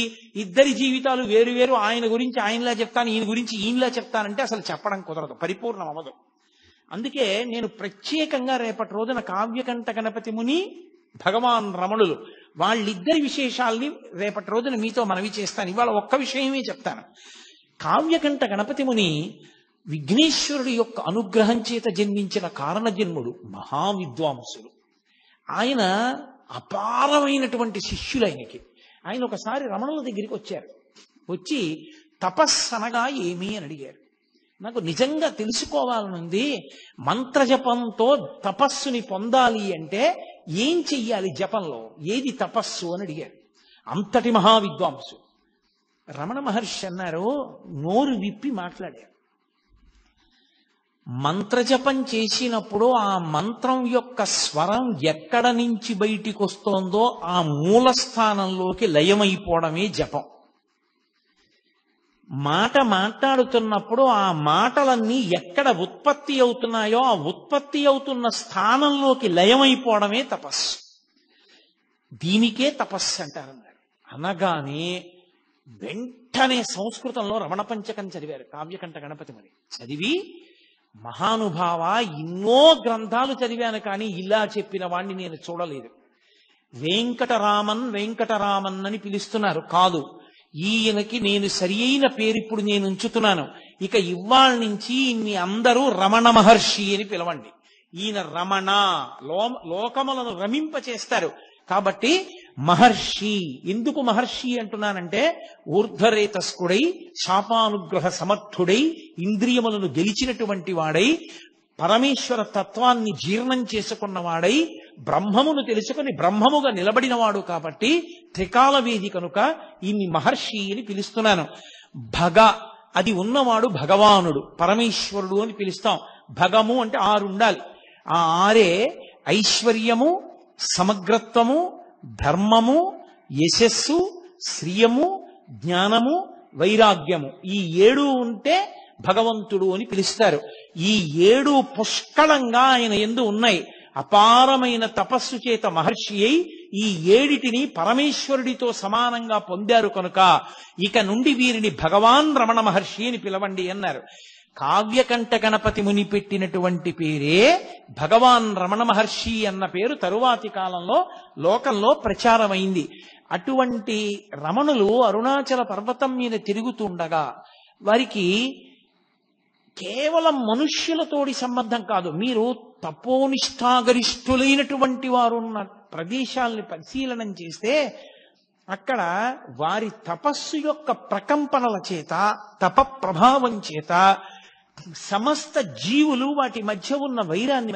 ఇద్దరి జీవితాలు వేరు వేరు, ఆయన గురించి ఆయనలా చెప్తాను, ఈయన గురించి ఈయనలా చెప్తానంటే అసలు చెప్పడం కుదరదు, పరిపూర్ణం అవ్వదు. అందుకే నేను ప్రత్యేకంగా రేపటి రోజున కావ్యకంఠ గణపతి ముని, భగవాన్ రమణులు, వాళ్ళిద్దరి విశేషాల్ని రేపటి రోజున మీతో మనవి చేస్తాను. ఇవాళ ఒక్క విషయమే చెప్తాను. కావ్యకంఠ గణపతి ముని విఘ్నేశ్వరుడి యొక్క అనుగ్రహం చేత జన్మించిన కారణ జన్ముడు, మహావిద్వాంసుడు. ఆయన అపారమైనటువంటి శిష్యులు ఆయనకి. ఆయన ఒకసారి రమణుల దగ్గరికి వచ్చారు. వచ్చి తపస్సనగా ఏమి అని అడిగారు. నాకు నిజంగా తెలుసుకోవాలనుంది, మంత్రజపంతో తపస్సుని పొందాలి అంటే ఏం చెయ్యాలి, జపంలో ఏది తపస్సు అని అడిగారు. అంతటి మహావిద్వాంసు. రమణ మహర్షి అన్నారు, నోరు విప్పి మాట్లాడారు. మంత్రజపం చేసినప్పుడు ఆ మంత్రం యొక్క స్వరం ఎక్కడ నుంచి బయటికి వస్తోందో ఆ మూల స్థానంలోకి లయమైపోవడమే జపం. మాట మాట్లాడుతున్నప్పుడు ఆ మాటలన్నీ ఎక్కడ ఉత్పత్తి అవుతున్నాయో ఆ ఉత్పత్తి అవుతున్న స్థానంలోకి లయమైపోవడమే తపస్సు. దీనికే తపస్సు అంటారన్నారు. అనగానే వెంటనే సంస్కృతంలో రమణ పంచకం చదివారు కావ్యకంఠ గణపతి ముని. చదివి, మహానుభావ, ఎన్నో గ్రంథాలు చదివాను కానీ ఇలా చెప్పిన వాణ్ణి నేను చూడలేదు. వెంకటరామన్ అని పిలుస్తున్నారు, కాదు, ఈయనకి నేను సరి అయిన పేరు ఇప్పుడు నేను ఉంచుతున్నాను. ఇక ఇవాళ నుంచి ఇన్ని అందరూ రమణ మహర్షి అని పిలవండి. ఈయన రమణ, లోకములను రమింప చేస్తారు. కాబట్టి మహర్షి. ఎందుకు మహర్షి అంటున్నానంటే, ఊర్ధ్వరేతస్కుడై, శాపానుగ్రహ సమర్థుడై, ఇంద్రియములను గెలిచినటువంటి వాడై, పరమేశ్వర తత్వాన్ని జీర్ణం చేసుకున్నవాడై, బ్రహ్మమును తెలుసుకుని బ్రహ్మముగా నిలబడినవాడు. కాబట్టి త్రికాల వేది కనుక ఇన్ని మహర్షి అని పిలుస్తున్నాను. భగ, అది ఉన్నవాడు భగవానుడు, పరమేశ్వరుడు అని పిలుస్తాం. భగము అంటే 6 ఉండాలి. ఆ 6 ఐశ్వర్యము, సమగ్రత్వము, ధర్మము, యశస్సు, శ్రియము, జ్ఞానము, వైరాగ్యము. ఈ 7 ఉంటే భగవంతుడు అని పిలుస్తారు. ఈ 7 పుష్కళంగా ఆయన యందు ఉన్నాయి. అపారమైన తపస్సు చేత మహర్షి అయి ఈ 7టిని పరమేశ్వరుడితో సమానంగా పొందారు కనుక ఇక నుండి వీరిని భగవాన్ రమణ మహర్షి అని పిలవండి అన్నారు. కావ్యకంఠ గణపతి ముని పెట్టినటువంటి పేరే భగవాన్ రమణ మహర్షి అన్న పేరు తరువాతి కాలంలో లోకంలో ప్రచారమైంది. అటువంటి రమణులు అరుణాచల పర్వతం మీద తిరుగుతుండగా వారికి కేవలం మనుష్యులతోటి సంబంధం కాదు, మీరు తపోనిష్టాగరిష్ఠులైనటువంటి వారు ఉన్న ప్రదేశాలని పరిశీలనం చేస్తే అక్కడ వారి తపస్సు యొక్క ప్రకంపనల చేత, తప ప్రభావం చేత సమస్త జీవులు వాటి మధ్య ఉన్న వైరాన్ని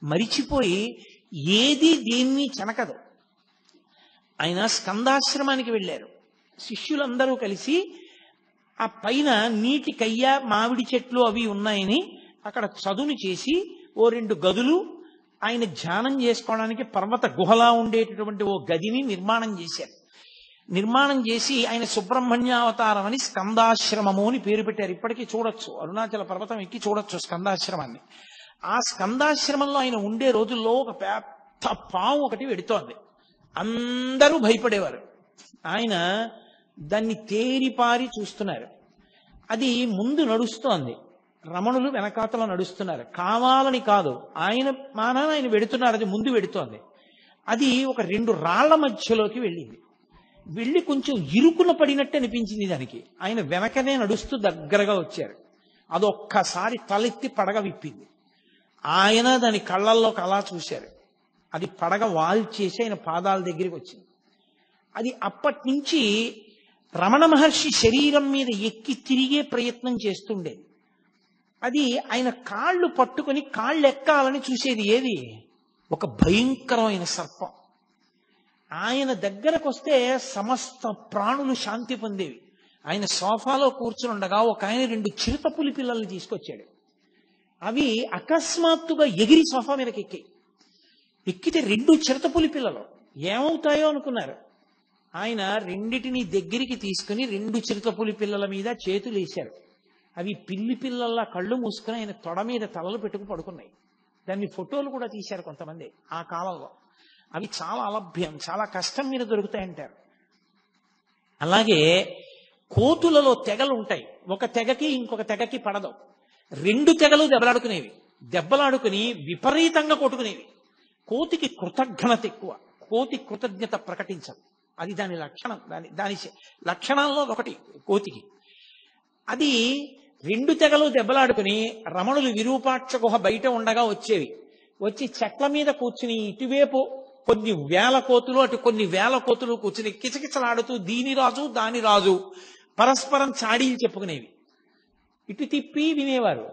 మరిచిపోయి ఏది దేన్ని చెనకదు. ఆయన స్కందాశ్రమానికి వెళ్ళారు. శిష్యులందరూ కలిసి ఆ పైన నీటి కయ్య, మామిడి చెట్లు అవి ఉన్నాయని అక్కడ చదును చేసి 2 గదులు ఆయన ధ్యానం చేసుకోవడానికి పర్వత గుహలా ఉండేటటువంటి ఓ గదిని నిర్మాణం చేశారు. నిర్మాణం చేసి ఆయన సుబ్రహ్మణ్యావతారం అని స్కందాశ్రమము అని పేరు పెట్టారు. ఇప్పటికీ చూడొచ్చు, అరుణాచల పర్వతం ఎక్కి చూడొచ్చు స్కందాశ్రమాన్ని. ఆ స్కందాశ్రమంలో ఆయన ఉండే రోజుల్లో ఒక పెద్ద పాము ఒకటి వెడుతోంది. అందరూ భయపడేవారు. ఆయన దాన్ని తేరిపారి చూస్తున్నారు. అది ముందు నడుస్తోంది, రమణులు వెనకాతల నడుస్తున్నారు. కావాలని కాదు, ఆయన మానాన ఆయన వెడుతున్నారు, అది ముందు వెడుతోంది. అది ఒక 2 రాళ్ల మధ్యలోకి వెళ్ళి కొంచెం ఇరుకున పడినట్టు అనిపించింది దానికి. ఆయన వెనకనే నడుస్తూ దగ్గరగా వచ్చారు. అదొక్కసారి తలెత్తి పడగ విప్పింది. ఆయన దాని కళ్ళల్లోకి అలా చూశారు. అది పడగ వాల్చేసి ఆయన పాదాల దగ్గరికి వచ్చింది. అది అప్పటి నుంచి రమణ మహర్షి శరీరం మీద ఎక్కి తిరిగే ప్రయత్నం చేస్తుండేది. అది ఆయన కాళ్ళు పట్టుకుని కాళ్ళు ఎక్కాలని చూసేది. ఏది? ఒక భయంకరమైన సర్పం. ఆయన దగ్గరకు వస్తే సమస్త ప్రాణులు శాంతి పొందేవి. ఆయన సోఫాలో కూర్చుని ఉండగా ఒక ఆయన 2 చిరుతపులి పిల్లల్ని తీసుకొచ్చాడు. అవి అకస్మాత్తుగా ఎగిరి సోఫా మీదకి ఎక్కితే 2 చిరుతపులి పిల్లలు ఏమవుతాయో అనుకున్నారు. ఆయన రెండిటిని దగ్గరికి తీసుకుని 2 చిరుతపులి పిల్లల మీద చేతులు వేశారు. అవి పిల్లి పిల్లల్లా కళ్ళు మూసుకుని ఆయన తొడ మీద తలలు పెట్టుకు పడుకున్నాయి. దాన్ని ఫోటోలు కూడా తీశారు కొంతమంది ఆ కాలంలో. అవి చాలా అలభ్యం, చాలా కష్టం మీద దొరుకుతాయంటారు. అలాగే కోతులలో తెగలు ఉంటాయి. ఒక తెగకి ఇంకొక తెగకి పడదు. 2 తెగలు దెబ్బలాడుకుని విపరీతంగా కొట్టుకునేవి. కోతికి కృతజ్ఞత ఎక్కువ, కోతి కృతజ్ఞత ప్రకటించదు. అది దాని లక్షణం. దాని లక్షణాల్లో ఒకటి కోతికి. అది 2 తెగలు దెబ్బలాడుకుని రమణులు విరూపాక్ష గుహ బయట ఉండగా వచ్చి చెట్ల మీద కూర్చుని ఇటువైపు కొన్ని వేల కోతులు, అటు కొన్ని వేల కోతులు కూర్చుని కిచకిచలాడుతూ దీని రాజు దాని రాజు పరస్పరం చాడీలు చెప్పుకునేవి. ఇటు తిప్పి వినేవారు.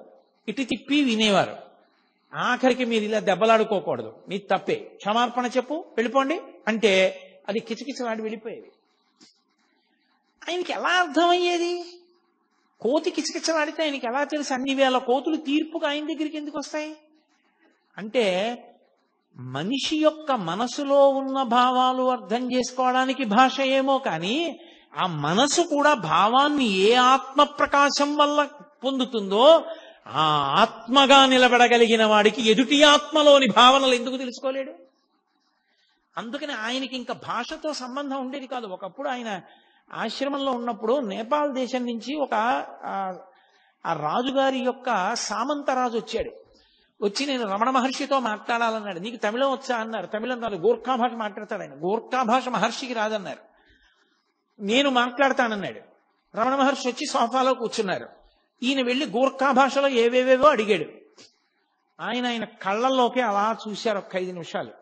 ఆఖరికి మీరు ఇలా దెబ్బలాడుకోకూడదు, మీ తప్పే, క్షమార్పణ చెప్పు, వెళ్ళిపోండి అంటే అది కిచకిచలాడి వెళ్ళిపోయేది. ఆయనకి ఎలా అర్థమయ్యేది? కోతి కిచకిచలాడితే ఆయనకి ఎలా తెలుసు? అన్ని వేల కోతులు తీర్పుగా ఆయన దగ్గరికి ఎందుకు వస్తాయి? అంటే మనిషి యొక్క మనసులో ఉన్న భావాలు అర్థం చేసుకోవడానికి భాష ఏమో కానీ ఆ మనసు కూడా భావాన్ని ఏ ఆత్మ ప్రకాశం వల్ల పొందుతుందో ఆ ఆత్మగా నిలబడగలిగిన వాడికి ఎదుటి ఆత్మలోని భావనలు ఎందుకు తెలుసుకోలేడు? అందుకని ఆయనకి ఇంకా భాషతో సంబంధం ఉండేది కాదు. ఒకప్పుడు ఆయన ఆశ్రమంలో ఉన్నప్పుడు నేపాల్ దేశం నుంచి ఆ రాజుగారి యొక్క సామంతరాజు వచ్చి నేను రమణ మహర్షితో మాట్లాడాలన్నాడు. నీకు తమిళం వచ్చా అన్నారు. తమిళం రాదు, గోర్ఖా భాష మాట్లాడతాడు ఆయన. గోర్ఖా భాష మహర్షికి రాదన్నారు. నేను మాట్లాడతానన్నాడు. రమణ మహర్షి వచ్చి సోఫాలో కూర్చున్నారు. ఈయన వెళ్ళి గూర్ఖా భాషలో ఏవేవేవో అడిగాడు. ఆయన కళ్ళల్లోకి అలా చూశారు ఒక్క 5 నిమిషాలు.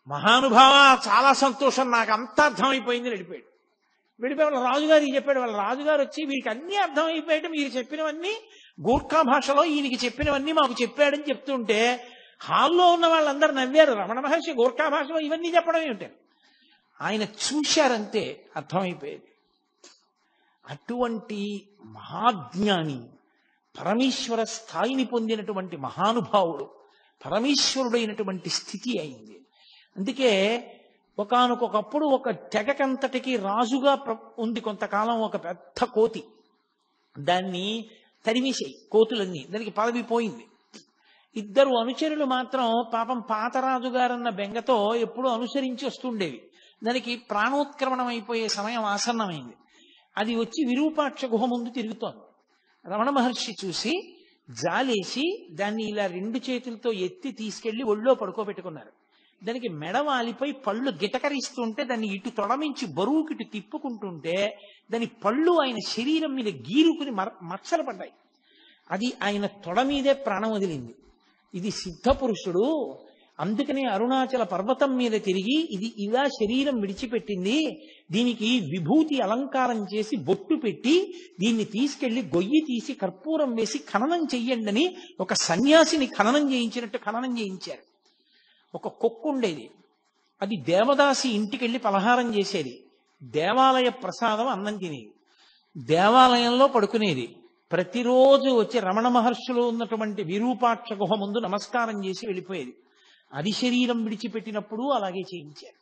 మహానుభావ, చాలా సంతోషం, నాకు అంతా అర్థమైపోయింది, వెళ్ళిపోయాడు. వాళ్ళ రాజుగారికి చెప్పాడు. వాళ్ళ రాజుగారు వచ్చి వీరికి అన్నీ అర్థమైపోయాడు, మీరు చెప్పినవన్నీ గూర్ఖా భాషలో ఈయనకి చెప్పినవన్నీ మాకు చెప్పాడని చెప్తుంటే హాల్లో ఉన్న వాళ్ళందరూ నవ్వారు. రమణ మహర్షి గూర్ఖా భాషలో ఇవన్నీ చెప్పడం ఏమిటారు. ఆయన చూశారంతే అర్థమైపోయేది. అటువంటి మహాజ్ఞాని, పరమేశ్వర స్థాయిని పొందినటువంటి మహానుభావుడు, పరమేశ్వరుడైనటువంటి స్థితి అయింది. అందుకే ఒకానొకప్పుడు ఒక తెగకంతటికి రాజుగా ఉంది కొంతకాలం ఒక పెద్ద కోతి. దాన్ని తరిమేసాయి కోతులన్నీ, దానికి పదవి పోయింది. 2 అనుచరులు మాత్రం పాపం పాతరాజుగారన్న బెంగతో ఎప్పుడూ అనుసరించి వస్తుండేవి. దానికి ప్రాణోత్క్రమణం అయిపోయే సమయం ఆసన్నమైంది. అది వచ్చి విరూపాక్ష గుహ ముందు తిరుగుతోంది. రమణ మహర్షి చూసి జాలేసి దాన్ని ఇలా 2 చేతులతో ఎత్తి తీసుకెళ్లి ఒళ్ళో పడుకోబెట్టుకున్నారు. దానికి మెడవాలిపై పళ్ళు గిటకరిస్తుంటే దాన్ని ఇటు తొడమించి బరువుకిటు తిప్పుకుంటుంటే దాని పళ్ళు ఆయన శరీరం మీద గీరుకుని మచ్చలు పడ్డాయి. అది ఆయన తొడ మీదే ప్రాణం వదిలింది. ఇది సిద్ధపురుషుడు, అందుకనే అరుణాచల పర్వతం మీద తిరిగి ఇది ఇలా శరీరం విడిచిపెట్టింది, దీనికి విభూతి అలంకారం చేసి బొట్టు పెట్టి దీన్ని తీసుకెళ్లి గొయ్యి తీసి కర్పూరం వేసి ఖననం చెయ్యండి అని ఒక సన్యాసిని ఖననం చేయించినట్టు ఖననం చేయించారు. ఒక కుక్క ఉండేది, అది దేవదాసి ఇంటికెళ్ళి పలహారం చేసేది, దేవాలయ ప్రసాదం అన్నం తినేది, దేవాలయంలో పడుకునేది. ప్రతిరోజు వచ్చి రమణ మహర్షులు ఉన్నటువంటి విరూపాక్ష గుహ ముందు నమస్కారం చేసి వెళ్ళిపోయేది. అది శరీరం విడిచిపెట్టినప్పుడు అలాగే చేయించారు.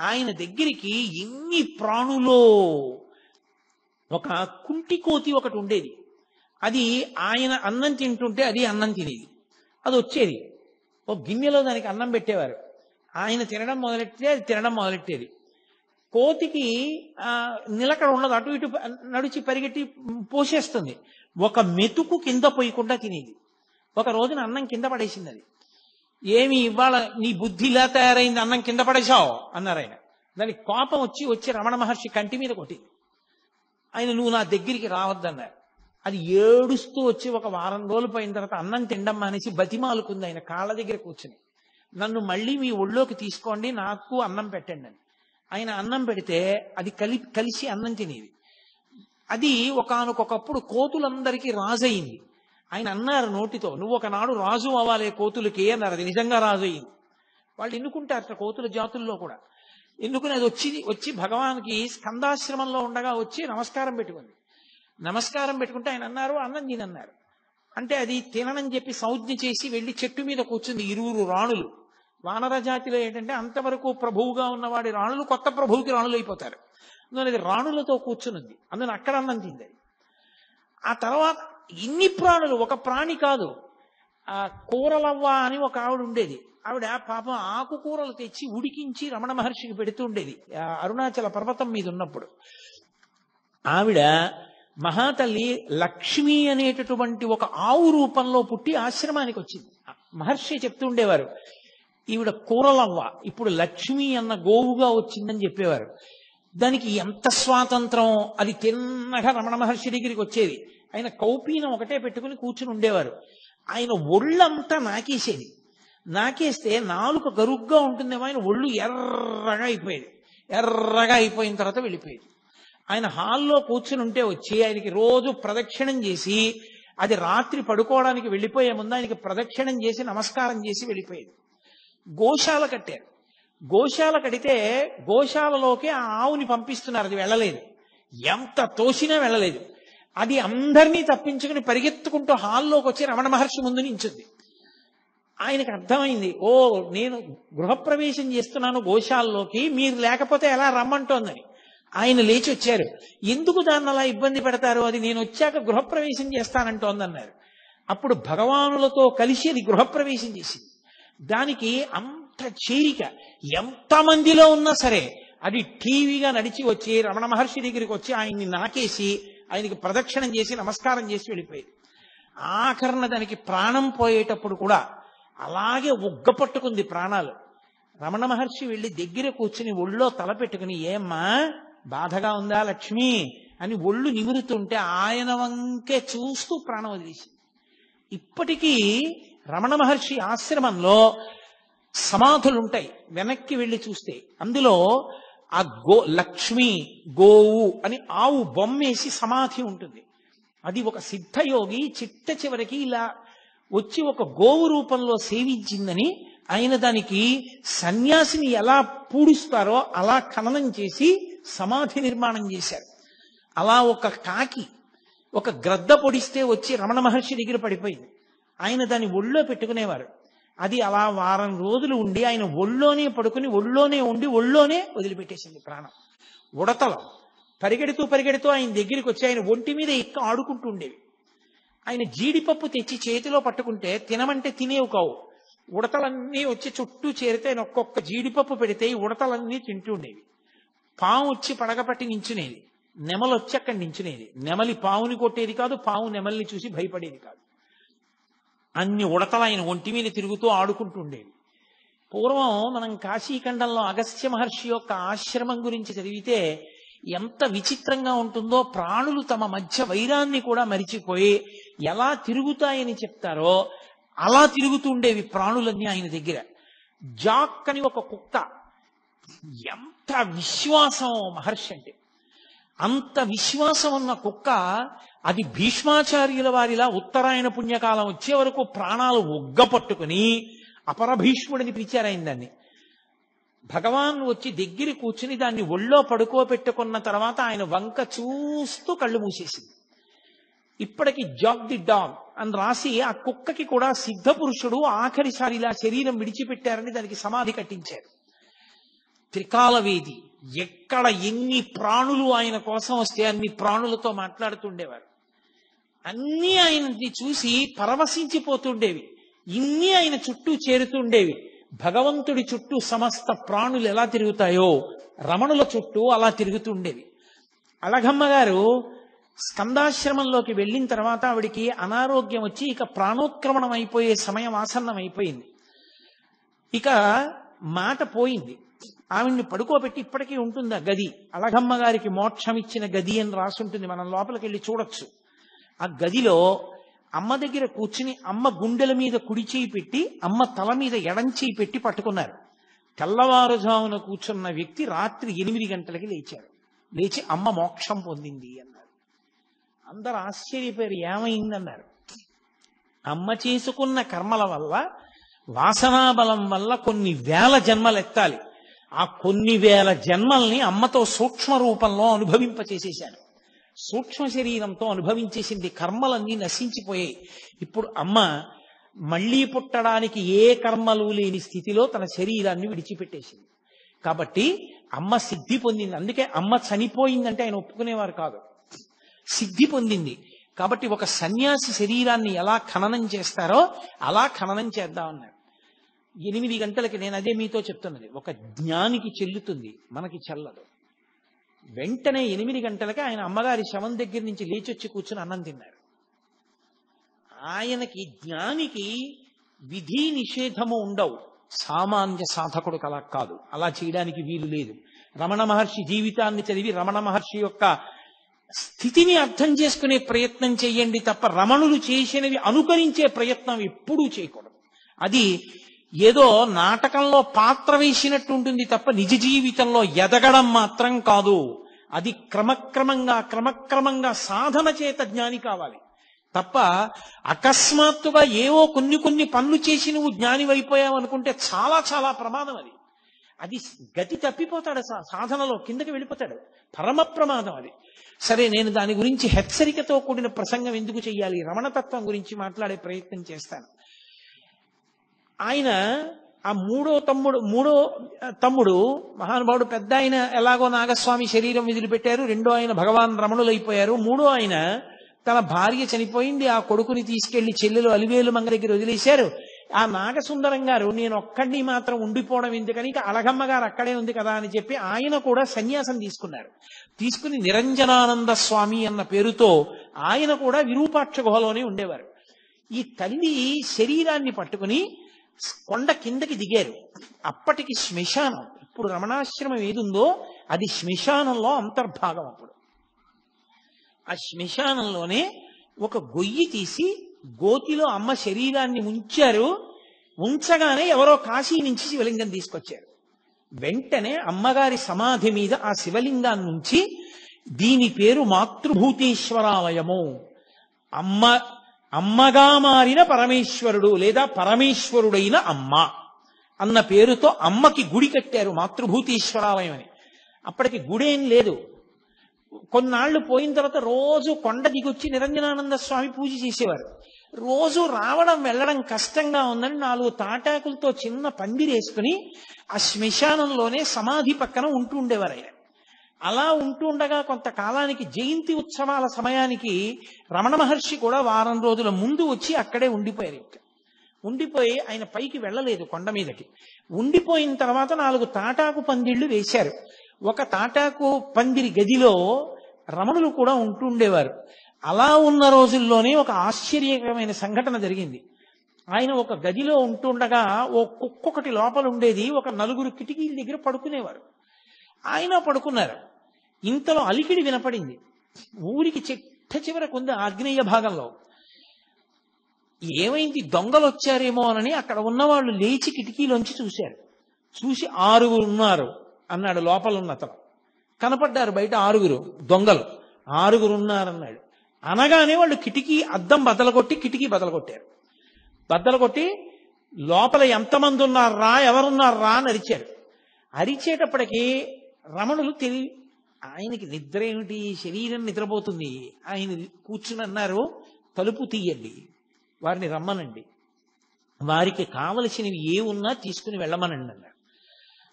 ఆయన దగ్గరికి ఎన్ని ప్రాణులో ఒక కుంటికోతి ఒకటి ఉండేది. అది ఆయన అన్నం తింటుంటే అది అన్నం తినేది. అది వచ్చేది, ఒక గిన్నెలో దానికి అన్నం పెట్టేవారు. ఆయన తినడం మొదలెట్టే అది తినడం మొదలెట్టేది. కోతికి నిలకడ ఉండదు, అటు ఇటు నడిచి పరిగెట్టి పోసేస్తుంది. ఒక మెతుకు కింద పోయకుండా తినేది. ఒక రోజున అన్నం కింద పడేసింది. అది ఏమి ఇవాళ నీ బుద్ధి ఇలా తయారైంది, అన్నం కింద పడేశావు అన్నారు ఆయన. దానికి కోపం వచ్చి రమణ మహర్షి కంటి మీద కొట్టింది. ఆయన నువ్వు నా దగ్గరికి రావద్దన్నారు. అది ఏడుస్తూ వచ్చి ఒక వారం రోజులు పోయిన తర్వాత అన్నం తినడం మానేసి బతిమాలుకుంది ఆయన కాళ్ళ దగ్గర కూర్చుని, నన్ను మళ్ళీ మీ ఒళ్ళోకి తీసుకోండి, నాకు అన్నం పెట్టండి అని. ఆయన అన్నం పెడితే అది కలిసి అన్నం తినేది. అది ఒకానొకప్పుడు కోతులందరికీ రాజు అయింది. ఆయన అన్నారు నోటితో, నువ్వు ఒకనాడు రాజు అవ్వాలే కోతులకి అన్నారు. అది నిజంగా రాజు అయింది. వాళ్ళు ఎన్నుకుంటారు కోతుల జాతుల్లో కూడా. ఎన్నుకుని అది వచ్చి భగవాన్కి స్కందాశ్రమంలో ఉండగా వచ్చి నమస్కారం పెట్టుకుంది. నమస్కారం పెట్టుకుంటే ఆయన అన్నారు అన్నం తినన్నారు. అంటే అది తిననని చెప్పి సంజ్ఞ చేసి వెళ్ళి చెట్టు మీద కూర్చుంది. 2 రాణులు. వానర జాతిలో ఏంటంటే అంతవరకు ప్రభువుగా ఉన్నవాడి రాణులు కొత్త ప్రభువుకి రాణులు అయిపోతారు. అందులో రాణులతో కూర్చునుంది. అందులో అక్కడ అన్నం తింది. ఆ తర్వాత ఇన్ని ప్రాణులు, ఒక ప్రాణి కాదు. ఆ కూరలవ్వ అని ఒక ఆవిడ ఉండేది. ఆవిడ పాపం ఆకుకూరలు తెచ్చి ఉడికించి రమణ మహర్షికి పెడుతూ ఉండేది అరుణాచల పర్వతం మీద ఉన్నప్పుడు. ఆవిడ మహాతల్లి లక్ష్మి అనేటటువంటి ఒక ఆవు రూపంలో పుట్టి ఆశ్రమానికి వచ్చింది. మహర్షి చెప్తూ ఉండేవారు, ఈవిడ కూరలవ్వ ఇప్పుడు లక్ష్మి అన్న గోవుగా వచ్చిందని చెప్పేవారు. దానికి ఎంత స్వాతంత్రం, అది తిన్నగా రమణ మహర్షి దగ్గరికి వచ్చేది. ఆయన కౌపీనం ఒకటే పెట్టుకుని కూర్చుని ఉండేవారు. ఆయన ఒళ్ళంతా నాకేసేది. నాకేస్తే నాలుక గరుగ్గా ఉంటుందేమో, ఆయన ఒళ్ళు ఎర్రగా అయిపోయేది. ఎర్రగా అయిపోయిన తర్వాత వెళ్ళిపోయేది. ఆయన హాల్లో కూర్చుని ఉంటే వచ్చి ఆయనకి రోజు ప్రదక్షిణం చేసి, అది రాత్రి పడుకోవడానికి వెళ్ళిపోయే ముందు ఆయనకి ప్రదక్షిణం చేసి నమస్కారం చేసి వెళ్ళిపోయేది. గోశాల కట్టారు. గోశాల కడితే గోశాలలోకి ఆ ఆవుని పంపిస్తున్నారు. అది వెళ్ళలేదు, ఎంత తోసినా వెళ్ళలేదు. అది అందరినీ తప్పించుకుని పరిగెత్తుకుంటూ హాల్లోకి వచ్చి రమణ మహర్షి ముందు నించుంది. ఆయనకు అర్థమైంది, ఓ నేను గృహప్రవేశం చేస్తున్నాను గోశాలలోకి, మీరు లేకపోతే ఎలా రమ్మంటోందని. ఆయన లేచి వచ్చారు. ఎందుకు దాన్ని అలా ఇబ్బంది పెడతారు, అది నేను వచ్చాక గృహప్రవేశం చేస్తానంటోందన్నారు. అప్పుడు భగవానులతో కలిసి అది గృహప్రవేశం చేసింది. దానికి అంత చేరిక, ఎంతమందిలో ఉన్నా సరే అది టీవీగా నడిచి వచ్చి రమణ మహర్షి దగ్గరికి వచ్చి ఆయన్ని నాకేసి ఆయనకి ప్రదక్షిణం చేసి నమస్కారం చేసి వెళ్ళిపోయేది. ఆఖరణ దానికి ప్రాణం పోయేటప్పుడు కూడా అలాగే ఉగ్గపట్టుకుంది ప్రాణాలు. రమణ మహర్షి వెళ్ళి దగ్గర కూర్చుని ఒళ్ళో తల పెట్టుకుని, ఏమ్మా బాధగా ఉందా లక్ష్మి అని ఒళ్ళు నిమురుతుంటే ఆయన వంకే చూస్తూ ప్రాణం వదిలేసింది. ఇప్పటికీ రమణ మహర్షి ఆశ్రమంలో సమాధులుంటాయి. వెనక్కి వెళ్ళి చూస్తే అందులో ఆ లక్ష్మి గోవు అని ఆవు బొమ్మేసి సమాధి ఉంటుంది. అది ఒక సిద్ధయోగి చిట్ట చివరికి ఇలా వచ్చి ఒక గోవు రూపంలో సేవించిందని ఆయన దానికి సన్యాసిని ఎలా పూడుస్తారో అలా ఖననం చేసి సమాధి నిర్మాణం చేశారు. అలా ఒక కాకి ఒక గ్రద్ద పొడిస్తే వచ్చి రమణ మహర్షి దగ్గర పడిపోయింది. ఆయన దాన్ని ఒళ్ళో పెట్టుకునేవారు. అది అలా వారం రోజులు ఉండి ఆయన ఒళ్ళోనే పడుకుని ఒళ్ళోనే ఉండి ఒళ్ళోనే వదిలిపెట్టేసింది ప్రాణం. ఉడతలు పరిగెడుతూ పరిగెడుతూ ఆయన దగ్గరికి వచ్చి ఆయన ఒంటి మీద ఎక్క ఆడుకుంటూ ఉండేవి. ఆయన జీడిపప్పు తెచ్చి చేతిలో పట్టుకుంటే తినమంటే తినేవి కావు. ఉడతలన్నీ వచ్చి చుట్టూ చేరితే ఆయన ఒక్కొక్క జీడిపప్పు పెడితే ఈ ఉడతలన్నీ తింటూ ఉండేవి. పాము వచ్చి పడగపట్టి నించునేది, నెమలు వచ్చి అక్కడ నించునేది. నెమలి పావుని కొట్టేది కాదు, పావు నెమల్ని చూసి భయపడేది కాదు. అన్ని ఉడతలు ఆయన ఒంటి మీద తిరుగుతూ ఆడుకుంటూ ఉండేవి. పూర్వం మనం కాశీఖండంలో అగస్త్య మహర్షి యొక్క ఆశ్రమం గురించి చదివితే ఎంత విచిత్రంగా ఉంటుందో. ప్రాణులు తమ మధ్య వైరాన్ని కూడా మరిచిపోయి ఎలా తిరుగుతాయని చెప్తారో అలా తిరుగుతూ ఉండేవి ప్రాణులన్నీ ఆయన దగ్గర. జాక్ అని ఒక కుక్క, ఎంత విశ్వాసం మహర్షి అంటే. అంత విశ్వాసం ఉన్న కుక్క అది భీష్మాచార్యుల వారిలా ఉత్తరాయణ పుణ్యకాలం వచ్చే వరకు ప్రాణాలు ఒగ్గపట్టుకుని అపరభీష్ముడిని పిలిచారు ఆయన దాన్ని. భగవాన్ వచ్చి దగ్గర కూర్చుని దాన్ని ఒళ్ళో పడుకోబెట్టుకున్న తర్వాత ఆయన వంక చూస్తూ కళ్ళు మూసేసింది. ఇప్పటికి జాగ్ ది డాగ్ అని రాసి ఆ కుక్కకి కూడా సిద్ధ పురుషుడు ఆఖరిసారి ఇలా శరీరం విడిచిపెట్టారని దానికి సమాధి కట్టించారు. త్రికాలవేది ఎక్కడ ఎన్ని ప్రాణులు ఆయన కోసం వస్తే అన్ని ప్రాణులతో మాట్లాడుతుండేవారు. అన్నీ ఆయనని చూసి పరవశించిపోతుండేవి. ఇన్ని ఆయన చుట్టూ చేరుతుండేవి. భగవంతుడి చుట్టూ సమస్త ప్రాణులు ఎలా తిరుగుతాయో రమణుల చుట్టూ అలా తిరుగుతుండేవి. అళగమ్మ గారు స్కందాశ్రమంలోకి వెళ్ళిన తర్వాత ఆవిడికి అనారోగ్యం వచ్చి ఇక ప్రాణోత్క్రమణం అయిపోయే సమయం ఆసన్నం అయిపోయింది. ఇక మాట పోయింది. ఆవిడ్ని పడుకోబెట్టి ఇప్పటికీ ఉంటుంది ఆ గది. అళగమ్మ గారికి మోక్షం ఇచ్చిన గది అని రాసుంటుంది, మనం లోపలికి వెళ్ళి చూడొచ్చు. ఆ గదిలో అమ్మ దగ్గర కూర్చుని అమ్మ గుండెల మీద కుడి చేయి పెట్టి అమ్మ తల మీద ఎడం చేయి పెట్టి పట్టుకున్నారు. తెల్లవారుజామున కూర్చున్న వ్యక్తి రాత్రి 8 గంటలకి లేచారు. లేచి అమ్మ మోక్షం పొందింది అన్నారు. అందరూ ఆశ్చర్యపోయారు, ఏమైందన్నారు. అమ్మ చేసుకున్న కర్మల వల్ల వాసనాబలం వల్ల కొన్ని వేల జన్మలు ఎత్తాలి. ఆ కొన్ని వేల జన్మల్ని అమ్మతో సూక్ష్మ రూపంలో అనుభవింపచేసేశారు. సూక్ష్మ శరీరంతో అనుభవించేసింది. కర్మలన్నీ నశించిపోయాయి. ఇప్పుడు అమ్మ మళ్లీ పుట్టడానికి ఏ కర్మలు లేని స్థితిలో తన శరీరాన్ని విడిచిపెట్టేసింది. కాబట్టి అమ్మ సిద్ధి పొందింది. అందుకే అమ్మ చనిపోయిందంటే ఆయన ఒప్పుకునేవారు కాదు. సిద్ధి పొందింది. కాబట్టి ఒక సన్యాసి శరీరాన్ని ఎలా ఖననం చేస్తారో అలా ఖననం చేద్దామన్నారు. 8 గంటలకి, నేను అదే మీతో చెప్తున్నది, ఒక జ్ఞానికి చెల్లుతుంది, మనకి చెల్లదు. వెంటనే 8 గంటలకి ఆయన అమ్మగారి శవం దగ్గర నుంచి లేచొచ్చి కూర్చుని అన్నం తిన్నారు. ఆయనకి జ్ఞానికి విధి నిషేధము ఉండవు. సామాన్య సాధకుడు అలా కాదు, అలా చేయడానికి వీలు లేదు. రమణ మహర్షి జీవితాన్ని చదివి రమణ మహర్షి యొక్క స్థితిని అర్థం చేసుకునే ప్రయత్నం చేయండి తప్ప రమణులు చేసినవి అనుకరించే ప్రయత్నం ఎప్పుడూ చేయకూడదు. అది ఏదో నాటకంలో పాత్ర వేసినట్టు ఉంటుంది తప్ప నిజ జీవితంలో ఎదగడం మాత్రం కాదు. అది క్రమక్రమంగా సాధన చేత జ్ఞాని కావాలి తప్ప అకస్మాత్తుగా ఏవో కొన్ని పనులు చేసి నువ్వు జ్ఞాని అయిపోయావు అనుకుంటే చాలా చాలా ప్రమాదం. అది గతి తప్పిపోతాడు, సాధనలో కిందకి వెళ్ళిపోతాడు. పరమ ప్రమాదం అది. సరే, నేను దాని గురించి హెచ్చరికతో కూడిన ప్రసంగం ఎందుకు చెయ్యాలి, రమణతత్వం గురించి మాట్లాడే ప్రయత్నం చేస్తాను. ఆయన ఆ మూడో తమ్ముడు మహానుభావుడు, పెద్ద ఆయన ఎలాగో నాగస్వామి శరీరం వదిలిపెట్టారు, రెండో ఆయన భగవాన్ రమణులైపోయారు, మూడో ఆయన తన భార్య చనిపోయింది, ఆ కొడుకుని తీసుకెళ్లి చెల్లెలు అలివేలు మంగ దగ్గర వదిలేశారు. ఆ నాగసుందరం గారు నేను ఒక్కడిని మాత్రం ఉండిపోవడం ఎందుకని, ఇక అళగమ్మ గారు అక్కడే ఉంది కదా అని చెప్పి ఆయన కూడా సన్యాసం తీసుకున్నారు. తీసుకుని నిరంజనానంద స్వామి అన్న పేరుతో ఆయన కూడా విరూపాక్ష గుహలోనే ఉండేవారు. ఈ తల్లి శరీరాన్ని పట్టుకుని కొండ కిందకి దిగారు. అప్పటికి శ్మశానం, ఇప్పుడు రమణాశ్రమం ఏదుందో అది శ్మశానంలో అంతర్భాగం. అప్పుడు ఆ శ్మశానంలోనే ఒక గొయ్యి తీసి గోతిలో అమ్మ శరీరాన్ని ఉంచారు. ఉంచగానే ఎవరో కాశీ నుంచి శివలింగం తీసుకొచ్చారు. వెంటనే అమ్మగారి సమాధి మీద ఆ శివలింగాన్ని ఉంచి దీని పేరు మాతృభూతేశ్వరాలయము, అమ్మగా మారిన పరమేశ్వరుడు లేదా పరమేశ్వరుడైన అమ్మ అన్న పేరుతో అమ్మకి గుడి కట్టారు, మాతృభూతేశ్వరాలయం అని. అప్పటికి గుడేం లేదు. కొన్నాళ్లు పోయిన తర్వాత రోజు కొండ దిగొచ్చి నిరంజనానంద స్వామి పూజ చేసేవారు. రోజు రావడం వెళ్ళడం కష్టంగా ఉందని 4 తాటాకులతో చిన్న పందిరేసుకుని ఆ శ్మశానంలోనే సమాధి పక్కన ఉంటూ ఉండేవారు ఆయన. అలా ఉంటూ ఉండగా కొంతకాలానికి జయంతి ఉత్సవాల సమయానికి రమణ మహర్షి కూడా వారం రోజుల ముందు వచ్చి అక్కడే ఉండిపోయారు. ఉండిపోయి ఆయన పైకి వెళ్ళలేదు కొండ మీదకి. ఉండిపోయిన తర్వాత 4 తాటాకు పందిళ్లు వేశారు. ఒక తాటాకు పందిరి గదిలో రమణులు కూడా ఉంటూ ఉండేవారు. అలా ఉన్న రోజుల్లోనే ఒక ఆశ్చర్యకరమైన సంఘటన జరిగింది. ఆయన ఒక గదిలో ఉంటుండగా ఓ కుక్కొకటి లోపల ఉండేది. ఒక 4 కిటికీల దగ్గర పడుకునేవారు. ఆయన పడుకున్నారు. ఇంతలో అలికిడి వినపడింది. ఊరికి చిట్ట చివరకు ఉంది ఆగ్నేయ భాగంలో. ఏమైంది, దొంగలు వచ్చారేమో అని అక్కడ ఉన్నవాళ్ళు లేచి కిటికీలోంచి చూశారు. చూసి 6 ఉన్నారు అన్నాడు. లోపల ఉన్న అతను కనపడ్డారు. బయట 6 దొంగలు, 6 ఉన్నారన్నాడు. అనగానే వాళ్ళు కిటికీ అద్దం బద్దలగొట్టి కిటికీ బద్దలగొట్టారు. బద్దలగొట్టి లోపల ఎంతమంది ఉన్నారా, ఎవరున్నారా అని అరిచారు. అరిచేటప్పటికీ రమణులు ఆయనకి నిద్ర ఏమిటి, శరీరం నిద్రపోతుంది. ఆయన కూర్చుని అన్నారు, తలుపు తీయండి, వారిని రమ్మనండి, వారికి కావలసినవి ఏ ఉన్నా తీసుకుని వెళ్ళమనండి అన్నారు.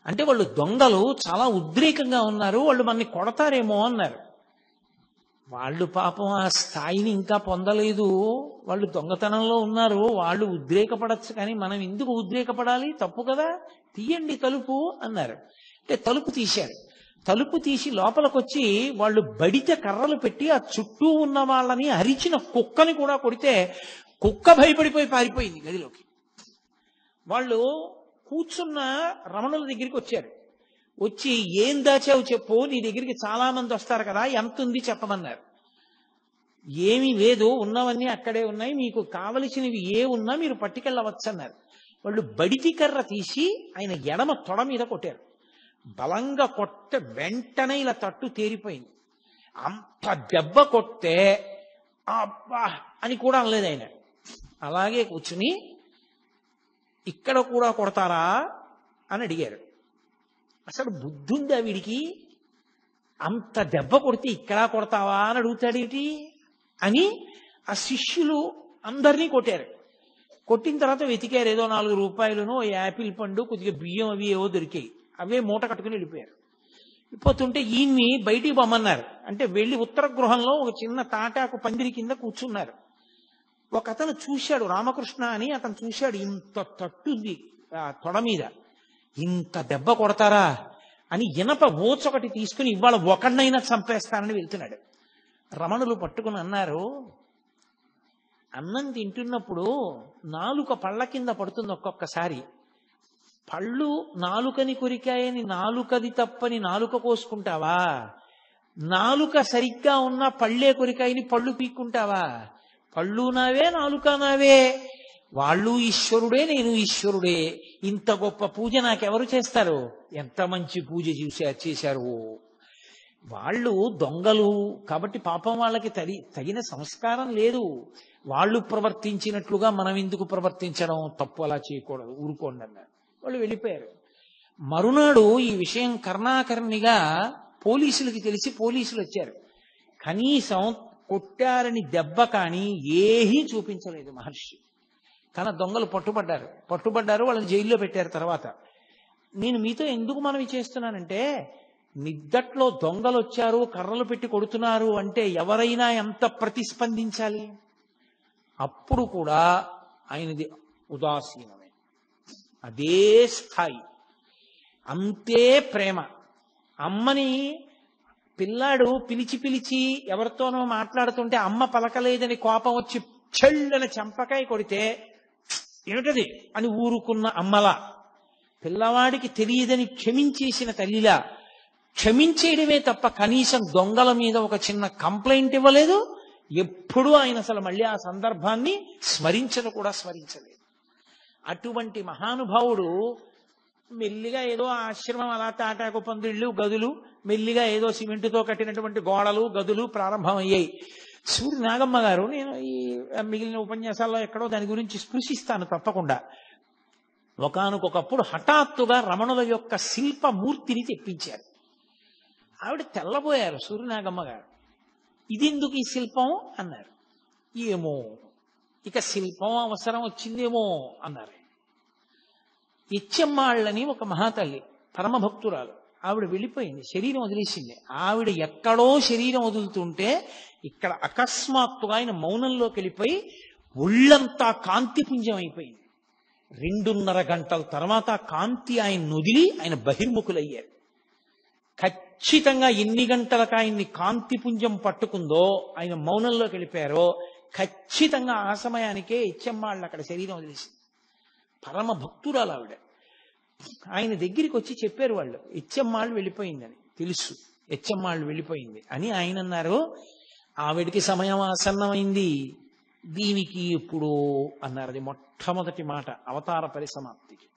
అంటే వాళ్ళు దొంగలు చాలా ఉద్రేకంగా ఉన్నారు, వాళ్ళు మనని కొడతారేమో అన్నారు. వాళ్ళు పాపం ఆ స్థాయిని ఇంకా పొందలేదు, వాళ్ళు దొంగతనంలో ఉన్నారు, వాళ్ళు ఉద్రేకపడచ్చు, కానీ మనం ఎందుకు ఉద్రేకపడాలి, తప్పు కదా, తీయండి తలుపు అన్నారు. అంటే తలుపు తీశారు. తలుపు తీసి లోపలికొచ్చి వాళ్ళు బడిత కర్రలు పెట్టి ఆ చుట్టూ ఉన్న వాళ్ళని అరిచిన కుక్కని కూడా కొడితే కుక్క భయపడిపోయి పారిపోయింది గదిలోకి. వాళ్ళు కూర్చున్న రమణుల దగ్గరికి వచ్చారు. వచ్చి ఏం దాచావు చెప్పు, నీ దగ్గరికి చాలా మంది వస్తారు కదా, ఎంత ఉంది చెప్పమన్నారు. ఏమీ లేదు, ఉన్నవన్నీ అక్కడే ఉన్నాయి, మీకు కావలసినవి ఏ ఉన్నా మీరు పట్టుకెళ్ళవచ్చు అన్నారు. వాళ్ళు బడితి కర్ర తీసి ఆయన ఎడమ తొడ మీద కొట్టారు. బలంగా కొట్టే వెంటనే ఇలా తట్టు తేరిపోయింది. అంత దెబ్బ కొట్టే అబ్బా అని కూడా అనలేదు ఆయన. అలాగే కూర్చుని ఇక్కడ కూడా కొడతారా అని అడిగారు. అసలు బుద్ధి ఉందా వీడికి, అంత దెబ్బ కొడితే ఇక్కడ కొడతావా అని అడుగుతాడేంటి అని ఆ శిష్యులు అందరినీ కొట్టారు. కొట్టిన తర్వాత వెతికారు. ఏదో 4 రూపాయలను, యాపిల్ పండు, కొద్దిగా బియ్యం అవి ఏవో దొరికాయి. అవే మూట కట్టుకుని వెళ్ళిపోయారు. వెళ్ళిపోతుంటే ఈయన్ని బయటికి పొమ్మన్నారు. అంటే వెళ్ళి ఉత్తర గృహంలో ఒక చిన్న తాటాకు పందిరి కింద కూర్చున్నారు. ఒక అతను చూశాడు, రామకృష్ణ అని అతను చూశాడు. ఇంత తట్టుంది తొడ మీద, ఇంత దెబ్బ కొడతారా అని ఇనప ఓచొకటి తీసుకుని ఇవాళ ఒకడినైనా చంపేస్తానని వెళ్తున్నాడు. రమణులు పట్టుకుని అన్నారు, అన్నం తింటున్నప్పుడు నాలుక పళ్ళ కింద పడుతుంది ఒక్కొక్కసారి. పళ్ళు నాలుకని కొరికాయని నాలుకది తప్పని నాలుక కోసుకుంటావా? నాలుక సరిగ్గా ఉన్న పళ్ళే కొరికాయని పళ్ళు పీక్కుంటావా? పళ్ళు నావే, నాలుక నావే, వాళ్ళు ఈశ్వరుడే, నేను ఈశ్వరుడే. ఇంత గొప్ప పూజ నాకెవరు చేస్తారు? ఎంత మంచి పూజ చేశారు. వాళ్ళు దొంగలు కాబట్టి పాపం వాళ్ళకి తగిన సంస్కారం లేదు. వాళ్ళు ప్రవర్తించినట్లుగా మనం ఎందుకు ప్రవర్తించడం, తప్పు అలా చేయకూడదు, ఊరుకోండి అన్నారు. వాళ్ళు వెళ్ళిపోయారు. మరునాడు ఈ విషయం కర్ణాకర్ణిగా పోలీసులకి తెలిసి పోలీసులు వచ్చారు. కనీసం కొట్టారని దెబ్బ కానీ ఏమీ చూపించలేదు మహర్షి. కానీ దొంగలు పట్టుబడ్డారు, వాళ్ళని జైల్లో పెట్టారు. తర్వాత నేను మీతో ఎందుకు మనవి చేస్తున్నానంటే, నిద్దట్లో దొంగలు వచ్చారు, కర్రలు పెట్టి కొడుతున్నారు అంటే ఎవరైనా ఎంత ప్రతిస్పందించాలి? అప్పుడు కూడా ఆయనది ఉదాసీనమే, అదే స్థాయి, అంతే ప్రేమ. అమ్మని పిల్లాడు పిలిచి ఎవరితోనో మాట్లాడుతుంటే అమ్మ పలకలేదని కోపం వచ్చి చెళ్ళని చంపకాయ కొడితే ఏమిటది అని ఊరుకున్న అమ్మలా, పిల్లవాడికి తెలియదని క్షమించేసిన తల్లిలా క్షమించేయడమే తప్ప కనీసం దొంగల మీద ఒక చిన్న కంప్లైంట్ ఇవ్వలేదు. ఎప్పుడూ ఆయన అసలు మళ్ళీ ఆ సందర్భాన్ని స్మరించలేదు. అటువంటి మహానుభావుడు మెల్లిగా ఏదో ఆశ్రమం అలా తాటాకు పందిళ్ళు గదులు, మెల్లిగా ఏదో సిమెంటుతో కట్టినటువంటి గోడలు గదులు ప్రారంభమయ్యాయి. సూర్య నాగమ్మ గారు, నేను ఈ మిగిలిన ఉపన్యాసాల్లో ఎక్కడో దాని గురించి స్పృశిస్తాను తప్పకుండా. ఒకానొకప్పుడు హఠాత్తుగా రమణుల యొక్క శిల్పమూర్తిని తెప్పించారు. ఆవిడ తెల్లబోయారు సూర్యనాగమ్మ గారు. ఇదెందుకు ఈ శిల్పం అన్నారు. ఏమో ఇక శిల్పం అవసరం వచ్చిందేమో అన్నారు. ఇచ్చమ్మాళ్ళని ఒక మహాతల్లి, పరమభక్తురాలు, ఆవిడ వెళ్ళిపోయింది, శరీరం వదిలేసింది. ఆవిడ ఎక్కడో శరీరం వదులుతుంటే ఇక్కడ అకస్మాత్తుగా ఆయన మౌనంలోకి వెళ్ళిపోయి ఒళ్ళంతా కాంతిపుంజం అయిపోయింది. 2.5 గంటల తర్వాత కాంతి ఆయన వదిలి ఆయన బహిర్ముఖులయ్యారు. ఖచ్చితంగా ఎన్ని గంటలకు ఆయన్ని కాంతిపుంజం పట్టుకుందో, ఆయన మౌనంలోకి వెళ్ళిపోయారో ఖచ్చితంగా ఆ సమయానికే ఇచ్చమ్మాళ్ళు అక్కడ శరీరం వదిలేసింది. పరమ భక్తురాలు ఆవిడ. ఆయన దగ్గరికి వచ్చి చెప్పారు వాళ్ళు, ఇచ్చమ్మాళ్ళు వెళ్ళిపోయిందని. తెలుసు ఇచ్చమ్మాళ్ళు వెళ్ళిపోయింది అని ఆయన అన్నారు. ఆవిడికి సమయం ఆసన్నమైంది, దీనికి ఇప్పుడు అన్నారు. అది మొట్టమొదటి మాట అవతార పరిసమాప్తికి.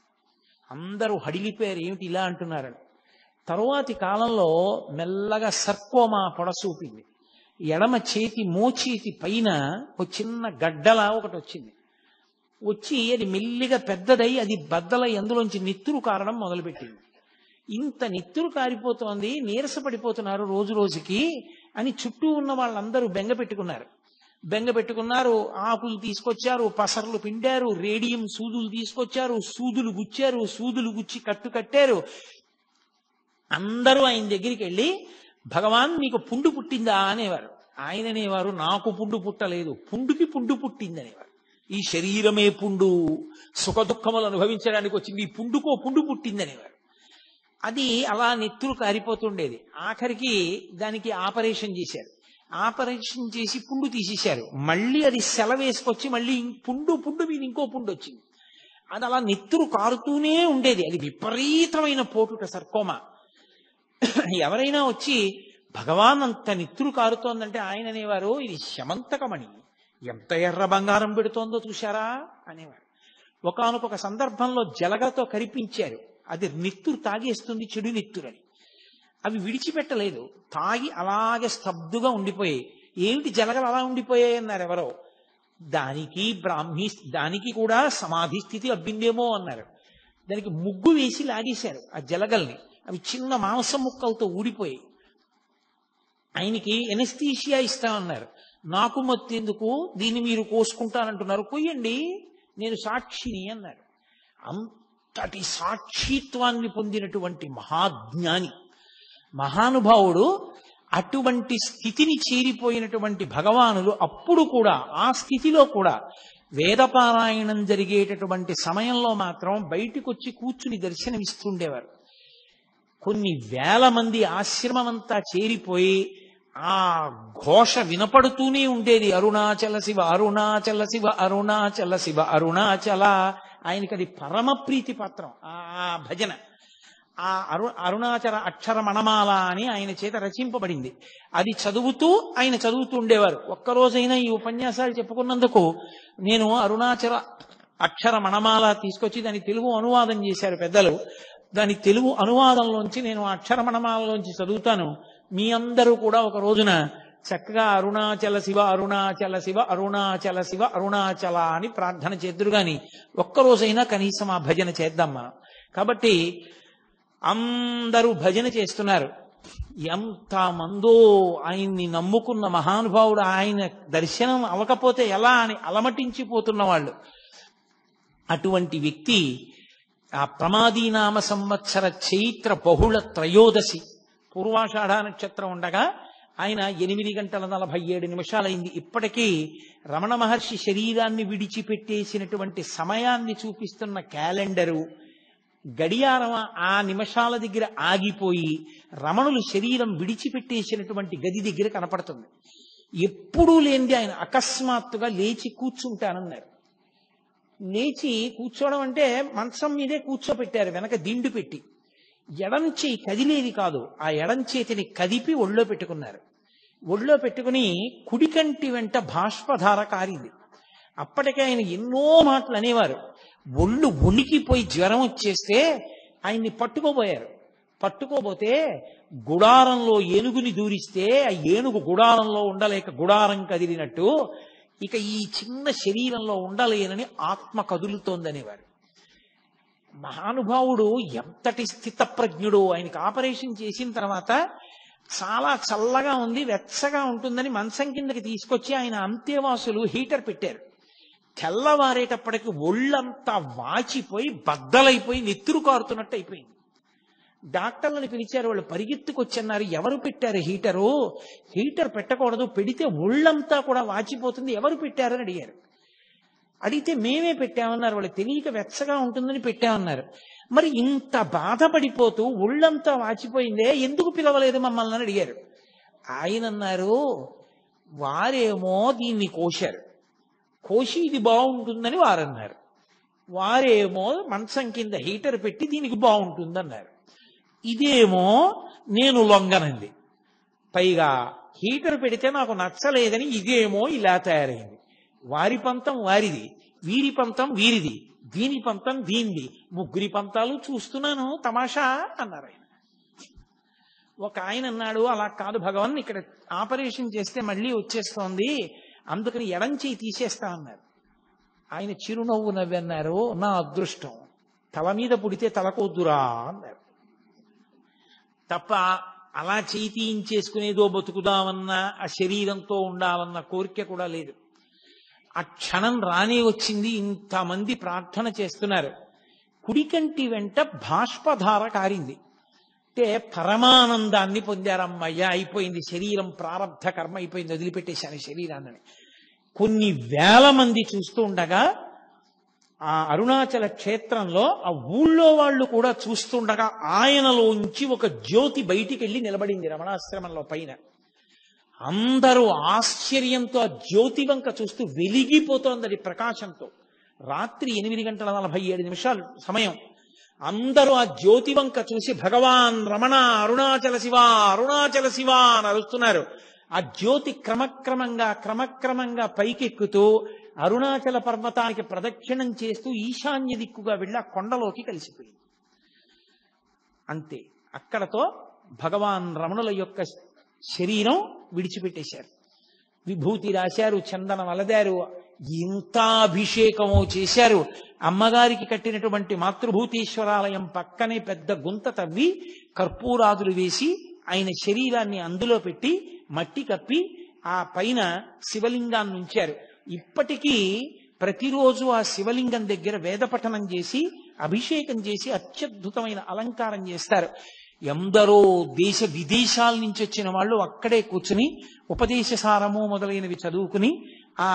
అందరూ హడిలిపోయారు, ఏమిటి ఇలా అంటున్నారని. తరువాతి కాలంలో మెల్లగా సర్కోమా పొడసూపింది. ఎడమ చేతి మోచేతి పైన ఒక చిన్న గడ్డలా ఒకటి వచ్చింది. వచ్చి అది మెల్లిగా పెద్దదై అది బద్దలై అందులోంచి నెత్తురు కారడం మొదలుపెట్టింది. ఇంత నెత్తురు కారిపోతోంది, నీరసపడిపోతున్నారు రోజు రోజుకి అని చుట్టూ ఉన్న వాళ్ళందరూ బెంగ పెట్టుకున్నారు. ఆకులు తీసుకొచ్చారు, పసర్లు పిండారు, రేడియం సూదులు తీసుకొచ్చారు, సూదులు గుచ్చారు, సూదులు గుచ్చి కట్టారు. అందరూ ఆయన దగ్గరికి వెళ్ళి, భగవాన్ మీకు పుండు పుట్టిందా అనేవారు. ఆయన అనేవారు, నాకు పుండు పుట్టలేదు, పుండుకి పుండు పుట్టింది అనేవారు. ఈ శరీరమే పుండు, సుఖ దుఃఖములు అనుభవించడానికి వచ్చింది, ఈ పుండుకో పుండు పుట్టింది అనేవారు. అది అలా నెత్తురు కారిపోతుండేది. ఆఖరికి దానికి ఆపరేషన్ చేశారు. ఆపరేషన్ చేసి పుండు తీసేశారు. మళ్ళీ అది సెలవేసుకొచ్చి మళ్ళీ పుండు మీద ఇంకో పుండు వచ్చింది. అది అలా నెత్తురు కారుతూనే ఉండేది. అది విపరీతమైన పోటుట సర్కోమా. ఎవరైనా వచ్చి భగవాన్ అంత నెత్తురు కారుతోందంటే ఆయన అనేవారు, ఇది శమంతకమణి, ఎంత ఎర్ర బంగారం పెడుతోందో చూశారా అనేవారు. ఒకానొక సందర్భంలో జలగతో కరిపించారు. అది నెత్తురు తాగేస్తుంది, చెడు నెత్తురని. అవి విడిచిపెట్టలేదు, తాగి అలాగే స్తబ్దుగా ఉండిపోయాయి. ఏమిటి జలగలు అలా ఉండిపోయాయి అన్నారు ఎవరో. దానికి కూడా సమాధి స్థితి అబ్బిందేమో అన్నారు. దానికి ముగ్గు వేసి లాగేశారు ఆ జలగల్ని. అవి చిన్న మాంసం ముక్కలతో ఊడిపోయాయి. ఆయనకి ఎనస్థీషియా ఇస్తామన్నారు. నాకు మత్తెందుకు, దీన్ని మీరు కోసుకుంటానంటున్నారు, కొయ్యండి, నేను సాక్షిని అన్నారు. అంతటి సాక్షిత్వాన్ని పొందినటువంటి మహాజ్ఞాని, మహానుభావుడు. అటువంటి స్థితిని చేరిపోయినటువంటి భగవానులు అప్పుడు కూడా, ఆ స్థితిలో కూడా వేదపారాయణం జరిగేటటువంటి సమయంలో మాత్రం బయటికి వచ్చి కూర్చుని దర్శనమిస్తుండేవారు. కొన్ని వేల మంది ఆశ్రమం అంతా చేరిపోయి ఆ ఘోష వినపడుతూనే ఉండేది. అరుణాచల శివ, అరుణాచల శివ, అరుణాచల శివ, అరుణాచల. ఆయనకి అది పరమ ప్రీతి పత్రం ఆ భజన. ఆ అరుణాచల అక్షర మణమాల అని ఆయన చేత రచింపబడింది. అది ఆయన చదువుతూ ఉండేవారు. ఒక్కరోజైనా ఈ ఉపన్యాసాలు చెప్పుకున్నందుకు నేను అరుణాచల అక్షర మణమాల తీసుకొచ్చి దాని తెలుగు అనువాదం చేశారు పెద్దలు. దాని తెలుగు అనువాదంలోంచి నేను అక్షర మణమాలలోంచి చదువుతాను. మీ అందరూ కూడా ఒక రోజున చక్కగా అరుణాచల శివ, అరుణాచల శివ, అరుణాచల శివ, అరుణాచల అని ప్రార్థన చేద్దురు గాని ఒక్కరోజైనా కనీసం ఆ భజన చేద్దాం మనం. కాబట్టి అందరూ భజన చేస్తున్నారు. ఎంత మందో ఆయన్ని నమ్ముకున్న మహానుభావుడు, ఆయన దర్శనం అవ్వకపోతే ఎలా అని అలమటించిపోతున్న వాళ్ళు. అటువంటి వ్యక్తి ఆ ప్రమాదీనామ సంవత్సర చైత్ర బహుళ త్రయోదశి పూర్వాషాఢ నక్షత్రం ఉండగా ఆయన 8:47 ఇప్పటికీ రమణ మహర్షి శరీరాన్ని విడిచిపెట్టేసినటువంటి సమయాన్ని చూపిస్తున్న క్యాలెండరు గడియారం ఆ నిమిషాల దగ్గర ఆగిపోయి రమణులు శరీరం విడిచిపెట్టేసినటువంటి గది దగ్గర కనపడుతుంది. ఎప్పుడూ లేనిది ఆయన అకస్మాత్తుగా లేచి కూర్చుంటానన్నారు. లేచి కూర్చోవడం అంటే మంచం మీదే కూర్చోపెట్టారు, వెనక దిండు పెట్టి. ఎడంచేయి కదిలేది కాదు, ఆ ఎడంచేతిని కదిపి ఒళ్ళో పెట్టుకున్నారు. ఒళ్ళో పెట్టుకుని కుడికంటి వెంట బాష్పధార కారింది. అప్పటికే ఆయన ఎన్నో మాటలు అనేవారు. ఒళ్ళు వణికిపోయి జ్వరం వచ్చేస్తే ఆయన్ని పట్టుకోబోయారు. పట్టుకోబోతే గుడారంలో ఏనుగుని దూరిస్తే ఆ ఏనుగు గుడారంలో ఉండలేక గుడారం కదిలినట్టు ఇక ఈ చిన్న శరీరంలో ఉండలేనని ఆత్మ కదులుతోందనేవారు. మహానుభావుడు ఎంతటి స్థితప్రజ్ఞుడు. ఆయనకి ఆపరేషన్ చేసిన తర్వాత చాలా చల్లగా ఉంది, వెచ్చగా ఉంటుందని మంచం కిందకి తీసుకొచ్చి ఆయన అంతేవాసులు హీటర్ పెట్టారు. తెల్లవారేటప్పటికి ఒళ్ళంతా వాచిపోయి బద్దలైపోయి నెత్తురు కారుతున్నట్టు అయిపోయింది. డాక్టర్లను పిలిచారు. వాళ్ళు పరిగెత్తుకొచ్చన్నారు, ఎవరు పెట్టారు హీటరు? హీటర్ పెట్టకూడదు, పెడితే ఒళ్ళంతా కూడా వాచిపోతుంది, ఎవరు పెట్టారని అడిగారు. అడిగితే మేమే పెట్టామన్నారు. వాళ్ళు తెలియక వెచ్చగా ఉంటుందని పెట్టామన్నారు. మరి ఇంత బాధపడిపోతూ ఒళ్ళంతా వాచిపోయిందే, ఎందుకు పిలవలేదు మమ్మల్ని అని అడిగారు. ఆయన అన్నారు, వారేమో దీన్ని కోశారు, కోసి ఇది బాగుంటుందని వారన్నారు. వారేమో మంచం కింద హీటర్ పెట్టి దీనికి బాగుంటుందన్నారు. ఇదేమో నేను లొంగనంది, పైగా హీటర్ పెడితే నాకు నచ్చలేదని ఇదేమో ఇలా తయారైంది. వారి పంతం వారిది, వీరి పంతం వీరిది, దీని పంతం దీనిది, ముగ్గురి పంతాలు చూస్తున్నాను తమాషా అన్నారు ఆయన. ఒక ఆయన అన్నాడు, అలా కాదు భగవాన్, ఇక్కడ ఆపరేషన్ చేస్తే మళ్ళీ వచ్చేస్తోంది, అందుకని ఎడం చేయి తీసేస్తా అన్నారు. ఆయన చిరునవ్వు నవ్వన్నారు, నా అదృష్టం, తల మీద పుడితే తలకొద్దురా అన్నారు. తప్ప అలా చేయి తీయించేసుకునేదో బతుకుదామన్నా ఆ శరీరంతో ఉండాలన్న కోరిక కూడా లేదు. ఆ క్షణం రానే వచ్చింది. ఇంతమంది ప్రార్థన చేస్తున్నారు. కుడికంటి వెంట బాష్పధార కారింది. అంటే పరమానందాన్ని పొందారమ్మయ్య, అయిపోయింది శరీరం, ప్రారంధ కర్మ అయిపోయింది, వదిలిపెట్టేశాను శరీరాన్ని. కొన్ని వేల మంది చూస్తూ ఉండగా ఆ అరుణాచల క్షేత్రంలో ఆ ఊళ్ళో వాళ్ళు కూడా చూస్తుండగా ఆయనలోంచి ఒక జ్యోతి బయటికి వెళ్ళి నిలబడింది రమణాశ్రమంలో పైన. అందరూ ఆశ్చర్యంతో ఆ జ్యోతి వంక చూస్తూ వెలిగిపోతోంది అది ప్రకాశంతో. రాత్రి 8:47 సమయం. అందరూ ఆ జ్యోతి వంక చూసి భగవాన్ రమణ అరుణాచల శివ అరుణాచల శివ అని అరుస్తున్నారు. ఆ జ్యోతి క్రమక్రమంగా పైకెక్కుతూ అరుణాచల పర్వతానికి ప్రదక్షిణం చేస్తూ ఈశాన్య దిక్కుగా వెళ్ళి ఆ కొండలోకి కలిసిపోయింది. అంతే, అక్కడతో భగవాన్ రమణుల యొక్క శరీరం విడిచిపెట్టేశారు. విభూతి రాశారు, చందనం అలదారు, ఇంత అభిషేకమో చేశారు. అమ్మగారికి కట్టినటువంటి మాతృభూతేశ్వరాలయం పక్కనే పెద్ద గుంత తవ్వి కర్పూరాదులు వేసి ఆయన శరీరాన్ని అందులో పెట్టి మట్టి కప్పి ఆ పైన శివలింగాన్ని ఉంచారు. ఇప్పటికీ ప్రతిరోజు ఆ శివలింగం దగ్గర వేదపఠనం చేసి అభిషేకం చేసి అత్యద్భుతమైన అలంకారం చేస్తారు. ఎందరో దేశ విదేశాల నుంచి వచ్చిన వాళ్ళు అక్కడే కూర్చుని ఉపదేశ సారము మొదలైనవి చదువుకుని ఆ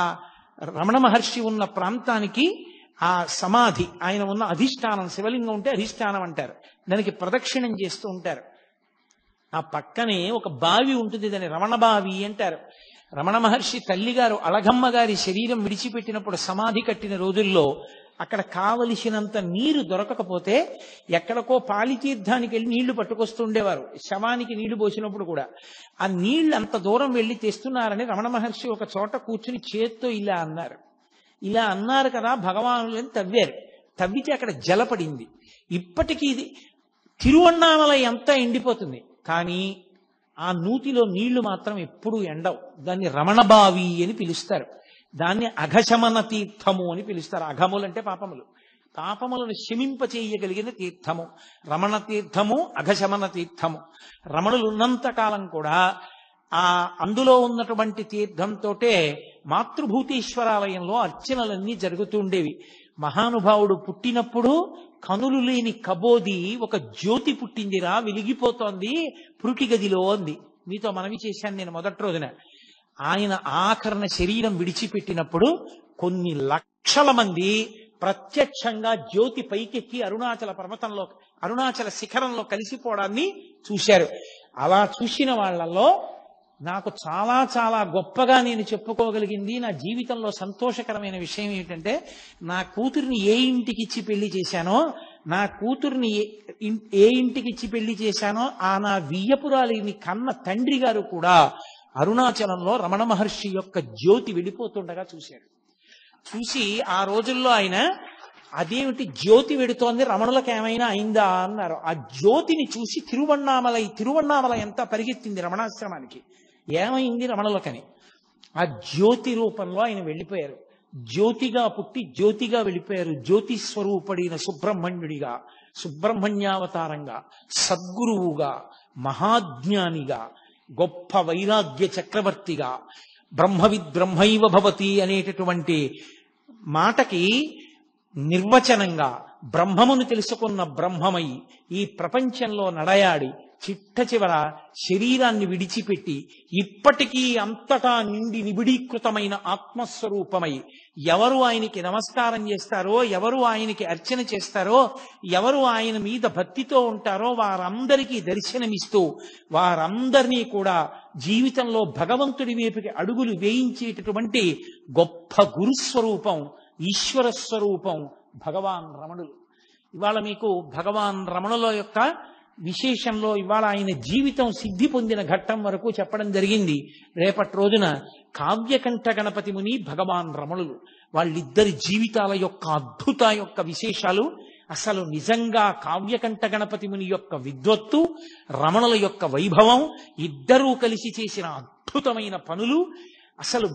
రమణ మహర్షి ఉన్న ప్రాంతానికి ఆ సమాధి, ఆయన ఉన్న అధిష్టానం, శివలింగం ఉంటే అధిష్టానం అంటారు, దానికి ప్రదక్షిణం చేస్తూ ఉంటారు. ఆ పక్కనే ఒక బావి ఉంటుంది, దాన్ని రమణ బావి అంటారు. రమణ మహర్షి తల్లిగారు అళగమ్మ గారి శరీరం విడిచిపెట్టినప్పుడు సమాధి కట్టిన రోజుల్లో అక్కడ కావలసినంత నీరు దొరకకపోతే ఎక్కడికో పాలితీర్థానికి వెళ్ళి నీళ్లు పట్టుకొస్తుండేవారు. శవానికి నీళ్లు పోసినప్పుడు కూడా ఆ నీళ్లు అంత దూరం వెళ్ళి తెస్తున్నారని రమణ మహర్షి ఒక చోట కూర్చుని చేత్తో ఇలా అన్నారు. ఇలా అన్నారు కదా భగవానులని తవ్వారు. తవ్వితే అక్కడ జలపడింది. ఇప్పటికీ ఇది తిరువన్నామలై అంతా ఎండిపోతుంది, కానీ ఆ నూతిలో నీళ్లు మాత్రం ఎప్పుడూ ఎండవు. దాన్ని రమణబావి అని పిలుస్తారు. దాన్ని అఘశమన తీర్థము అని పిలుస్తారు. అఘములంటే పాపములు, పాపములను శమింపచేయగలిగిన తీర్థము రమణ తీర్థము, అఘశమన తీర్థము. రమణులు ఉన్నంత కాలం కూడా ఆ అందులో ఉన్నటువంటి తీర్థంతోటే మాతృభూతేశ్వరాలయంలో అర్చనలన్నీ జరుగుతూ ఉండేవి. మహానుభావుడు పుట్టినప్పుడు కనులు లేని కబోది ఒక జ్యోతి పుట్టిందిరా, వెలిగిపోతోంది పురుటి గదిలో అంది. మీతో మనవి చేశాను నేను మొదటి రోజున. ఆయన ఆఖరణ శరీరం విడిచిపెట్టినప్పుడు కొన్ని లక్షల మంది ప్రత్యక్షంగా జ్యోతి పైకెక్కి అరుణాచల పర్వతంలో, అరుణాచల శిఖరంలో కలిసిపోవడాన్ని చూశారు. అలా చూసిన వాళ్ళల్లో నాకు చాలా చాలా గొప్పగా నేను చెప్పుకోగలిగింది, నా జీవితంలో సంతోషకరమైన విషయం ఏమిటంటే, నా కూతురిని ఏ ఇంటికి ఇచ్చి పెళ్లి చేశానో నా కూతుర్ని ఏ ఇంటికి ఇచ్చి పెళ్లి చేశానో ఆ నా వియ్యపురాలిని కన్న తండ్రి గారు కూడా అరుణాచలంలో రమణ మహర్షి యొక్క జ్యోతి వెళ్ళిపోతుండగా చూశాడు. చూసి ఆ రోజుల్లో ఆయన అదేమిటి జ్యోతి వెడుతోంది, రమణులకు ఏమైనా అయిందా అన్నారు. ఆ జ్యోతిని చూసి తిరువన్నామల ఎంత పరిగెత్తింది రమణాశ్రమానికి, ఏమైంది రమణులకని. ఆ జ్యోతి రూపంలో ఆయన వెళ్ళిపోయారు. జ్యోతిగా పుట్టి జ్యోతిగా వెళ్ళిపోయారు. జ్యోతి స్వరూపుడైన సుబ్రహ్మణ్యుడిగా, సుబ్రహ్మణ్యావతారంగా, సద్గురువుగా, మహాజ్ఞానిగా, గొప్ప వైరాగ్య చక్రవర్తిగా, బ్రహ్మవిద్ బ్రహ్మైవ భవతి అనేటటువంటి మాటకి నిర్వచనంగా బ్రహ్మమును తెలుసుకున్న బ్రహ్మమై ఈ ప్రపంచంలో నడయాడి చిట్ట చివర శరీరాన్ని విడిచిపెట్టి ఇప్పటికీ అంతటా నిండి నిబిడీకృతమైన ఆత్మస్వరూపమై ఎవరు ఆయనకి నమస్కారం చేస్తారో, ఎవరు ఆయనకి అర్చన చేస్తారో, ఎవరు ఆయన మీద భక్తితో ఉంటారో వారందరికీ దర్శనమిస్తూ వారందరినీ కూడా జీవితంలో భగవంతుడి వైపుకి అడుగులు వేయించేటటువంటి గొప్ప గురుస్వరూపం, ఈశ్వర స్వరూపం భగవాన్ రమణులు. ఇవాళ మీకు భగవాన్ రమణుల యొక్క విశేషంలో ఇవాళ ఆయన జీవితం సిద్ధి పొందిన ఘట్టం వరకు చెప్పడం జరిగింది. రేపటి రోజున కావ్యకంఠ గణపతి ముని, భగవాన్ రమణులు, వాళ్ళిద్దరి జీవితాల యొక్క అద్భుత యొక్క విశేషాలు, అసలు నిజంగా కావ్యకంఠ గణపతి ముని యొక్క విద్వత్తు, రమణుల యొక్క వైభవం, ఇద్దరూ కలిసి చేసిన అద్భుతమైన పనులు అసలు